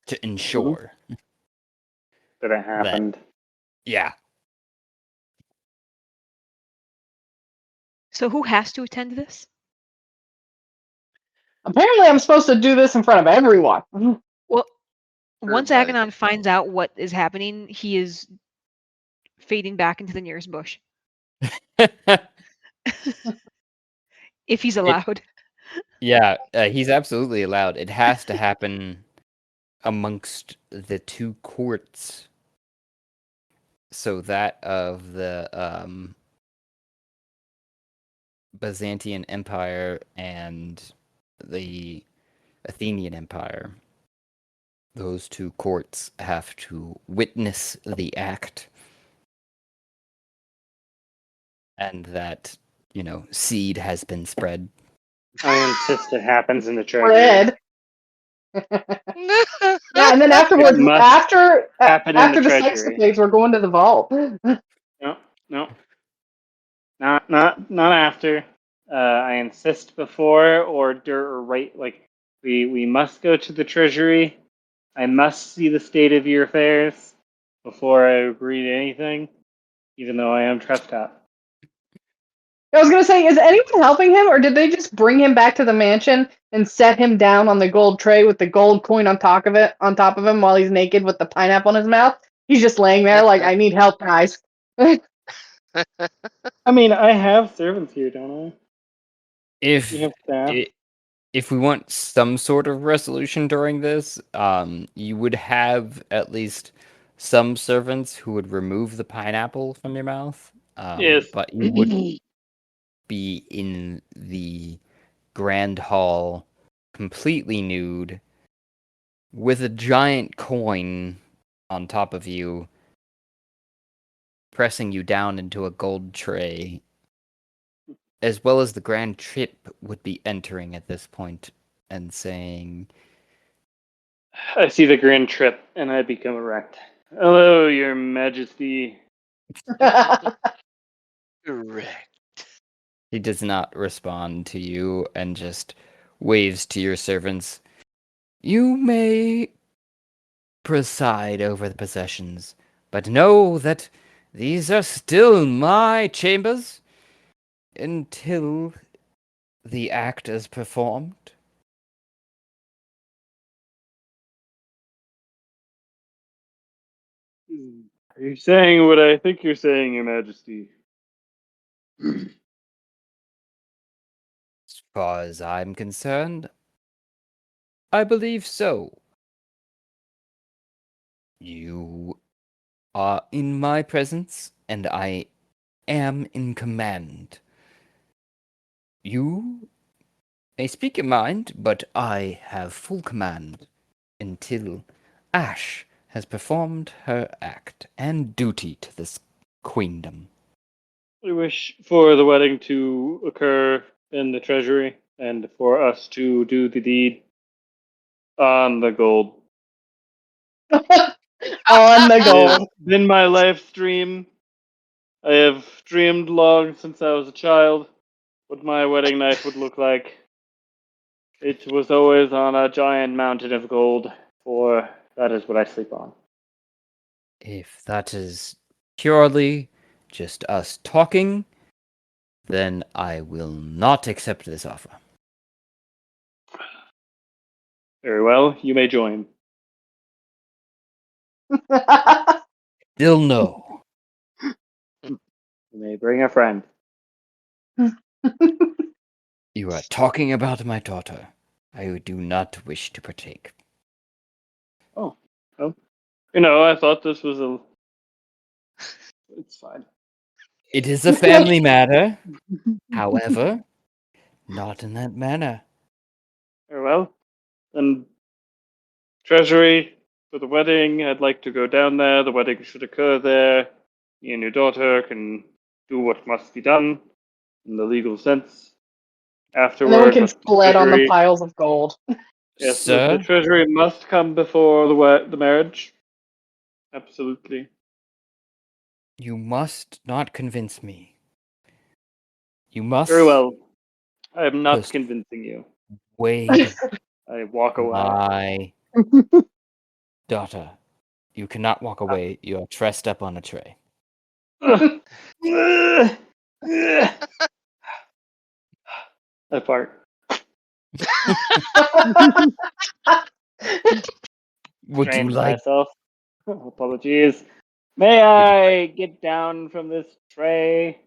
to ensure That it happened. yeah. So who has to attend this? Apparently, I'm supposed to do this in front of everyone. Well, once Everybody. Aganon finds out what is happening, he is fading back into the nearest bush. If he's allowed. Yeah, he's absolutely allowed. It has to happen amongst the two courts. So that of the Byzantine Empire and the Athenian Empire. Those two courts have to witness the act. And that, seed has been spread. I insist it happens in the treasury. Red. Yeah, and then afterwards, It must after happen in the the treasury. sex escapades, we're going to the vault. No, not after. I insist before or right. Like we must go to the treasury. I must see the state of your affairs before I agree to anything, even though I am trespassed. I was gonna say, is anyone helping him, or did they just bring him back to the mansion and set him down on the gold tray with the gold coin on top of him while he's naked with the pineapple in his mouth? He's just laying there like, I need help, guys. I mean, I have servants here, don't I? If You have staff. if we want some sort of resolution during this, you would have at least some servants who would remove the pineapple from your mouth. Yes. But you would be in the grand hall completely nude with a giant coin on top of you, pressing you down into a gold tray, as well as the grand trip would be entering at this point and saying, I see the grand trip, and I become erect. Hello, Your Majesty. Correct. he does not respond to you and just waves to your servants. You may preside over the possessions, but know that these are still my chambers until the act is performed. Are you saying what I think you're saying, Your Majesty? As far as I'm concerned, I believe so. You are in my presence, and I am in command. You may speak your mind, but I have full command until Ash has performed her act and duty to this queendom. I wish for the wedding to occur in the treasury and for us to do the deed on the gold. On the It gold. has been my life dream. I have dreamed long since I was a child what my wedding night would look like. It was always on a giant mountain of gold, for that is what I sleep on. If that is purely just us talking, then I will not accept this offer. Very well, you may join. Still no. You may bring a friend. You are talking about my daughter. I do not wish to partake. Oh, well, I thought this was a. It's fine. It is a family matter, however, not in that manner. Very well. Then, Treasury for the wedding. I'd like to go down there. The wedding should occur there. You and your daughter can do what must be done in the legal sense. And Afterward, then we can let split on the piles of gold. Yes, the Sir, treasury must come before the marriage. Absolutely. you must not convince me. You must Very well. I am not convincing you. persuade I walk away. my daughter. You cannot walk away. You are trussed up on a tray. I fart. Would you Trained like? myself. Apologies. May I get down from this tray?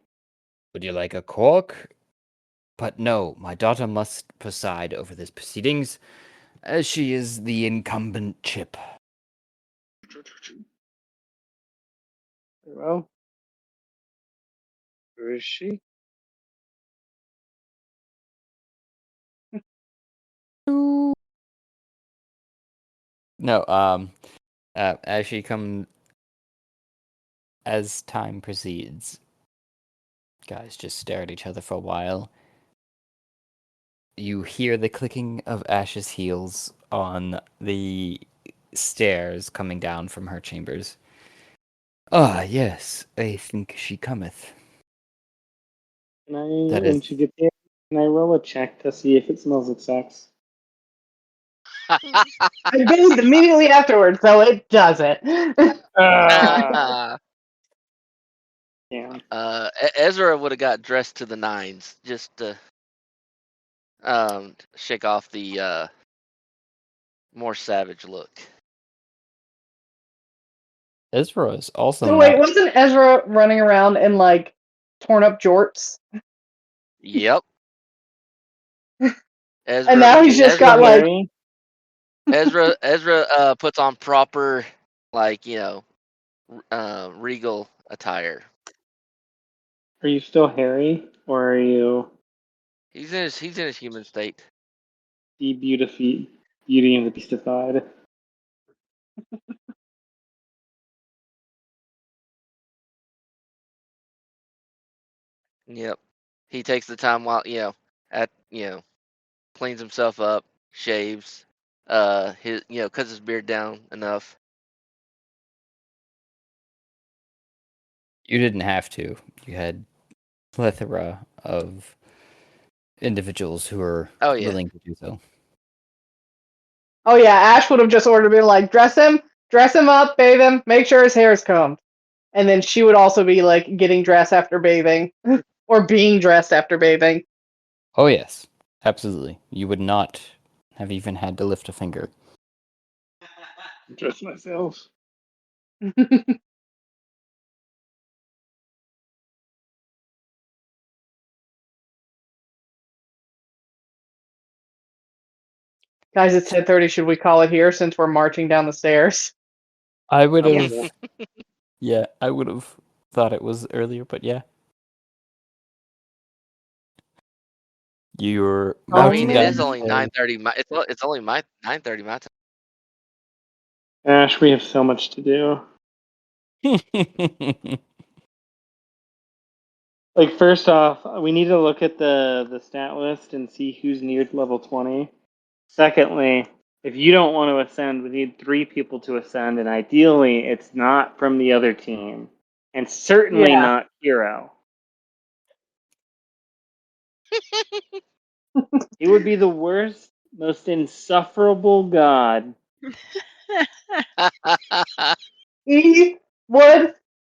Would you like a cork? But no, my daughter must preside over these proceedings, as she is the incumbent chip. Very well. Where is she? No, as she comes, as time proceeds, guys just stare at each other for a while. You hear the clicking of Ash's heels on the stairs coming down from her chambers. Ah, yes, I think she cometh. Can I, That when is, she gets here, can I roll a check to see if it smells like sex? I bathed immediately afterwards, so it doesn't. Ah, yeah. Ezra would have got dressed to the nines just to shake off the more savage look. Ezra is also So wait, not. wasn't Ezra running around in like torn up jorts? Yep. And now he's just Ezra got like Harry, Ezra puts on proper, like, regal attire. are you still Harry, or are you He's in his human state. the Beauty and the Beastified? Yep. He takes the time while cleans himself up, shaves, cuts his beard down enough. You didn't have to. You had plethora of individuals who are Oh yeah. willing to do so. oh yeah, Ash would have just ordered me like dress him up, bathe him, make sure his hair is combed. And then she would also be like getting dressed after bathing. Or being dressed after bathing. Oh yes, absolutely. You would not have even had to lift a finger. Dress myself. Guys, it's 10:30. Should we call it here since we're marching down the stairs? I would Probably. have. Yeah, I would have thought it was earlier, but yeah. You're I Oh, mean, marching it down is man. the only 9:30. It's only my 9:30 my time. Ash, we have so much to do. stairs. Like, first off, we need to look at the stat list and see who's near level 20. Secondly, if you don't want to ascend, we need 3 people to ascend, and ideally, it's not from the other team, and certainly Yeah. not Hero. He would be the worst, most insufferable god. He would.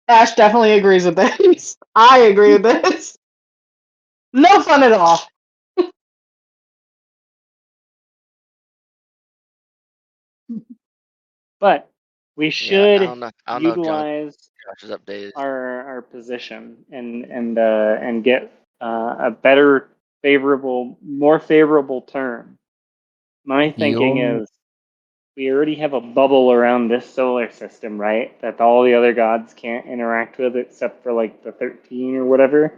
Ash definitely agrees with this. I agree with this. No fun at all. But we Yeah, I should don't know if utilize Josh is updated. our position and get a better more favorable term. My thinking You is we already have a bubble around this solar system, right? That all the other gods can't interact with except for like the 13 or whatever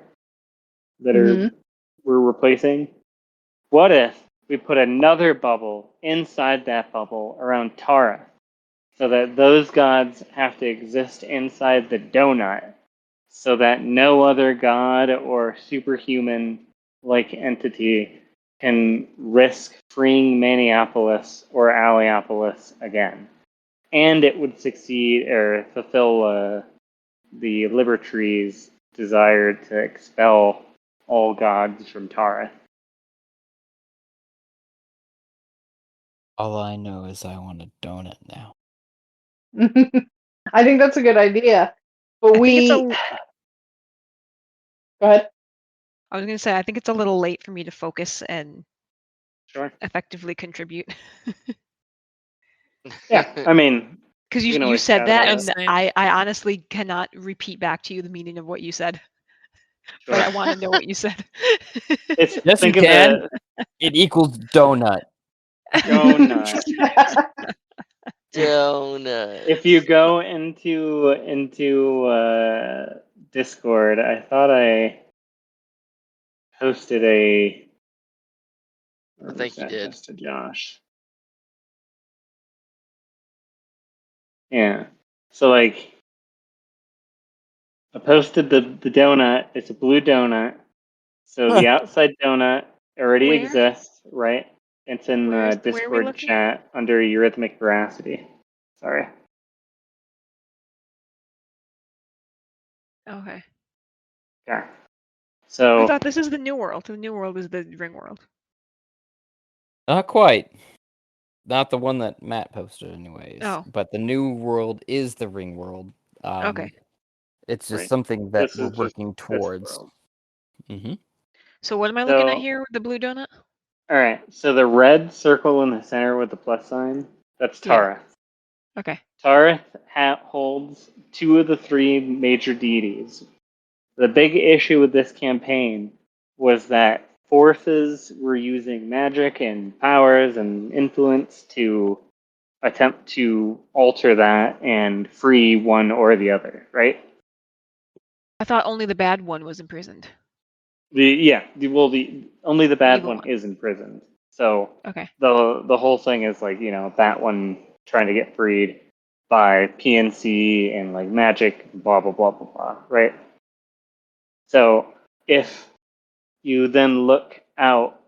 that Mhm. we're replacing. What if we put another bubble inside that bubble around Tara so that those gods have to exist inside the donut so that no other god or superhuman like entity can risk freeing Minneapolis or Alliopolis again. And it would succeed or fulfill the Libertree's desire to expel all gods from Tara. all I know is I want a donut now. I think that's a good idea. But I think it's we. Go ahead. I was gonna say I think it's a little late for me to focus and Sure. effectively contribute. Yeah, I mean, Because we can you always said chat that, about and it. Same. I honestly cannot repeat back to you the meaning of what you said. Sure. But I want to know what you said. It's Yes, you think of can. it It equals donut. donut. Donut. If you go into Discord, I thought I posted a. Or I was think you that did. just to Josh? Yeah. So like, I posted the donut. It's a blue donut. So the outside donut already Where? exists, right? It's in Where the are we Discord looking? chat under Eurythmic Veracity. Sorry. Okay. Okay. I So thought this is the new world. The new world is the ring world. Not quite. Not the one that Matt posted, anyways. Oh. But the new world is the ring world. Okay. It's just right. something that This we're is just working this towards. world. Mm-hmm. So what am I looking at So here with the blue donut? all right. So the red circle in the center with the plus sign, that's Yeah. Tareth. Okay. Tareth holds two of the three major deities. The big issue with this campaign was that forces were using magic and powers and influence to attempt to alter that and free one or the other, right? I thought only the bad one was imprisoned. The only the bad Evil one one. is imprisoned. So Okay. the whole thing is like, that one trying to get freed by PNC and like magic, blah blah blah blah blah, right? So if you then look out,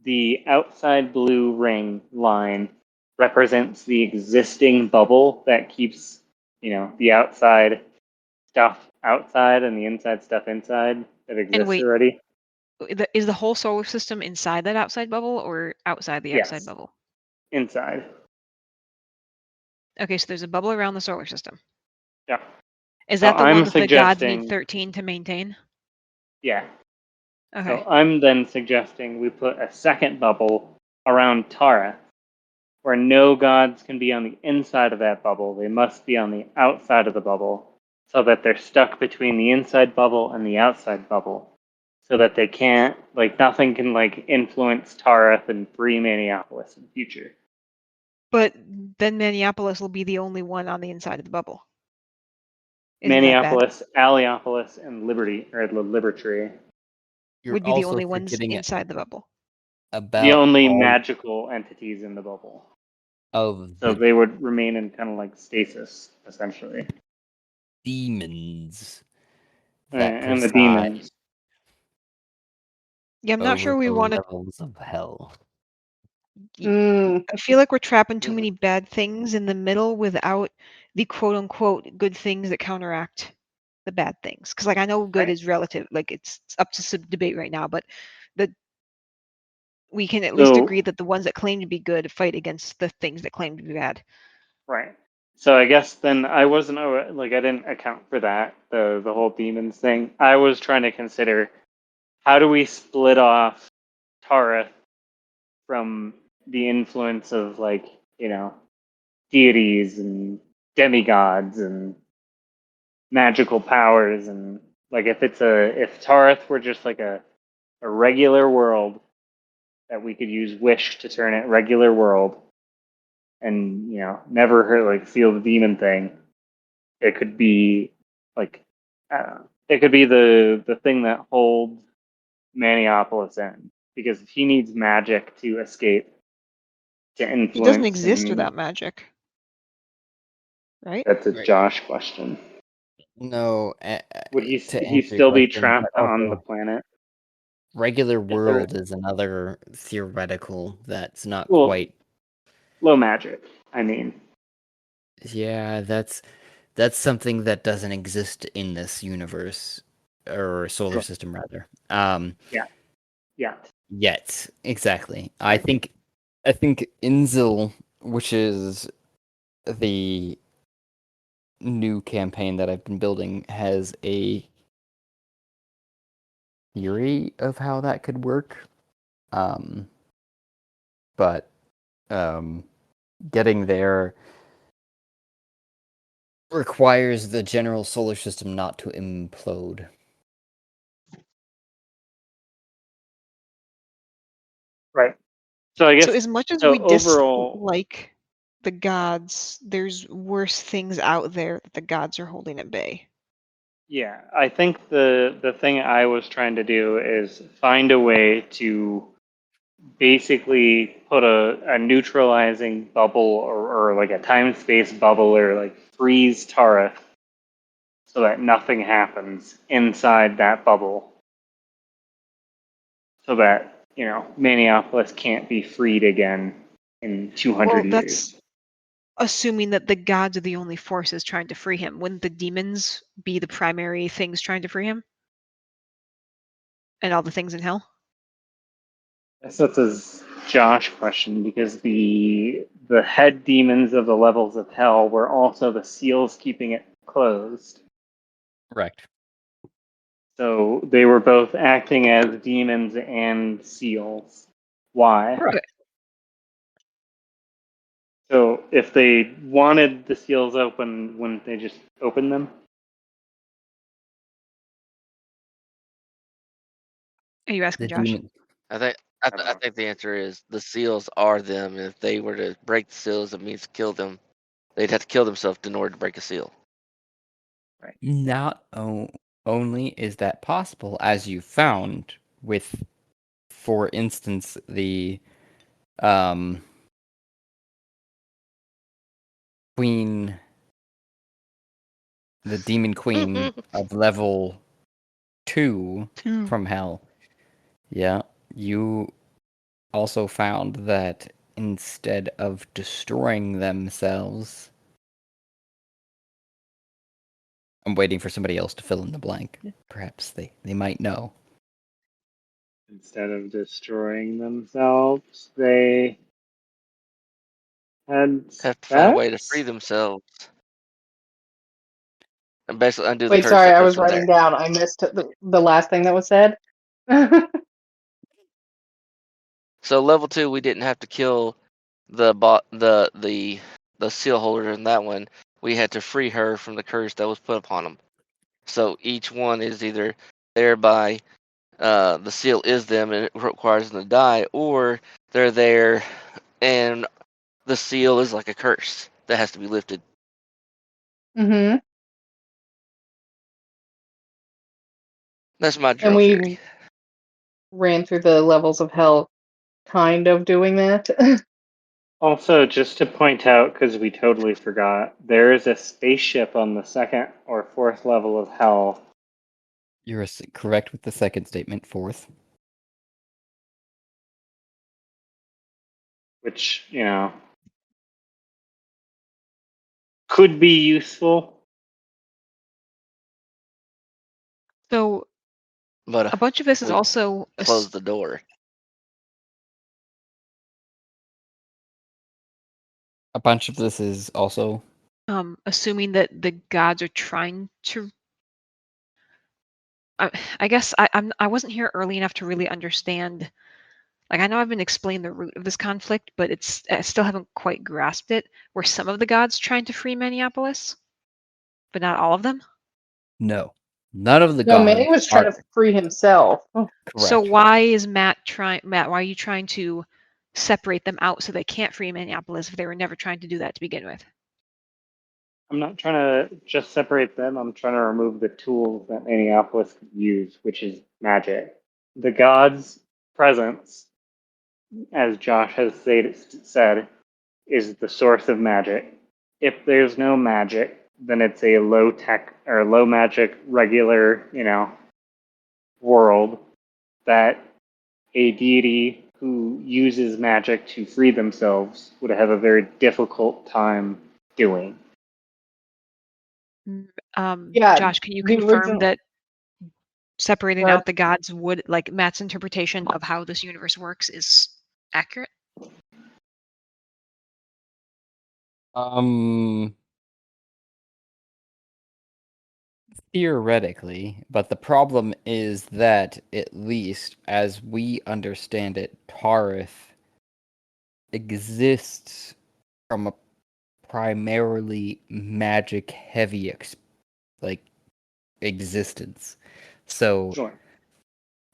the outside blue ring line represents the existing bubble that keeps, the outside stuff outside and the inside stuff inside that And exists wait, already. is the whole solar system inside that outside bubble or outside the outside Yes, bubble? inside. Okay, so there's a bubble around the solar system. Yeah. Is So that the I'm one that the gods need suggesting, 13 to maintain? yeah. Okay. So I'm then suggesting we put a second bubble around Tara, where no gods can be on the inside of that bubble. They must be on the outside of the bubble, so that they're stuck between the inside bubble and the outside bubble, so that they can't, nothing can, influence Tareth and free Minneapolis in the future. But then Minneapolis will be the only one on the inside of the bubble. Isn't that bad? Minneapolis, Alliopolis, and Liberty, or the Liberty. You're Would be the also only ones forgetting inside the bubble. The about only all magical entities in the bubble. of So the they would remain in kind of like stasis, essentially. demons that And the preside demons. Yeah, I'm not over sure we the want to. levels of hell. I feel like we're trapping too Mhm. many bad things in the middle without the quote unquote good things that counteract the bad things. Because like I know good Right. is relative, like it's up to some debate right now, but the we can at least So, agree that the ones that claim to be good fight against the things that claim to be bad. right. So I guess then I wasn't I didn't account for that, the whole demons thing. I was trying to consider, how do we split off Tara from the influence of deities and demigods and magical powers, and if Tareth were just like a regular world that we could use wish to turn it regular world, and never feel the demon thing. It could be like, I don't know, it could be the thing that holds Maniopolis in, because he needs magic to escape, to He doesn't influence, exist and without magic, right? that's a Right. Josh question. No, Would he to he answer your still be question, but trapped on the also planet? regular If there, world is another theoretical that's not well, quite. low magic, I mean. Yeah, that's something that doesn't exist in this universe or solar Sure. system rather. Yeah. Yet, exactly. I Right. think Inzil, which is the new campaign that I've been building, has a theory of how that could work. but getting there requires the general solar system not to implode. Right. So I guess So as much as so we overall, dislike the gods, there's worse things out there that the gods are holding at bay. yeah, I think the thing I was trying to do is find a way to basically put a neutralizing bubble or like a time space bubble or like freeze Tara so that nothing happens inside that bubble. So that, Minneapolis can't be freed again in 200 Well, years. that's assuming that the gods are the only forces trying to free him. Wouldn't the demons be the primary things trying to free him? And all the things in hell? I guess that's a Josh question because the head demons of the levels of hell were also the seals keeping it closed. Correct. So they were both acting as demons and seals. Why? Correct. So if they wanted the seals open, wouldn't they just open them? Are you asking The Josh? demon. I think the answer is the seals are them. If they were to break the seals, it means kill them. They'd have to kill themselves in order to break a seal. Right. Not only is that possible, as you found with, for instance, the queen, the demon queen of level 2 from hell. Yeah, you also found that instead of destroying themselves, I'm waiting for somebody else to fill in the blank. Perhaps they might know. Instead of destroying themselves, they had Have to find a way to sex? free themselves and basically undo the Wait, curse sorry, that I puts was them there. writing down. I missed the last thing that was said. Mhm. So level 2, we didn't have to kill the seal holder in that one. We had to free her from the curse that was put upon them. So each one is either there by the seal is them and it requires them to die, or they're there and the seal is like a curse that has to be lifted. That's my And general theory. we ran through the levels of hell, kind of doing that. Also, just to point out, because we totally forgot, there is a spaceship on the second or fourth level of hell. You're correct with the second statement, fourth. Which, could be useful. So But a bunch of this is we also close the door. A bunch of this is also assuming that the gods are trying to. I guess I wasn't here early enough to really understand. Like, I know I've been explaining the root of this conflict, but I still haven't quite grasped it. Were some of the gods trying to free Minneapolis, but not all of them? no. None of the No, gods Manny was trying are to free himself. So correct. why is Matt, why are you trying to separate them out so they can't free Minneapolis if they were never trying to do that to begin with? I'm not trying to just separate them. I'm trying to remove the tools that Minneapolis could use, which is magic. The gods' presence, as Josh has said, is the source of magic. If there's no magic, then it's a low tech or low magic regular, world that a deity who uses magic to free themselves would have a very difficult time doing. Yeah, Josh, can you the confirm original. that separating But out the gods would, like, Matt's interpretation of how this universe works is accurate? Theoretically, but the problem is that, at least as we understand it, Tarith exists from a primarily magic heavy existence. So Sure.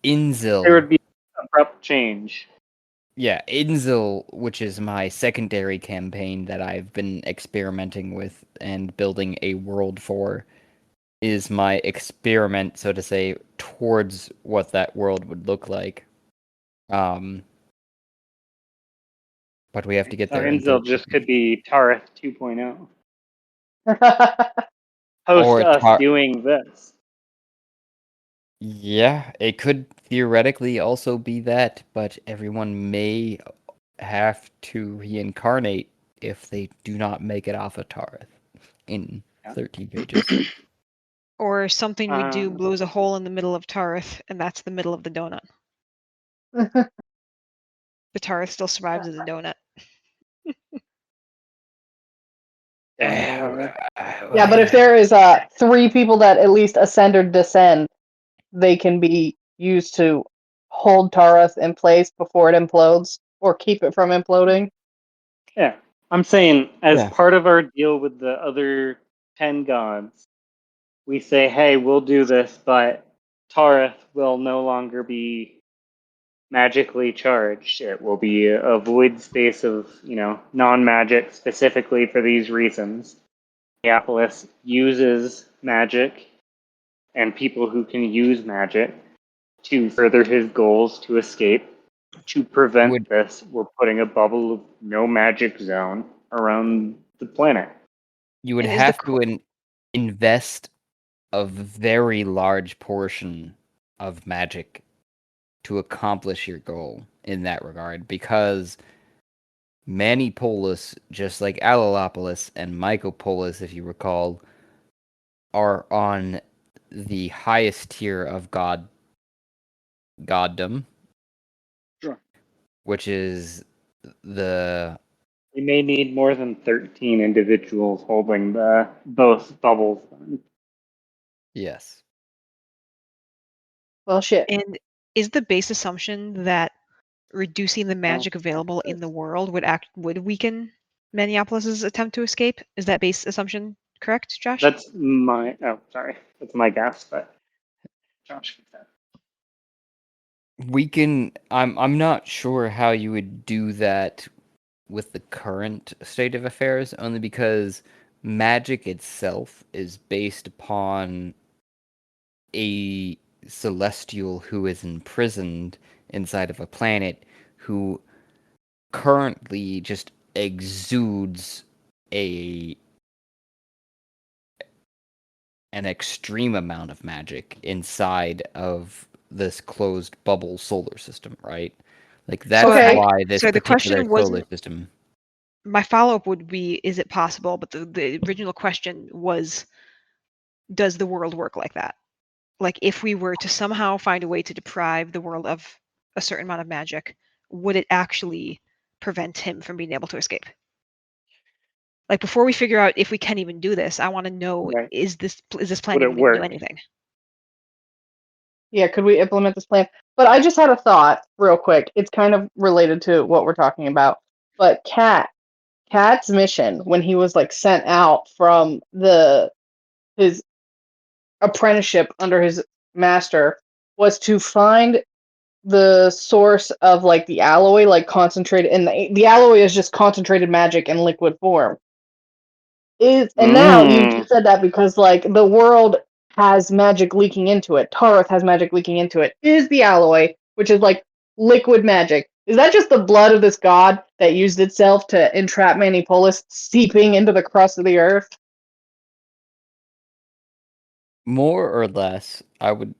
There Inzil, would be abrupt change. yeah, Inzil, which is my secondary campaign that I've been experimenting with and building a world for, is my experiment, so to say, towards what that world would look like. But we have to get So there in Inzil third just person. could be Tareth 2.0. Post Or us doing this. Yeah, it could theoretically also be that, but everyone may have to reincarnate if they do not make it off of Tarth in Yeah. 13 pages. Or something we do Um, blows a hole in the middle of Tarth, and that's the middle of the donut. The Tarth still survives as a donut. Yeah, but if there is 3 people that at least ascend or descend, they can be used to hold Tarath in place before it implodes, or keep it from imploding. Yeah. I'm saying, as Yeah. part of our deal with the other 10 gods, we say, hey, we'll do this, but Tareth will no longer be magically charged. It will be a void space of, non-magic specifically for these reasons. Neapolis uses magic and people who can use magic to further his goals to escape. To prevent Would this, we're putting a bubble of no magic zone around the planet. you would And is the have to invest a very large portion of magic to accomplish your goal in that regard, because Manipolis, just like Alalopolis and Mycopolis, if you recall, are on the highest tier of goddom, Sure. which is the We may need more than 13 individuals holding the both bubbles. yes. Well, shit. and is the base assumption that reducing the magic available in the world would weaken Minneapolis's attempt to escape? Is that base assumption correct, Josh? That's my That's my guess, but Josh can say. We can I'm not sure how you would do that with the current state of affairs, only because magic itself is based upon a celestial who is imprisoned inside of a planet who currently just exudes a an extreme amount of magic inside of this closed bubble solar system, right? Like that's Okay. why this So the particular question solar wasn't. system. My follow-up would be, is it possible? But the original question was, does the world work like that? Like, if we were to somehow find a way to deprive the world of a certain amount of magic, would it actually prevent him from being able to escape? Like, before we figure out if we can even do this, I want to know, Right. is this plan Would it even going to do work? anything? Yeah, could we implement this plan? But I just had a thought real quick. It's kind of related to what we're talking about. But Cat's mission when he was like sent out from his apprenticeship under his master was to find the source of like the alloy, like concentrated, and the alloy is just concentrated magic in liquid form. And now you just said that because like the world has magic leaking into it. Tarth has magic leaking into it. Is the alloy, which is like liquid magic. Is that just the blood of this god that used itself to entrap Manipolis seeping into the crust of the earth? More or less, I wouldn't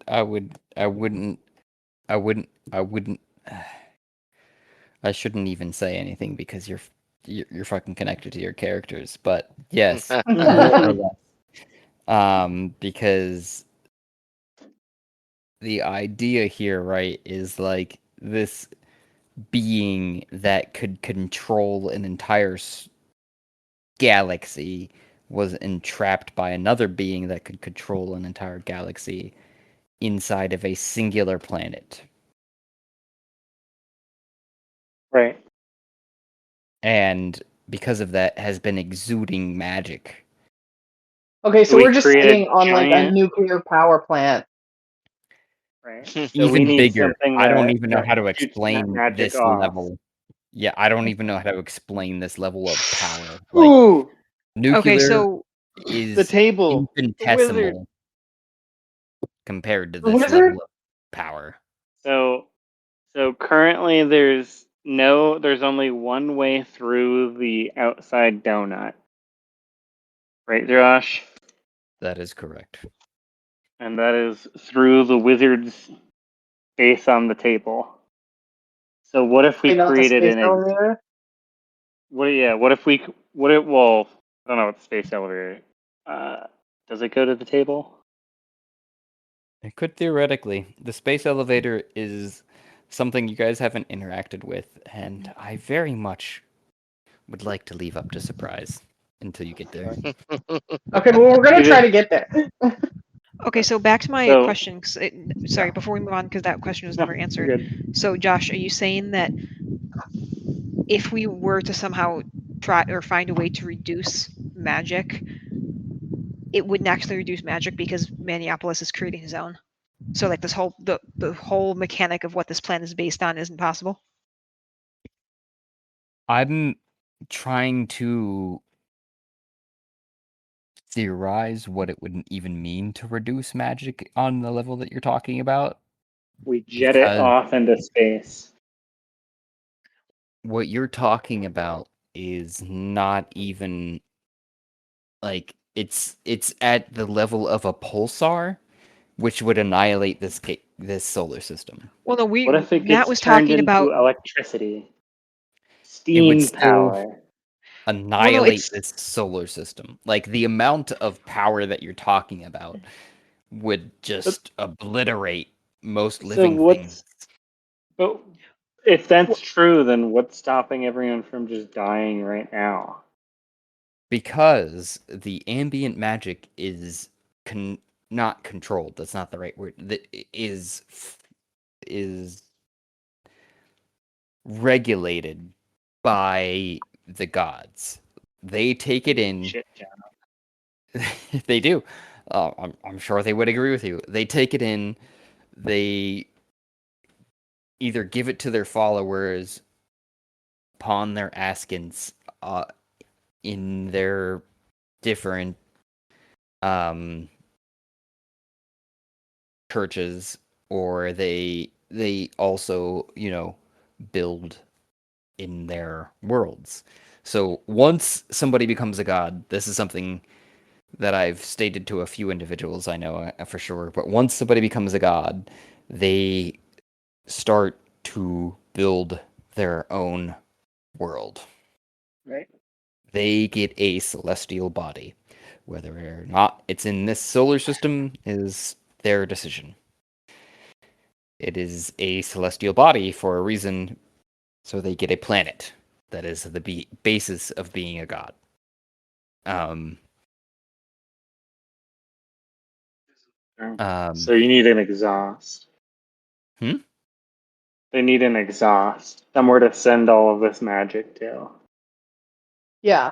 I shouldn't even say anything because you're fucking connected to your characters, but yes, more or less. Because the idea here, right, is like this being that could control an entire galaxy was entrapped by another being that could control an entire galaxy inside of a singular planet. Right. and because of that has been exuding magic. Okay, so We we're just create a sitting on like a giant- nuclear power plant. Right. So Even we need bigger. something I don't that- even know that how to shoots that explain magic this off. level. Yeah, I don't even know how to explain this level of power. Like Ooh, nuclear Okay, so is the table, the wizard. infinitesimal compared to The this wizard? level of power. So currently there's only one way through the outside donut. Right, Josh? That is correct. And that is through the wizard's face on the table. So what if we Wait, not the created space an elevator? what if we well, I don't know what the space elevator does it go to the table? It could theoretically. The space elevator is something you guys haven't interacted with, and I very much would like to leave up to surprise until you get there. Okay, well, we're gonna try to get there. okay, so back to my So- question. Sorry, before we move on, because that question was No, never you're answered. good. So, Josh, are you saying that if we were to somehow try or find a way to reduce magic, it wouldn't actually reduce magic because Minneapolis is creating his own? So, like this whole the whole mechanic of what this plan is based on isn't possible. I'm trying to theorize what it would even mean to reduce magic on the level that you're talking about. We jet it Because- off into space. What you're talking about is not even like it's at the level of a pulsar, which would annihilate this solar system. Well, no, What if it Matt gets was turned talking into about. electricity? It would Steam still power. annihilate it's- this solar system. Like the amount of power that you're talking about would just obliterate most So living what's things. but if that's true, then what's stopping everyone from just dying right now? Because the ambient magic is not controlled. That's not the right word. That is regulated by the gods. They take it in. Shit, John. They do. I'm sure they would agree with you. They take it in. They either give it to their followers upon their askance in their different churches, or they also, build in their worlds. So once somebody becomes a god, this is something that I've stated to a few individuals I know for sure, but once somebody becomes a god, they start to build their own world. Right? They get a celestial body. Whether or not it's in this solar system is their decision. It is a celestial body for a reason, so they get a planet. That is the basis of being a god. So you need an exhaust. Hmm? They need an exhaust. Somewhere to send all of this magic to. Yeah.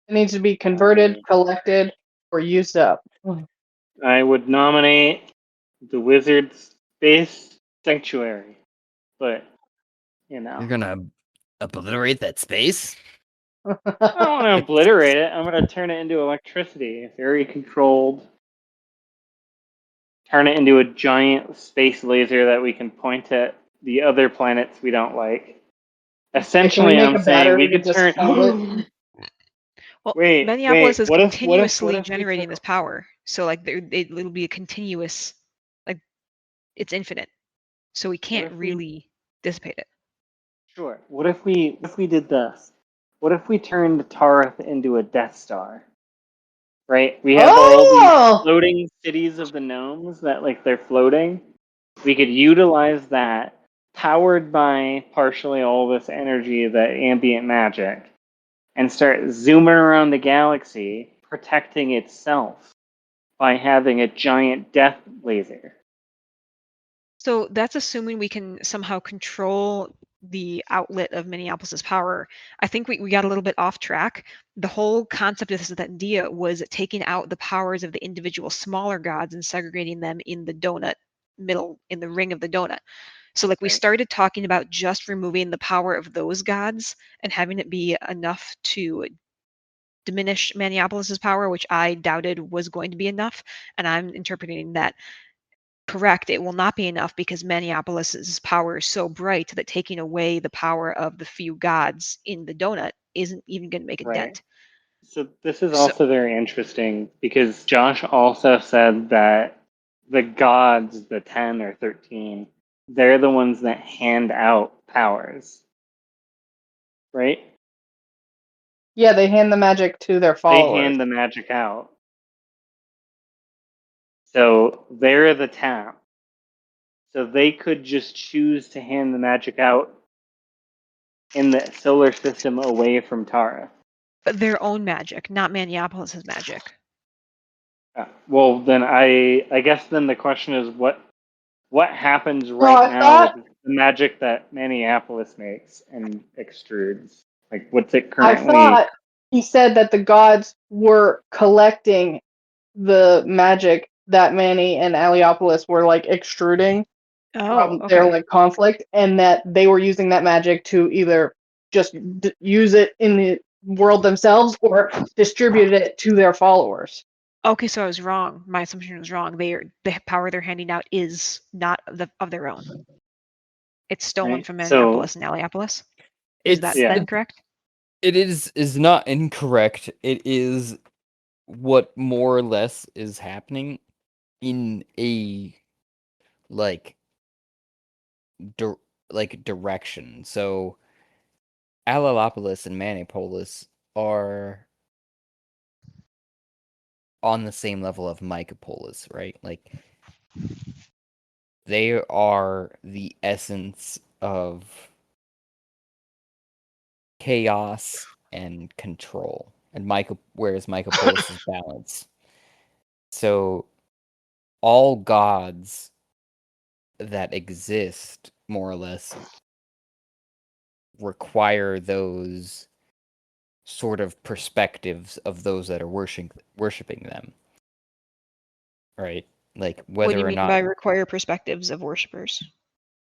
It needs to be converted, collected, or used up. I would nominate the Wizard's Space Sanctuary. But, You're gonna obliterate that space? I don't want to obliterate it. I'm going to turn it into electricity. Very controlled. Turn it into a giant space laser that we can point at the other planets we don't like. Essentially, make I'm a saying battery we to could just turn. hold it? Well, Wait, Minneapolis is what if continuously we generating took- this power, so like it'll be a continuous, like it's infinite, so we can't if we- really dissipate it. Sure. What if we did this? What if we turned Tarth into a Death Star? Right? We have all these floating cities of the gnomes that they're floating. We could utilize that, powered by partially all this energy, that ambient magic, and start zooming around the galaxy, protecting itself by having a giant death laser. So that's assuming we can somehow control the outlet of Minneapolis's power, I think we got a little bit off track. The whole concept of this is that Dia was taking out the powers of the individual smaller gods and segregating them in the donut middle, in the ring of the donut. So like we started talking about just removing the power of those gods and having it be enough to diminish Minneapolis's power, which I doubted was going to be enough. And I'm interpreting that correct. It will not be enough because Minneapolis's power is so bright that taking away the power of the few gods in the donut isn't even going to make a dent. So this is also very interesting because Josh also said that the gods, the 10 or 13, they're the ones that hand out powers. Right? Yeah, they hand the magic to their They followers. hand the magic out. So they're the tap. So they could just choose to hand the magic out in the solar system away from Tara. But their own magic, not Minneapolis's magic. Well, then I guess then the question is what happens I right now thought- with the magic that Minneapolis makes and extrudes? Like, what's it I currently? thought he said that the gods were collecting the magic that Manny and Aliopolis were like extruding from their like conflict, and that they were using that magic to either just use it in the world themselves or distribute it to their followers. Okay, so I was wrong. My assumption was wrong. The power they're handing out is not of their own. It's stolen Right, from so- Minneapolis and Aliopolis. Is that It's- then Yeah. correct? It is not incorrect. It is what more or less is happening in a like direction. So Alalopolis and Manipolis are on the same level of Mycopolis, right? Like they are the essence of chaos and control. And whereas Mycopolis is balance. So all gods that exist, more or less, require those sort of perspectives of those that are worshiping them. Right? Like What do whether you or mean not by require perspectives of worshippers?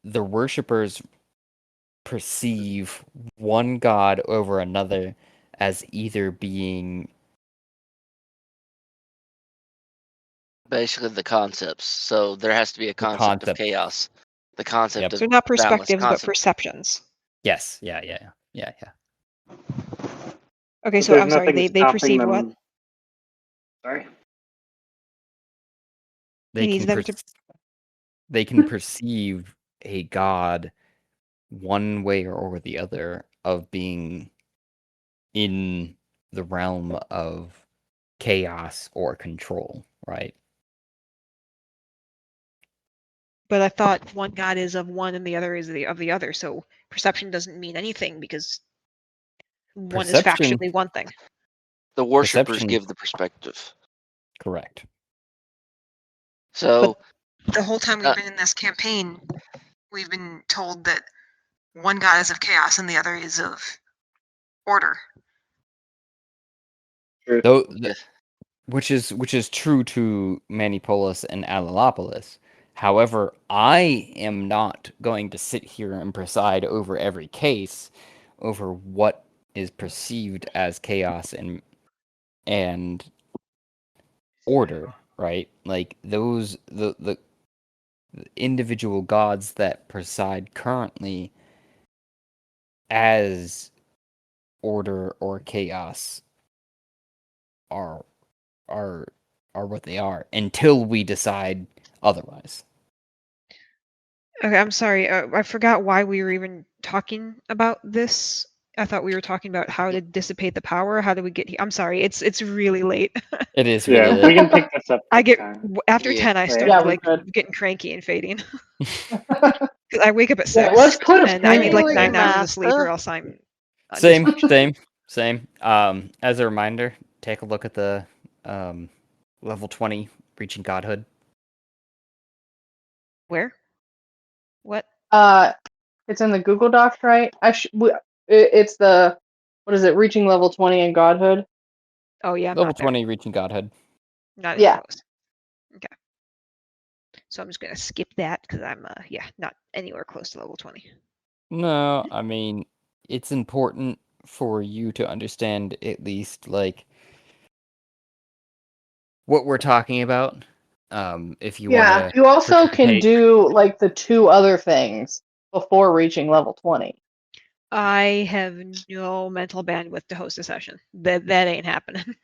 the worshippers perceive one god over another as either being Basically, the concepts. So there has to be a concept of concept. chaos. The concept Yep. of So not balance. perspectives, but Concept. perceptions. Yes, yeah. Okay, But so there's I'm sorry. nothing They stopping perceive them. what? Sorry. They He needs can them to. they can perceive a god one way or the other of being in the realm of chaos or control, right? But I thought one god is of one and the other is of the other. So perception doesn't mean anything because one is Perception- factually one thing. The worshippers Perception- give the perspective. Correct. So The whole time we've been in this campaign, we've been told that one god is of chaos and the other is of order. True. Though, Yeah. which is true to Manipolis and Alalopolis. However, I am not going to sit here and preside over every case over what is perceived as chaos and order, right? Like those the individual gods that preside currently as order or chaos are what they are until we decide otherwise. Okay, I'm sorry. I forgot why we were even talking about this. I thought we were talking about how to dissipate the power. How do we get here? I'm sorry. It's really late. It is Yeah, really we can pick this up. I get next time. after Yeah. 10. I Right. start Yeah, we like could. getting cranky and fading. 'Cause I wake up at 6. Yeah, let's put a and I need like pin 9 in hours that, of sleep, huh? or else I'm same. dysfunctional. As a reminder, take a look at the level 20 reaching godhood. Where? What? It's in the Google Docs, right? It's the, what is it? Reaching level 20 in Godhood. Oh yeah, I'm Level not there. 20, reaching Godhead. Not even Yeah. close. Okay. So I'm just gonna skip that because I'm not anywhere close to level 20. No, I mean, it's important for you to understand at least, like, what we're talking about. If you want Yeah, to you also can participate. do like the 2 other things before reaching level 20. I have no mental bandwidth to host a session. That ain't happening.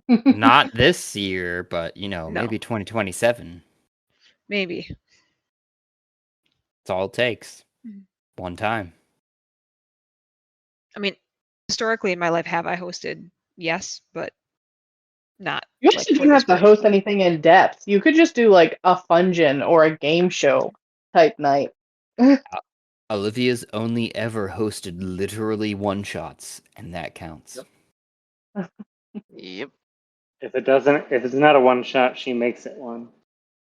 Not this year, but, No. maybe 2027. Maybe. That's all it takes. Mhm. One time. I mean, historically in my life, have I hosted? Yes, but not You like actually for don't this have to group. host anything in depth. You could just do like a fungeon or a game show type night. Olivia's only ever hosted literally one-shots, and that counts. Yep. If it's not a one shot, she makes it one.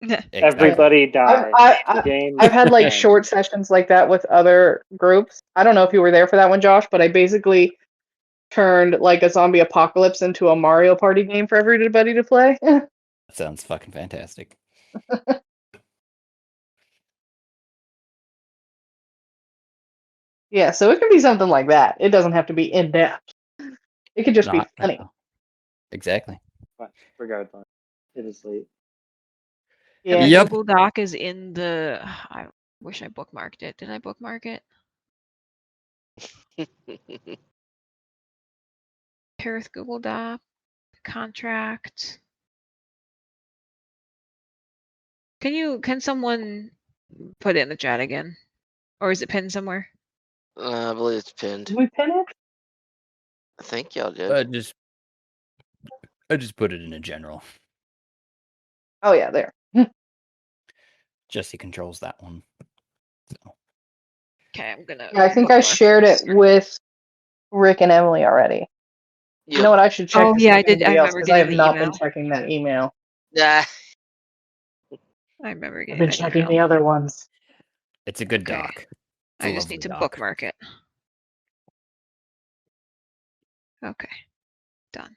Exactly. Everybody dies. I've Game had like ends. short sessions like that with other groups. I don't know if you were there for that one, Josh, but I basically turned like a zombie apocalypse into a Mario Party game for everybody to play. That sounds fucking fantastic. Yeah, so it can be something like that. It doesn't have to be in depth. It could just be Not funny. exactly. But regardless, it is late. Yeah. The Yep. Google Doc is in the. I wish I bookmarked it. Did I bookmark it? Pair with Google Doc contract. Can someone put it in the chat again, or is it pinned somewhere? I believe it's pinned. Did we pin it? I think y'all did. I just put it in a general. Oh yeah, there. Jesse controls that one. So. Okay, I'm gonna. Yeah, I think I shared it with Rick and Emily already. You know what? I should check. Oh to see yeah, I if did. I anybody else, remember because I have getting the not been email. checking that email. Yeah. I remember I've getting been that checking email. the other ones. It's a good Okay. doc. It's I a just lovely need to doc. bookmark it. Okay, done.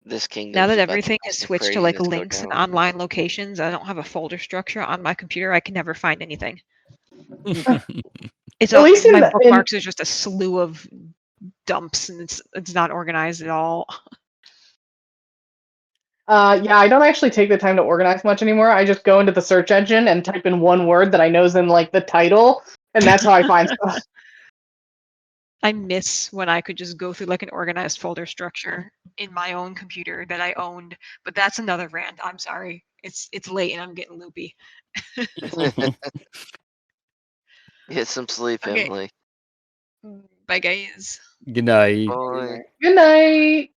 This kingdom. Now that everything is switched to like links and on. online locations, I don't have a folder structure on my computer. I can never find anything. It's At least my bookmarks is just a slew of dumps, and it's not organized at all. Yeah, I don't actually take the time to organize much anymore. I just go into the search engine and type in one word that I know is in like the title, and that's how I find stuff. I miss when I could just go through like an organized folder structure in my own computer that I owned, but that's another rant. I'm sorry. It's late and I'm getting loopy. Get some sleep, Okay. Emily. Bye guys. Good night. Bye. Good night.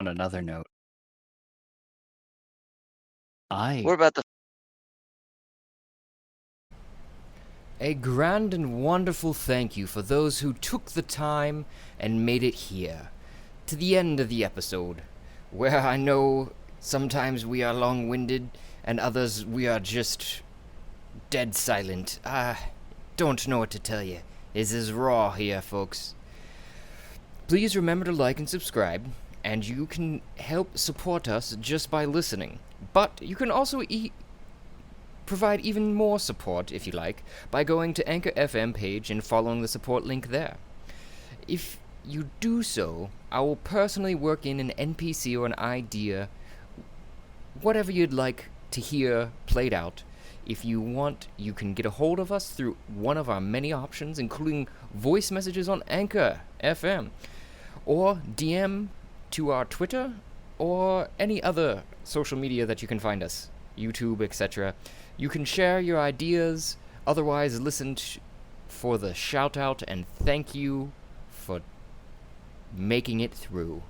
On another note, We're about to. A grand and wonderful thank you for those who took the time and made it here, to the end of the episode, where I know sometimes we are long-winded and others we are just dead silent. I don't know what to tell you. This is raw here, folks. Please remember to like and subscribe, and you can help support us just by listening. But you can also provide even more support, if you like, by going to Anchor FM page and following the support link there. If you do so, I will personally work in an NPC or an idea, whatever you'd like to hear played out. If you want, you can get a hold of us through one of our many options, including voice messages on Anchor FM, or DM to our Twitter, or any other social media that you can find us, YouTube, etc. You can share your ideas, otherwise listen for the shout out and thank you for making it through.